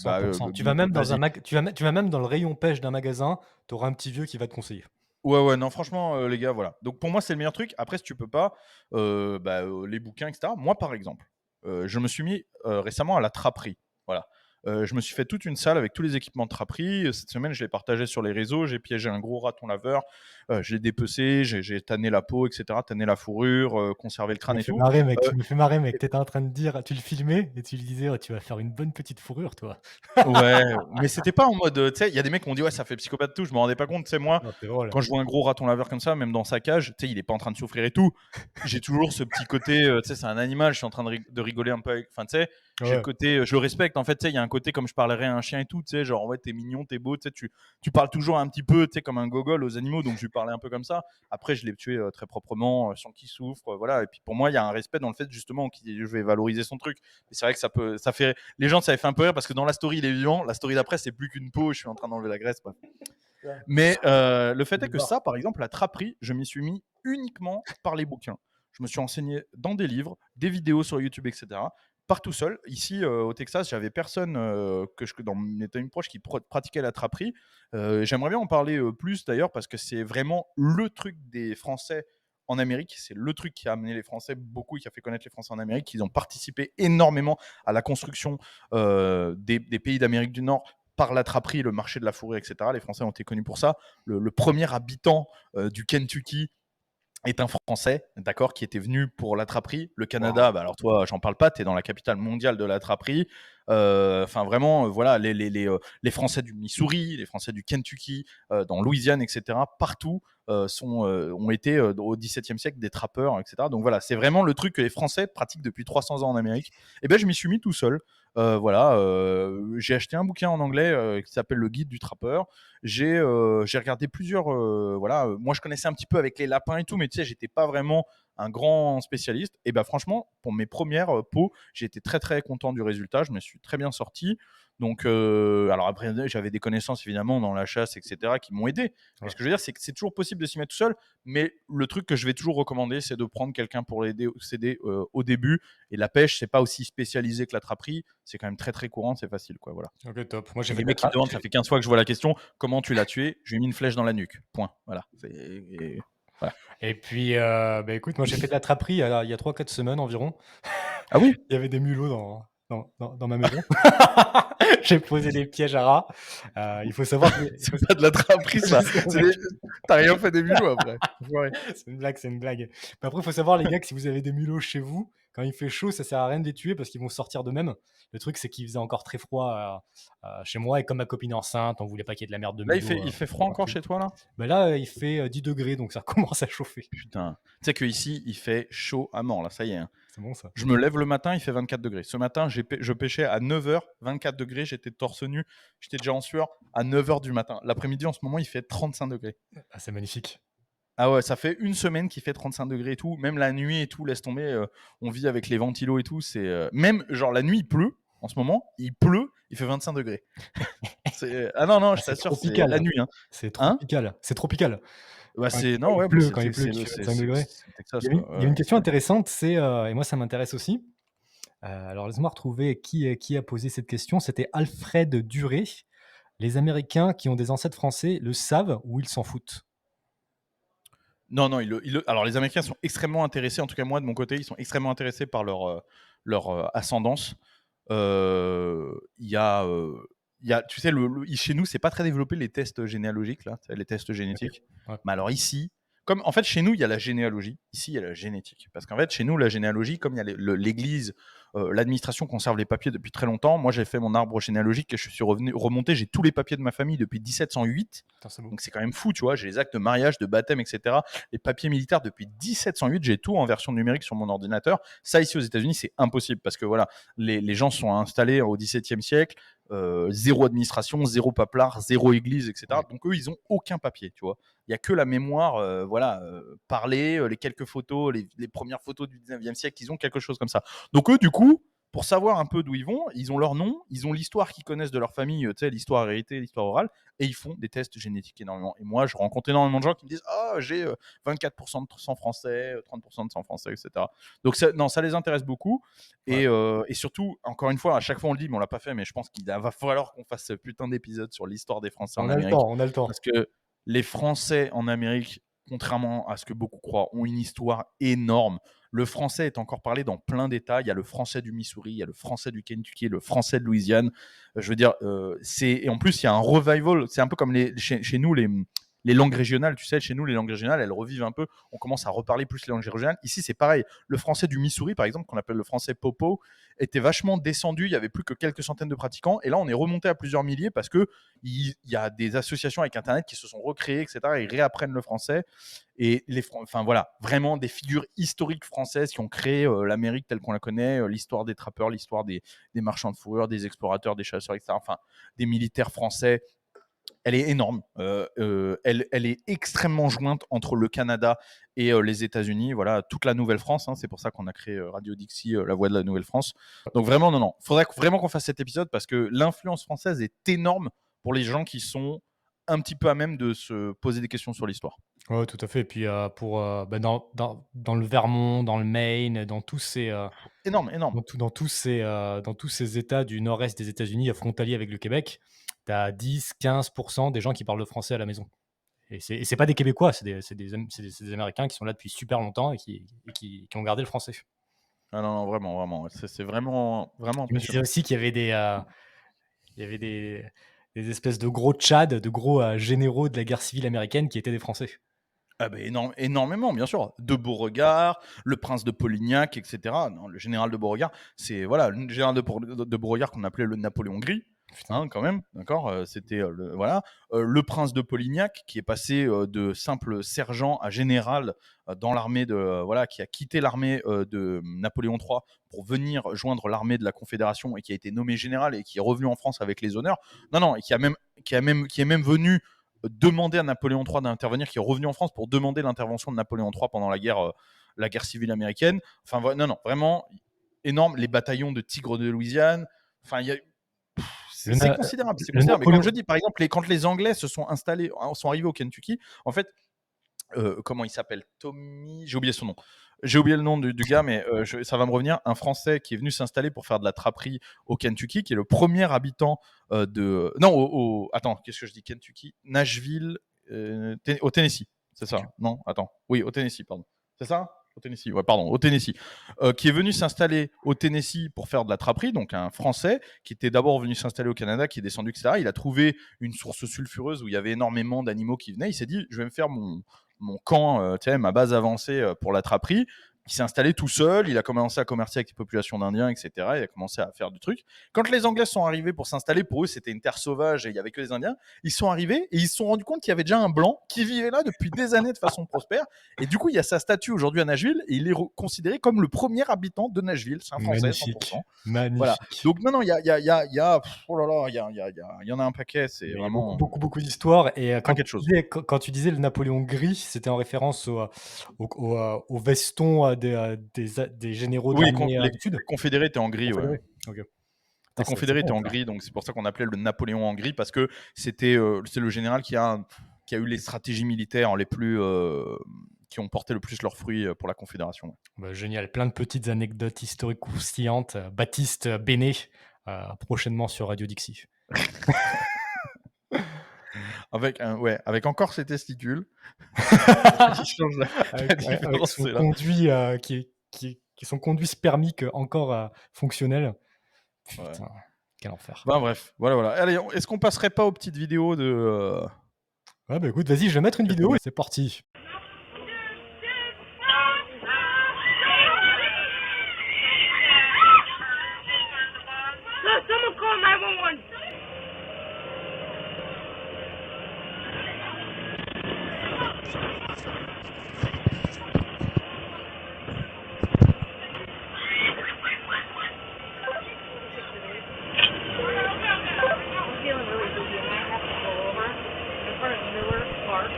100. vas-y. Tu vas même dans le rayon pêche d'un magasin, tu auras un petit vieux qui va te conseiller. Ouais, ouais, non, franchement, les gars, voilà. Donc pour moi, c'est le meilleur truc. Après, si tu peux pas, les bouquins, etc. Moi, par exemple, je me suis mis récemment à la traperie. Voilà. Je me suis fait toute une salle avec tous les équipements de traperie. Cette semaine, je l'ai partagé sur les réseaux. J'ai piégé un gros raton laveur. Je l'ai dépecé. J'ai tanné la peau, etc. Tanné la fourrure, conservé le Tu crâne me et fais tout. marrer mec, Euh, tu me fais marrer mec. Tu étais en train de dire tu le filmais et tu lui disais: «Oh, tu vas faire une bonne petite fourrure toi». Ouais, mais c'était pas en mode, tu sais, il y a des mecs qui m'ont dit: «Ouais, ça fait psychopathe tout», je me rendais pas compte, tu sais, moi, Non, c'est drôle. quand je vois un gros raton laveur comme ça, même dans sa cage, tu sais, il est pas en train de souffrir et tout. J'ai toujours ce petit côté, tu sais, c'est un animal, je suis en train de rigoler un peu avec enfin, tu sais, j'ai le Ouais. côté, je le respecte, en fait, tu sais, il y a un côté comme je parlerais à un chien et tout, tu sais, genre, ouais, tu mignon, t'es beau, tu sais, tu parles toujours un petit peu, tu sais, comme un gogol aux animaux, donc je lui parlais un peu comme ça. Après, je l'ai tué, très proprement, sans qu'il souffre, voilà et puis pour moi, il y a un respect dans le fait, justement, qu'il je vais valoriser son truc. Et c'est vrai que ça fait les gens, ça avait fait un peu rire parce que dans la story, il est vivant. La story d'après, c'est plus qu'une peau. Je suis en train d'enlever la graisse. Quoi. Ouais. Mais le fait Il est est que barre. ça, par exemple, la traperie, je m'y suis mis uniquement par les bouquins. Je me suis enseigné dans des livres, des vidéos sur YouTube, etc. Par tout seul. Ici, au Texas, j'avais personne dans mes amis proches qui pratiquait la traperie. J'aimerais bien en parler plus d'ailleurs parce que c'est vraiment le truc des Français en Amérique. C'est le truc qui a amené les Français beaucoup, qui a fait connaître les Français en Amérique. Ils ont participé énormément à la construction des pays d'Amérique du Nord par la traperie, le marché de la fourrure, etc. Les Français ont été connus pour ça. Le premier habitant du Kentucky est un Français, d'accord, qui était venu pour la traperie. Le Waouh. Canada, bah alors toi, j'en parle pas, tu es dans la capitale mondiale de la traperie. Enfin, vraiment, voilà, les Français du Missouri, les Français du Kentucky, dans Louisiane, etc., partout ont été au XVIIe siècle des trappeurs, etc. Donc voilà, c'est vraiment le truc que les Français pratiquent depuis 300 ans en Amérique. Et ben, je m'y suis mis tout seul. Voilà, j'ai acheté un bouquin en anglais qui s'appelle Le Guide du trappeur. J'ai regardé plusieurs. Voilà, moi je connaissais un petit peu avec les lapins et tout, mais tu sais, j'étais pas vraiment un grand spécialiste. Et ben franchement, pour mes premières pots, j'ai été très très content du résultat. Je me suis très bien sorti. Donc, alors après, j'avais des connaissances évidemment dans la chasse, etc., qui m'ont aidé. Mais Ouais. ce que je veux dire, c'est que c'est toujours possible de s'y mettre tout seul. Mais le truc que je vais toujours recommander, c'est de prendre quelqu'un pour s'aider au début. Et la pêche, c'est pas aussi spécialisé que la traperie. C'est quand même très très courant, c'est facile, quoi. Voilà. OK, top. Moi, j'ai Et fait les de la mecs qui me tra demandent, ça j'ai fait 15 fois que je vois la question, comment tu l'as tué? Je lui ai mis une flèche dans la nuque. Point. Voilà. Voilà. et puis, bah, écoute, moi, j'ai fait de la traperie, il y a 3-4 semaines environ. Ah oui? Il y avait des mulots dans ma maison. J'ai posé des pièges à rats. Il faut savoir que il C'est faut pas de la traperie, je ça. sais, C'est mec. des... T'as rien fait des mulots après. Enfoiré. C'est une blague, c'est une blague. Mais après, il faut savoir, les gars, que si vous avez des mulots chez vous, quand il fait chaud, ça sert à rien de les tuer parce qu'ils vont sortir d'eux-mêmes. Le truc, c'est qu'il faisait encore très froid chez moi et comme ma copine est enceinte, on voulait pas qu'il y ait de la merde de Là, mulots il fait froid encore partout. chez toi, là? Ben là, il fait 10 degrés, donc ça commence à chauffer. Putain. Tu sais qu'ici, il fait chaud à mort, là, ça y est, hein. C'est bon ça. Je me lève le matin, il fait 24 degrés. Ce matin, je pêchais à 9 h, 24 degrés, j'étais torse nu, j'étais déjà en sueur à 9 h du matin. L'après-midi, en ce moment, il fait 35 degrés. Ah, c'est magnifique. Ah ouais, ça fait une semaine qu'il fait 35 degrés et tout. Même la nuit et tout, laisse tomber. On vit avec les ventilos et tout. Même, genre, la nuit, il pleut. En ce moment, il pleut, il fait 25 degrés. Ah non, non, Ah, je c'est t'assure, c'est la tropical. nuit, hein. C'est Hein? tropical. C'est tropical. Bah, Quand non, il ouais, bah, pleut, quand il pleut, qu'il fait 25 degrés. c'est le Texas, Il y avait quoi. une, il y avait une question C'est... intéressante, et moi ça m'intéresse aussi. Alors laisse-moi retrouver qui a posé cette question. C'était Alfred Duré. Les Américains qui ont des ancêtres français le savent ou ils s'en foutent? Non, non, alors les Américains sont extrêmement intéressés, en tout cas moi de mon côté, ils sont extrêmement intéressés par leur ascendance. Il y a, tu sais, chez nous, c'est pas très développé les tests généalogiques, là, tu sais, les tests Ok. génétiques. Ouais. Mais alors ici, comme en fait chez nous, il y a la généalogie, ici il y a la génétique. Parce qu'en fait, chez nous, la généalogie, comme il y a l'église, l'administration conserve les papiers depuis très longtemps. Moi, j'ai fait mon arbre généalogique et je suis remonté, j'ai tous les papiers de ma famille depuis 1708. Putain, c'est beau. Donc c'est quand même fou, tu vois. J'ai les actes de mariage, de baptême, etc. Les papiers militaires depuis 1708. J'ai tout en version numérique sur mon ordinateur. Ça, ici aux États-Unis, c'est impossible parce que voilà, les gens sont installés au XVIIe siècle, zéro administration, zéro paplard, zéro église, etc. Ouais. Donc eux, ils ont aucun papier, tu vois. Il y a que la mémoire, voilà, parler, les quelques photos, les premières photos du 19e siècle, ils ont quelque chose comme ça. Donc eux, du coup, pour savoir un peu d'où ils vont, ils ont leur nom, ils ont l'histoire qu'ils connaissent de leur famille, tu sais, l'histoire héritée, l'histoire orale, et ils font des tests génétiques énormément. Et moi, je rencontre énormément de gens qui me disent ah, j'ai 24% de sang français, 30% de sang français, etc. Donc, non, ça les intéresse beaucoup. Ouais. Et surtout, encore une fois, à chaque fois on le dit, mais on l'a pas fait, mais je pense qu'il va falloir qu'on fasse ce putain d'épisode sur l'histoire des Français en On a le Amérique. temps, on a le temps. Parce que les Français en Amérique, contrairement à ce que beaucoup croient, ont une histoire énorme. Le français est encore parlé dans plein d'États. Il y a le français du Missouri, il y a le français du Kentucky, le français de Louisiane. Je veux dire, et en plus, il y a un revival. C'est un peu comme chez nous, les langues régionales. Tu sais, chez nous, les langues régionales, elles revivent un peu. On commence à reparler plus les langues régionales. Ici, c'est pareil. Le français du Missouri, par exemple, qu'on appelle le français popo, était vachement descendu. Il y avait plus que quelques centaines de pratiquants. Et là, on est remonté à plusieurs milliers parce que il y a des associations avec Internet qui se sont recréées, etc. Et réapprennent le français. Et enfin voilà, vraiment des figures historiques françaises qui ont créé l'Amérique telle qu'on la connaît, l'histoire des trappeurs, l'histoire des marchands de fourrure, des explorateurs, des chasseurs, etc. Enfin, des militaires français. Elle est énorme. Elle est extrêmement jointe entre le Canada et les États-Unis. Voilà, toute la Nouvelle-France. Hein, c'est pour ça qu'on a créé Radio Dixie, la voix de la Nouvelle-France. Donc vraiment, non, non. Faudrait vraiment qu'on fasse cet épisode parce que l'influence française est énorme pour les gens qui sont un petit peu à même de se poser des questions sur l'histoire. Ouais, tout à fait. Et puis dans le Vermont, dans le Maine, Énorme, énorme. dans tous ces États du nord-est des États-Unis, frontaliers avec le Québec, tu as 10-15% des gens qui parlent le français à la maison. Et c'est pas des Québécois, c'est des Américains qui sont là depuis super longtemps qui ont gardé le français. Ah non, non, vraiment, vraiment. C'est vraiment, vraiment Je me disais impressionnant. aussi qu'il y avait il y avait des espèces de gros tchads, de gros généraux de la guerre civile américaine qui étaient des Français. Ah ben énormément, bien sûr. De Beauregard, le prince de Polignac, etc. Non, le général de Beauregard, c'est voilà, le général de Beauregard qu'on appelait le Napoléon gris, Putain. hein, quand même, d'accord. C'était voilà, le prince de Polignac qui est passé de simple sergent à général dans l'armée voilà, qui a quitté l'armée de Napoléon III pour venir joindre l'armée de la Confédération et qui a été nommé général et qui est revenu en France avec les honneurs. Non, non, et qui est même venu demander à Napoléon III d'intervenir, qui est revenu en France pour demander l'intervention de Napoléon III pendant la guerre civile américaine. Enfin, non, non, vraiment énorme. Les bataillons de Tigres de Louisiane. Enfin, Le, c'est Na- considérable, c'est le considérable. Et comme Napoléon. je dis, par exemple, quand les Anglais se sont installés, sont arrivés au Kentucky, en fait, comment il s'appelle Tommy, j'ai oublié son nom. J'ai oublié le nom du gars, mais ça va me revenir. Un Français qui est venu s'installer pour faire de la traperie au Kentucky, qui est le premier habitant de. Non, attends, qu'est-ce que je dis Kentucky Nashville, au Tennessee. C'est ça Non Attends. Oui, au Tennessee, pardon. C'est ça Au Tennessee, ouais, pardon, au Tennessee, qui est venu s'installer au Tennessee pour faire de la traperie, donc un Français qui était d'abord venu s'installer au Canada, qui est descendu, etc. Il a trouvé une source sulfureuse où il y avait énormément d'animaux qui venaient. Il s'est dit, je vais me faire mon camp, ma base avancée pour la traperie. Il s'est installé tout seul, il a commencé à commercer avec les populations d'Indiens, etc. Il a commencé à faire du truc. Quand les Anglais sont arrivés pour s'installer, pour eux, c'était une terre sauvage et il n'y avait que des Indiens. Ils sont arrivés et ils se sont rendus compte qu'il y avait déjà un blanc qui vivait là depuis des années de façon prospère. Et du coup, il y a sa statue aujourd'hui à Nashville et il est considéré comme le premier habitant de Nashville. C'est un Français, Magnifique, 100%. Voilà. magnifique. Donc, non, il y a, oh là là, il y en a un paquet. C'est Mais il y a beaucoup, vraiment beaucoup, beaucoup d'histoires et un paquet de choses. quand tu disais le Napoléon gris, c'était en référence au veston, des généraux Oui, d'armée, les du Sud? confédérés étaient en gris, ouais. Confédérés? OK. Les Putain, c'est confédérés bon étaient en ça. gris, donc c'est pour ça qu'on appelait le Napoléon en gris, parce que c'est le général qui a eu les stratégies militaires les plus qui ont porté le plus leurs fruits pour la Confédération. Bah, génial, plein de petites anecdotes historiques croustillantes. Baptiste Bénet, prochainement sur Radio Dixie. Avec encore ses testicules. Qui change la Avec différence, son c'est là. conduit, son conduit spermique encore, fonctionnel. Ouais. Putain, quel enfer. Ben bref, voilà. Allez, est-ce qu'on passerait pas aux petites vidéos de Ouais, bah, écoute, vas-y, je vais mettre une vidéo et c'est parti. Look, someone call 911. I'm feeling really busy. I might have to pull over in front of Miller Park.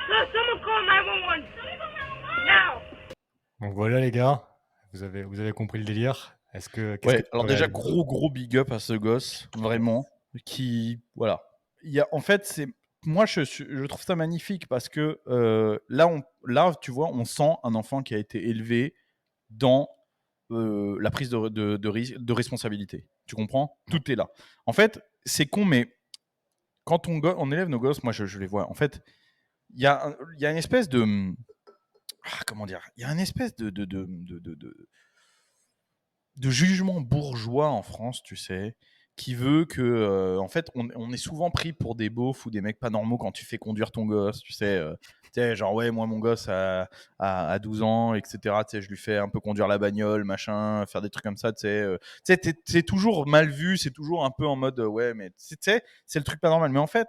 Look, someone call 911. Now. Donc voilà les gars, vous avez compris le délire. Qu'est-ce que Ouais, tu alors peux déjà réaliser? gros big up à ce gosse, vraiment, qui voilà. En fait, moi je trouve ça magnifique parce que là tu vois, on sent un enfant qui a été élevé dans la prise de responsabilité. Tu comprends? Tout est là. En fait, c'est con, mais quand on élève nos gosses, moi je les vois. En fait, il y a une espèce de comment dire? Il y a une espèce de jugement bourgeois en France, tu sais, qui veut que, en fait, on est souvent pris pour des beaufs ou des mecs pas normaux quand tu fais conduire ton gosse, tu sais, genre, ouais, moi, mon gosse a 12 ans, etc., tu sais, je lui fais un peu conduire la bagnole, machin, faire des trucs comme ça, tu sais, c'est toujours mal vu, c'est toujours un peu en mode, ouais, mais tu sais, c'est le truc pas normal. Mais en fait,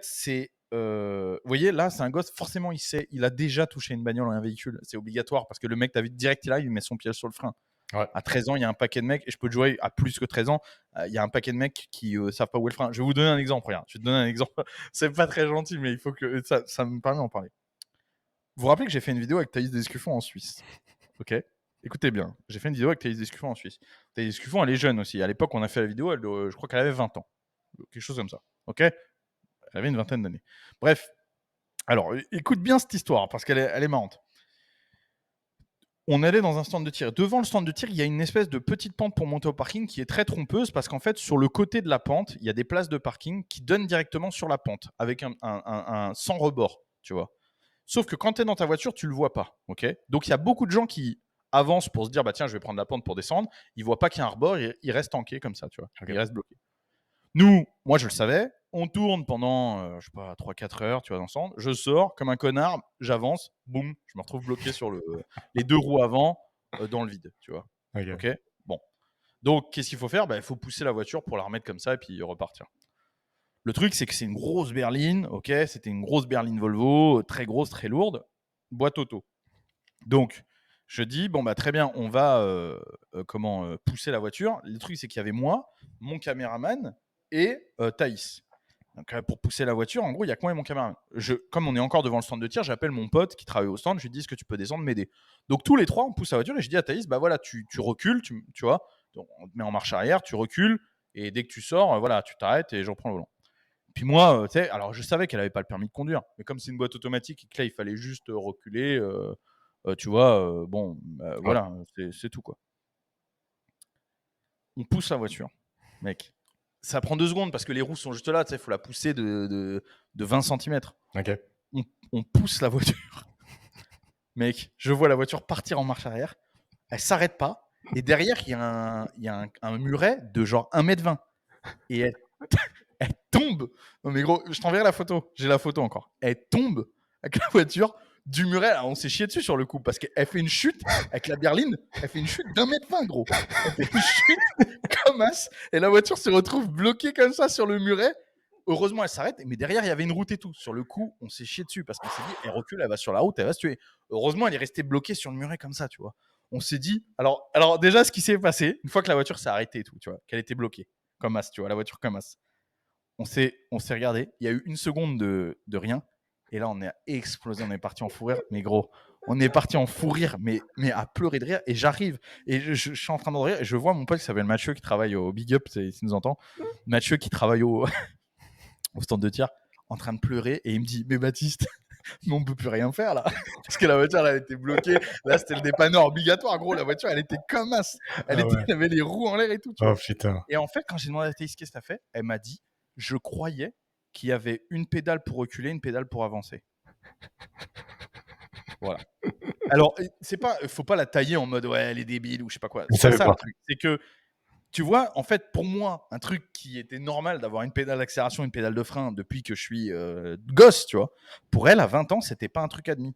c'est, vous voyez, là, c'est un gosse, forcément, il a déjà touché une bagnole ou un véhicule, c'est obligatoire, parce que le mec, t'as vu direct, il met son pied sur le frein. Ouais. À 13 ans, il y a un paquet de mecs, et je peux te jouer à plus que 13 ans, il y a un paquet de mecs qui savent pas où est le frein. Je vais vous donner un exemple, regarde. Je vais te donner un exemple. C'est pas très gentil, mais il faut que ça me permet d'en parler. Vous vous rappelez que j'ai fait une vidéo avec Thaïs Descuffon en Suisse. Ok. Écoutez bien, j'ai fait une vidéo avec Thaïs Descuffon en Suisse. Thaïs Descuffon, elle est jeune aussi. À l'époque, on a fait la vidéo, je crois qu'elle avait 20 ans. Quelque chose comme ça. Ok. Elle avait une vingtaine d'années. Bref. Alors, écoute bien cette histoire, parce qu'elle est marrante. On allait dans un stand de tir. Devant le stand de tir, il y a une espèce de petite pente pour monter au parking qui est très trompeuse parce qu'en fait, sur le côté de la pente, il y a des places de parking qui donnent directement sur la pente avec un sans rebord, tu vois. Sauf que quand tu es dans ta voiture, tu le vois pas, ok. Donc il y a beaucoup de gens qui avancent pour se dire, bah tiens, je vais prendre la pente pour descendre. Ils voient pas qu'il y a un rebord, ils restent tankés comme ça, tu vois. Ok. Ils restent bloqués. Nous, moi je le savais, on tourne pendant, je sais pas, 3-4 heures, tu vois, ensemble. Je sors comme un connard, j'avance, boum, je me retrouve bloqué sur les deux roues avant dans le vide, tu vois. Ok. Ok. Bon. Donc, qu'est-ce qu'il faut faire? Il faut pousser la voiture pour la remettre comme ça et puis repartir. Le truc, c'est que c'est une grosse berline, ok. C'était une grosse berline Volvo, très grosse, très lourde, boîte auto. Donc, je dis, bon, bah très bien, on va pousser la voiture. Le truc, c'est qu'il y avait moi, mon caméraman et Thaïs. Donc, pour pousser la voiture, en gros, il n'y a que moi et mon caméraman. Comme on est encore devant le stand de tir, j'appelle mon pote qui travaille au stand, je lui dis, est-ce que tu peux descendre m'aider? Donc, tous les trois, on pousse la voiture et je dis à Thaïs, bah voilà, tu recules, tu vois, Donc, on te met en marche arrière, tu recules, et dès que tu sors, voilà, tu t'arrêtes et je reprends le volant. Puis moi, tu sais, alors je savais qu'elle avait pas le permis de conduire, mais comme c'est une boîte automatique et que là, il fallait juste reculer, tu vois, bon, Ouais. voilà, c'est tout, quoi. On pousse la voiture, mec. Ça prend 2 secondes parce que les roues sont juste là, tu sais, il faut la pousser de 20 centimètres. OK. On pousse la voiture. Mec, je vois la voiture partir en marche arrière. Elle s'arrête pas. Et derrière, il y a un muret de genre 1,20 m. Et elle tombe. Non, mais gros, je t'enverrai la photo. J'ai la photo encore. Elle tombe avec la voiture du muret. Alors, on s'est chié dessus sur le coup parce qu'elle fait une chute avec la berline. Elle fait une chute d'1,20 m, gros. Elle fait une chute comme as. Et la voiture se retrouve bloquée comme ça sur le muret. Heureusement, elle s'arrête, mais derrière, il y avait une route et tout. Sur le coup, on s'est chié dessus parce qu'on s'est dit, elle recule, elle va sur la route, elle va se tuer. Heureusement, elle est restée bloquée sur le muret comme ça, tu vois. On s'est dit, alors déjà, ce qui s'est passé, une fois que la voiture s'est arrêtée et tout, tu vois, qu'elle était bloquée, comme as, tu vois, la voiture comme as. On s'est regardé, il y a eu une seconde de rien, et là, on est explosé, on est parti en fou rire, mais gros, on est parti en fou rire, mais à pleurer de rire, et j'arrive, et je suis en train de rire, et je vois mon pote qui s'appelle Mathieu, qui travaille au Big Up, s'il nous entend, Mathieu qui travaille au stand de tir, en train de pleurer, et il me dit, mais Baptiste, mais on peut plus rien faire là, parce que la voiture elle était bloquée. Là c'était le dépanneur obligatoire, gros. La voiture elle était comme as, elle avait les roues en l'air et tout, tu vois. Putain. Et en fait, quand j'ai demandé à Thaïs qu'est-ce que t'as fait, elle m'a dit, je croyais qu'il y avait une pédale pour reculer, une pédale pour avancer. Voilà. Alors c'est pas, faut pas la tailler en mode ouais elle est débile ou je sais pas quoi. C'est pas ça le truc. C'est que tu vois, en fait, pour moi, un truc qui était normal d'avoir une pédale d'accélération, une pédale de frein depuis que je suis gosse, tu vois. Pour elle, à 20 ans, c'était pas un truc admis.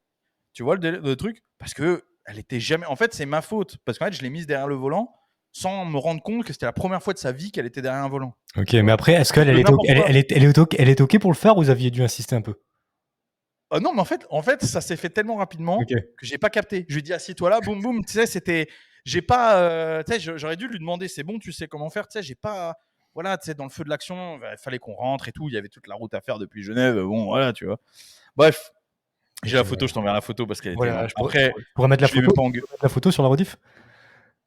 Tu vois le truc? Parce que elle était jamais. En fait, c'est ma faute. Parce qu'en fait, je l'ai mise derrière le volant sans me rendre compte que c'était la première fois de sa vie qu'elle était derrière un volant. OK, mais après, est-ce qu'elle était OK pour le faire ou vous aviez dû insister un peu? Non, mais en fait, ça s'est fait tellement rapidement OK. que j'ai pas capté. Je lui ai dit assieds-toi là, boum boum. Tu sais, c'était. J'ai pas. Tu sais, j'aurais dû lui demander c'est bon, tu sais comment faire. Tu sais, j'ai pas. Voilà, tu sais, dans le feu de l'action, il fallait qu'on rentre et tout. Il y avait toute la route à faire depuis Genève. Bon, voilà, tu vois. Bref, j'ai la photo, je t'enverrai la photo parce qu'elle était énorme. Après, je pourrais mettre la photo sur la rediff?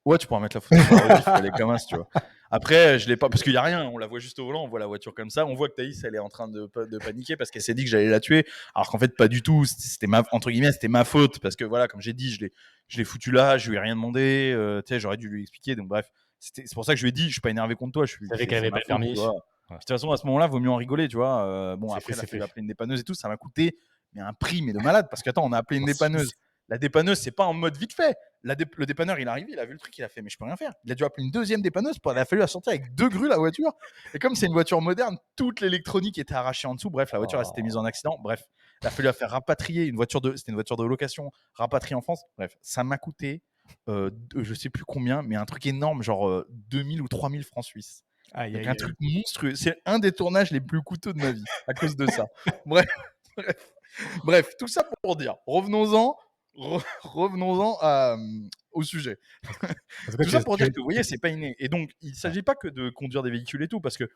Ouais, tu pourras mettre la photo sur la rediff, elle est comme as, tu vois. Après, je l'ai pas parce qu'il y a rien, on la voit juste au volant, on voit la voiture comme ça, on voit que Thaïs elle est en train de paniquer parce qu'elle s'est dit que j'allais la tuer, alors qu'en fait pas du tout, c'était entre guillemets, c'était ma faute parce que voilà, comme j'ai dit, je l'ai foutu là, je lui ai rien demandé, tu sais, j'aurais dû lui expliquer, donc bref, c'est pour ça que je lui ai dit, je suis pas énervé contre toi, je suis. Vous savez qu'elle avait pas le permis. De toute façon, à ce moment-là, vaut mieux en rigoler, tu vois. Bon, après, il a fallu appeler une dépanneuse et tout, ça m'a coûté mais un prix mais de malade parce qu'attends, on a appelé une dépanneuse. La dépanneuse, c'est pas en mode vite fait. Le dépanneur, il est arrivé, il a vu le truc, il a fait, mais je peux rien faire. Il a dû appeler une deuxième dépanneuse, il a fallu la sortir avec 2 grues, la voiture. Et comme c'est une voiture moderne, toute l'électronique était arrachée en dessous. Bref, la voiture, elle s'était mise en accident. Bref, il a fallu la faire rapatrier. C'était une voiture de location, rapatriée en France. Bref, ça m'a coûté, je sais plus combien, mais un truc énorme, genre 2000 ou 3000 francs suisses. Donc un truc monstrueux. C'est un des tournages les plus coûteux de ma vie à cause de ça. Bref, tout ça pour dire, revenons-en au sujet. Tout ça pour dire que vous voyez, c'est pas inné. Et donc, il ne s'agit pas que de conduire des véhicules et tout, parce que,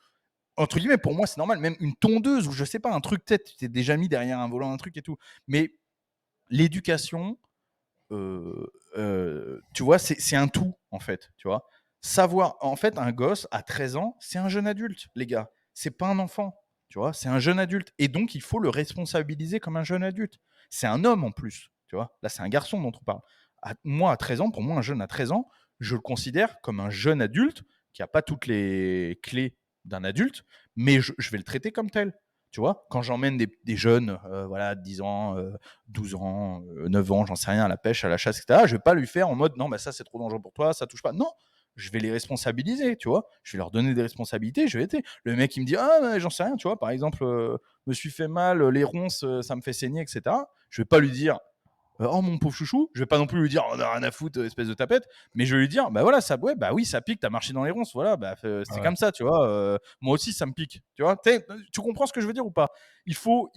entre guillemets, pour moi, c'est normal. Même une tondeuse ou je sais pas, un truc, peut-être, tu t'es déjà mis derrière un volant, un truc et tout. Mais l'éducation, tu vois, c'est un tout, en fait. Tu vois, savoir, en fait, un gosse à 13 ans, c'est un jeune adulte, les gars. C'est pas un enfant. Tu vois, c'est un jeune adulte. Et donc, il faut le responsabiliser comme un jeune adulte. C'est un homme en plus. Tu vois, là, c'est un garçon dont on parle. Moi, à 13 ans, pour moi, un jeune à 13 ans, je le considère comme un jeune adulte qui n'a pas toutes les clés d'un adulte, mais je vais le traiter comme tel. Tu vois, quand j'emmène des jeunes, voilà, 10 ans, 12 ans, 9 ans, j'en sais rien, à la pêche, à la chasse, etc., je vais pas lui faire en mode non, bah ça c'est trop dangereux pour toi, ça touche pas. Non, je vais les responsabiliser, tu vois. Je vais leur donner des responsabilités, je vais aider. Le mec, il me dit ah, mais j'en sais rien, tu vois. Par exemple, me suis fait mal, les ronces, ça me fait saigner, etc. Je vais pas lui dire oh mon pauvre chouchou, je vais pas non plus lui dire on a rien à foutre, espèce de tapette, mais je vais lui dire bah voilà, ça, ouais, bah oui, ça pique, t'as marché dans les ronces, voilà, bah c'est comme ça, tu vois. Moi aussi, ça me pique, tu vois. Tu comprends ce que je veux dire ou pas? Il faut,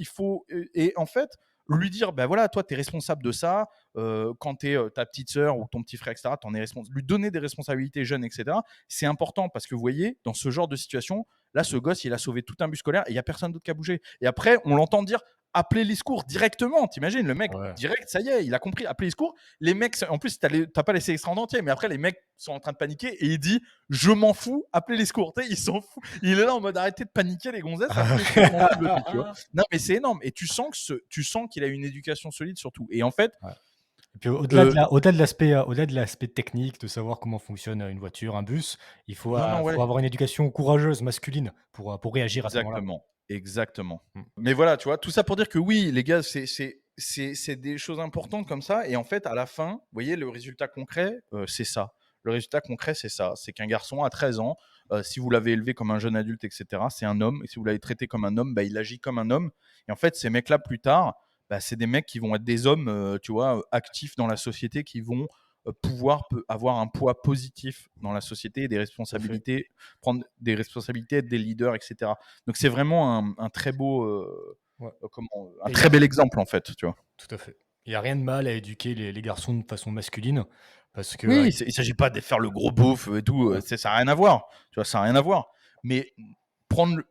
et en fait, lui dire bah voilà, toi, t'es responsable de ça. Quand t'es ta petite sœur ou ton petit frère, etc., t'en es responsable. Lui donner des responsabilités jeunes, etc. C'est important parce que vous voyez, dans ce genre de situation, là, ce gosse, il a sauvé tout un bus scolaire et il y a personne d'autre qui a bougé. Et après, on l'entend dire appeler les secours directement. T'imagines, le mec, Ouais. direct, ça y est, il a compris, appeler les secours. Les mecs, en plus, t'as pas laissé l'extrait en entier, mais après, les mecs sont en train de paniquer et il dit je m'en fous, appelez les secours. Tu sais, il s'en fout. Il est là en mode arrêtez de paniquer, les gonzesses, appelez les secours, je m'en fous de le truc, tu vois. Non, mais c'est énorme. Et tu sens qu'il a une éducation solide surtout. Et en fait, Ouais. Et puis euh, au-delà de l'aspect technique, de savoir comment fonctionne une voiture, un bus, il faut, non, non, faut ouais. avoir une éducation courageuse, masculine, pour réagir à ce moment-là. Exactement, exactement. Mm. Mais voilà, tu vois, tout ça pour dire que oui, les gars, c'est des choses importantes comme ça. Et en fait, à la fin, vous voyez, le résultat concret, c'est ça. Le résultat concret, c'est ça. C'est qu'un garçon à 13 ans, si vous l'avez élevé comme un jeune adulte, etc., c'est un homme. Et si vous l'avez traité comme un homme, bah, il agit comme un homme. Et en fait, ces mecs-là, plus tard, bah, c'est des mecs qui vont être des hommes, tu vois, actifs dans la société, qui vont avoir un poids positif dans la société, des responsabilités, prendre des responsabilités, être des leaders, etc. Donc c'est vraiment un très beau, Ouais. un Et très bel exemple en fait, tu vois. tout à fait. Il n'y a rien de mal à éduquer les garçons de façon masculine, parce que Oui, il s'agit pas de faire le gros beauf et tout, ouais, ça n'a rien à voir, tu vois, ça n'a rien à voir. Mais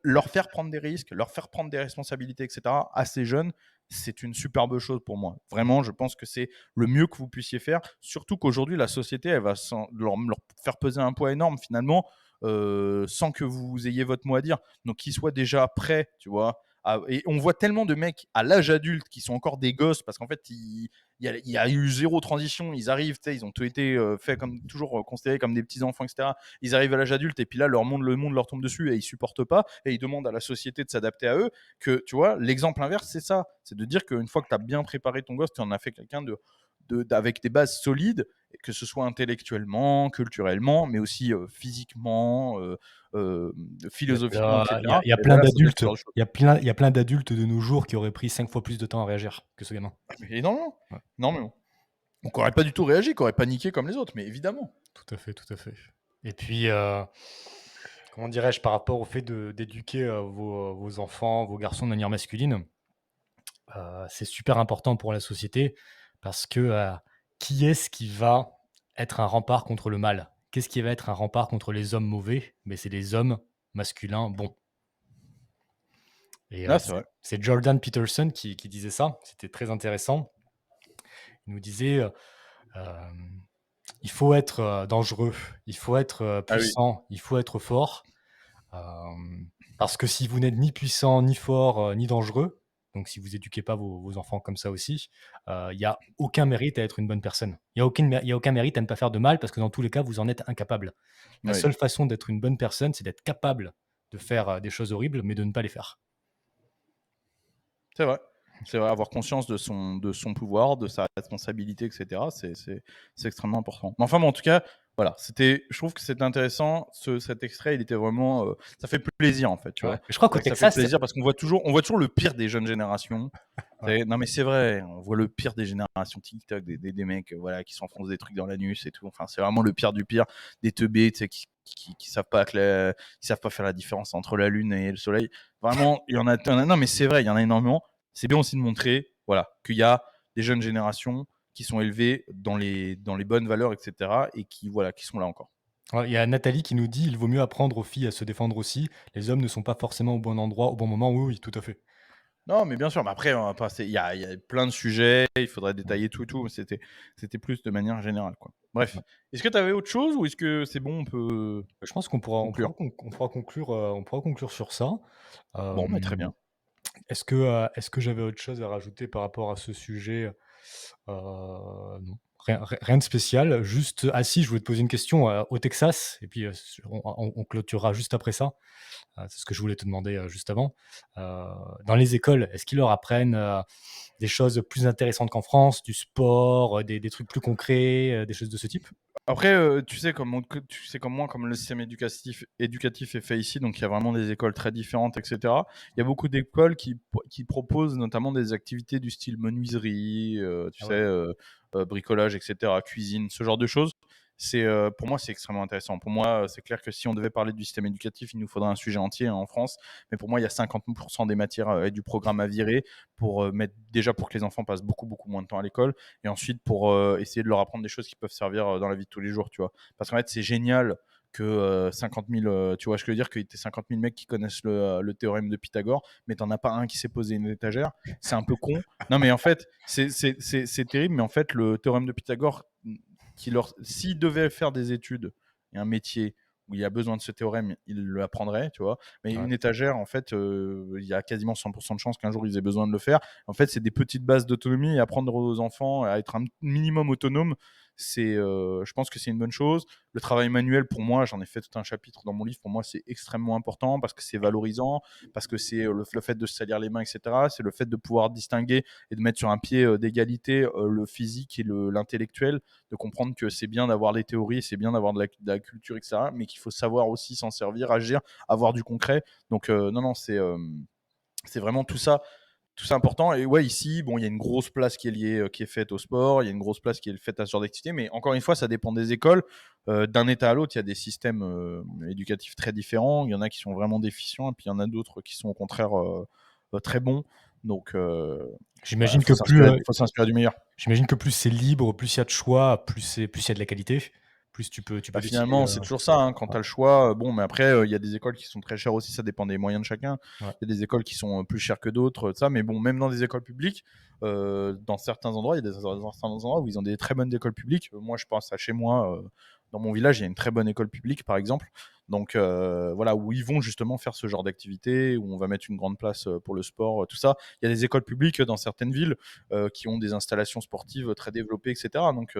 leur faire prendre des risques, leur faire prendre des responsabilités, etc., à ces jeunes, c'est une superbe chose pour moi. Vraiment, je pense que c'est le mieux que vous puissiez faire, surtout qu'aujourd'hui, la société, elle va leur faire peser un poids énorme finalement, sans que vous ayez votre mot à dire. Donc, qu'ils soient déjà prêts, tu vois. Et on voit tellement de mecs à l'âge adulte qui sont encore des gosses parce qu'en fait, il y a eu zéro transition. Ils arrivent, ils ont tout été faits comme toujours considérés comme des petits enfants, etc. Ils arrivent à l'âge adulte et puis là, le monde leur tombe dessus et ils supportent pas et ils demandent à la société de s'adapter à eux. Que tu vois, l'exemple inverse, c'est ça. C'est de dire qu'une fois que tu as bien préparé ton gosse, tu en as fait quelqu'un avec des bases solides, que ce soit intellectuellement, culturellement, mais aussi physiquement, euh, philosophiquement, il y a, etc. il y a Et plein voilà, ça donne ce d'adultes, genre de choses. il y a plein d'adultes de nos jours qui auraient pris 5 fois plus de temps à réagir que ce gamin. Et non, non, Ouais, non, mais bon. Donc, on n'aurait pas du tout réagi, qu'on aurait paniqué comme les autres, mais évidemment. tout à fait, tout à fait. Et puis, comment dirais-je, par rapport au fait d'éduquer vos enfants, vos garçons de manière masculine, c'est super important pour la société parce que qui est-ce qui va être un rempart contre le mal? Qu'est-ce qui va être un rempart contre les hommes mauvais? Mais c'est les hommes masculins bons. Et Là, c'est c'est vrai. c'est Jordan Peterson qui disait ça. C'était très intéressant. Il nous disait il faut être dangereux, il faut être Ah oui. puissant, il faut être fort. Parce que si vous n'êtes ni puissant, ni fort, ni dangereux, donc si vous éduquez pas vos enfants comme ça aussi, il y a aucun mérite à être une bonne personne. Il y a aucun mérite à ne pas faire de mal parce que dans tous les cas, vous en êtes incapable. La Oui. seule façon d'être une bonne personne, c'est d'être capable de faire, des choses horribles, mais de ne pas les faire. C'est vrai. C'est vrai, avoir conscience de son pouvoir, de sa responsabilité, etc. C'est extrêmement important. Mais enfin, bon, en tout cas, voilà. Je trouve que c'était intéressant. Cet extrait, il était vraiment. Ça fait plaisir, en fait, tu Ouais. vois. Je crois C'est qu'au vrai que ça fait Texas, plaisir parce on voit toujours le pire des jeunes générations. ouais. Non, mais c'est vrai, on voit le pire des générations TikTok, des mecs voilà, qui s'enfoncent des trucs dans l'anus et tout. Enfin, c'est vraiment le pire du pire. Des teubés, tu sais, qui savent pas qui savent pas faire la différence entre la lune et le soleil. Vraiment, non, mais c'est vrai, il y en a énormément. C'est bien aussi de montrer, voilà, qu'il y a des jeunes générations qui sont élevées dans les bonnes valeurs, etc. et qui, voilà, qui sont là encore. Ouais, il y a Nathalie qui nous dit: «Il vaut mieux apprendre aux filles à se défendre aussi. Les hommes ne sont pas forcément au bon endroit au bon moment». Oui, oui, tout à fait. Non, mais bien sûr, mais après, on va passer. Il y a plein de sujets, il faudrait détailler tout, mais c'était plus de manière générale, quoi. Bref, Ouais. est-ce que tu avais autre chose ou est-ce que c'est bon, on peut Je pense qu'on pourra conclure? on pourra conclure sur ça. Bon, mais très Hem, bien. est-ce que j'avais autre chose à rajouter par rapport à ce sujet? Non, rien de spécial, juste ah si, je voulais te poser une question, au Texas et puis, on clôturera juste après ça. C'est ce que je voulais te demander, juste avant. Heu, Dans les écoles, est-ce qu'ils leur apprennent, des choses plus intéressantes qu'en France, du sport, des trucs plus concrets, des choses de ce type? Après, tu sais comme moi, comme le système éducatif est fait ici, donc il y a vraiment des écoles très différentes, etc. Il y a beaucoup d'écoles qui proposent notamment des activités du style menuiserie, tu Ah sais, ouais. bricolage, etc., cuisine, ce genre de choses. Pour moi, c'est extrêmement intéressant. Pour moi, c'est clair que si on devait parler du système éducatif, il nous faudrait un sujet entier, hein, en France. Mais pour moi, il y a 50% des matières et du programme à virer déjà pour que les enfants passent beaucoup, beaucoup moins de temps à l'école et ensuite pour essayer de leur apprendre des choses qui peuvent servir dans la vie de tous les jours, tu vois. Parce qu'en fait, c'est génial que 50 000, tu vois ce que je veux dire, qu'il y ait 50 000 mecs qui connaissent le théorème de Pythagore, mais t'en as pas un qui s'est posé une étagère. C'est un peu con. Non, mais en fait, c'est terrible, mais en fait, le théorème de Pythagore, s'ils devaient faire des études et un métier où il y a besoin de ce théorème, ils l'apprendraient, tu vois. Mais Ouais. une étagère, en fait, il y a quasiment 100% de chances qu'un jour ils aient besoin de le faire. En fait, c'est des petites bases d'autonomie et apprendre aux enfants à être un minimum autonome. Je pense que c'est une bonne chose. Le travail manuel, pour moi, j'en ai fait tout un chapitre dans mon livre. Pour moi, c'est extrêmement important parce que c'est valorisant, parce que c'est le fait de se salir les mains, etc. C'est le fait de pouvoir distinguer et de mettre sur un pied d'égalité le physique et l'intellectuel, de comprendre que c'est bien d'avoir les théories, c'est bien d'avoir de la culture, etc. Mais qu'il faut savoir aussi s'en servir, agir, avoir du concret. Donc, non, c'est vraiment tout ça important. Et ouais, ici, bon, il y a une grosse place qui est liée, qui est faite au sport, il y a une grosse place qui est faite à ce genre d'activité, mais encore une fois, ça dépend des écoles. D'un État à l'autre, il y a des systèmes éducatifs très différents. Il y en a qui sont vraiment déficients, et puis il y en a d'autres qui sont au contraire très bons. Donc, J'imagine que faut s'inspirer du meilleur. j'imagine que plus c'est libre, plus il y a de choix, plus il y a de la qualité, plus tu peux décider. Finalement, c'est toujours ça, hein, quand tu as le choix. Bon, mais après, il y a des écoles qui sont très chères aussi, ça dépend des moyens de chacun. Ouais. Il y a des écoles qui sont plus chères que d'autres, ça. Mais bon, même dans des écoles publiques, dans certains endroits, il y a certains endroits où ils ont des très bonnes écoles publiques. Moi, je pense à chez moi, dans mon village, il y a une très bonne école publique, par exemple. Donc voilà, où ils vont justement faire ce genre d'activité, où on va mettre une grande place pour le sport, tout ça. Il y a des écoles publiques dans certaines villes qui ont des installations sportives très développées, etc. Donc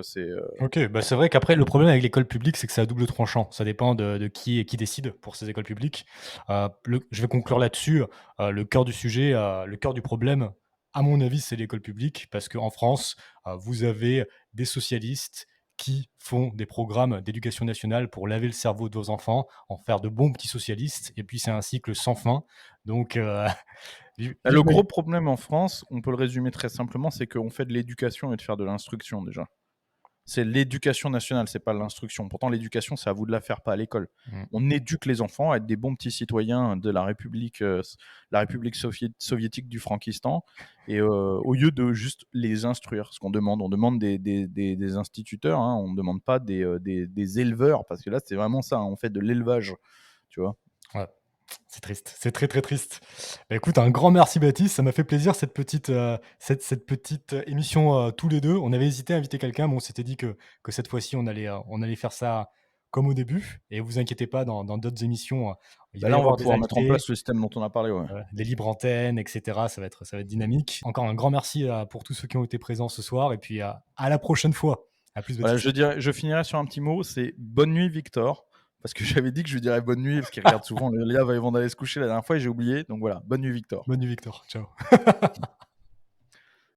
OK, bah, c'est vrai qu'après le problème avec l'école publique, c'est que c'est à double tranchant. Ça dépend de qui décide pour ces écoles publiques. Je vais conclure là-dessus, le cœur du sujet, le cœur du problème, à mon avis, c'est l'école publique parce qu'en France, vous avez des socialistes qui font des programmes d'éducation nationale pour laver le cerveau de vos enfants, en faire de bons petits socialistes et puis c'est un cycle sans fin. Donc le vivement. gros problème en France, on peut le résumer très simplement, c'est qu'on fait de l'éducation et de faire de l'instruction déjà. C'est l'éducation nationale, c'est pas l'instruction. Pourtant, l'éducation, c'est à vous de la faire, pas à l'école. Mmh. On éduque les enfants à être des bons petits citoyens de la République soviétique du Frankistan, et au lieu de juste les instruire, ce qu'on demande, on demande des instituteurs, hein, on ne demande pas des éleveurs, parce que là, c'est vraiment ça, hein, on fait de l'élevage, tu vois. Ouais, c'est triste, c'est très, très triste. Bah, écoute, un grand merci Baptiste, ça m'a fait plaisir cette petite émission, tous les 2. On avait hésité à inviter quelqu'un, mais on s'était dit que cette fois-ci on allait faire ça comme au début et vous inquiétez pas dans d'autres émissions, il va y Là, on va avoir des pouvoir mettre en invités, place le système dont on a parlé, ouais. des libres antennes et cetera, ça va être dynamique. Encore un grand merci, pour tous ceux qui ont été présents ce soir et puis, à la prochaine fois. À plus Voilà, Baptiste. je finirai sur un petit mot, c'est bonne nuit Victor, parce que j'avais dit que je lui dirais bonne nuit, parce qu'il regarde souvent le live avant d'aller se coucher la dernière fois et j'ai oublié, donc voilà, bonne nuit Victor. Bonne nuit Victor, ciao.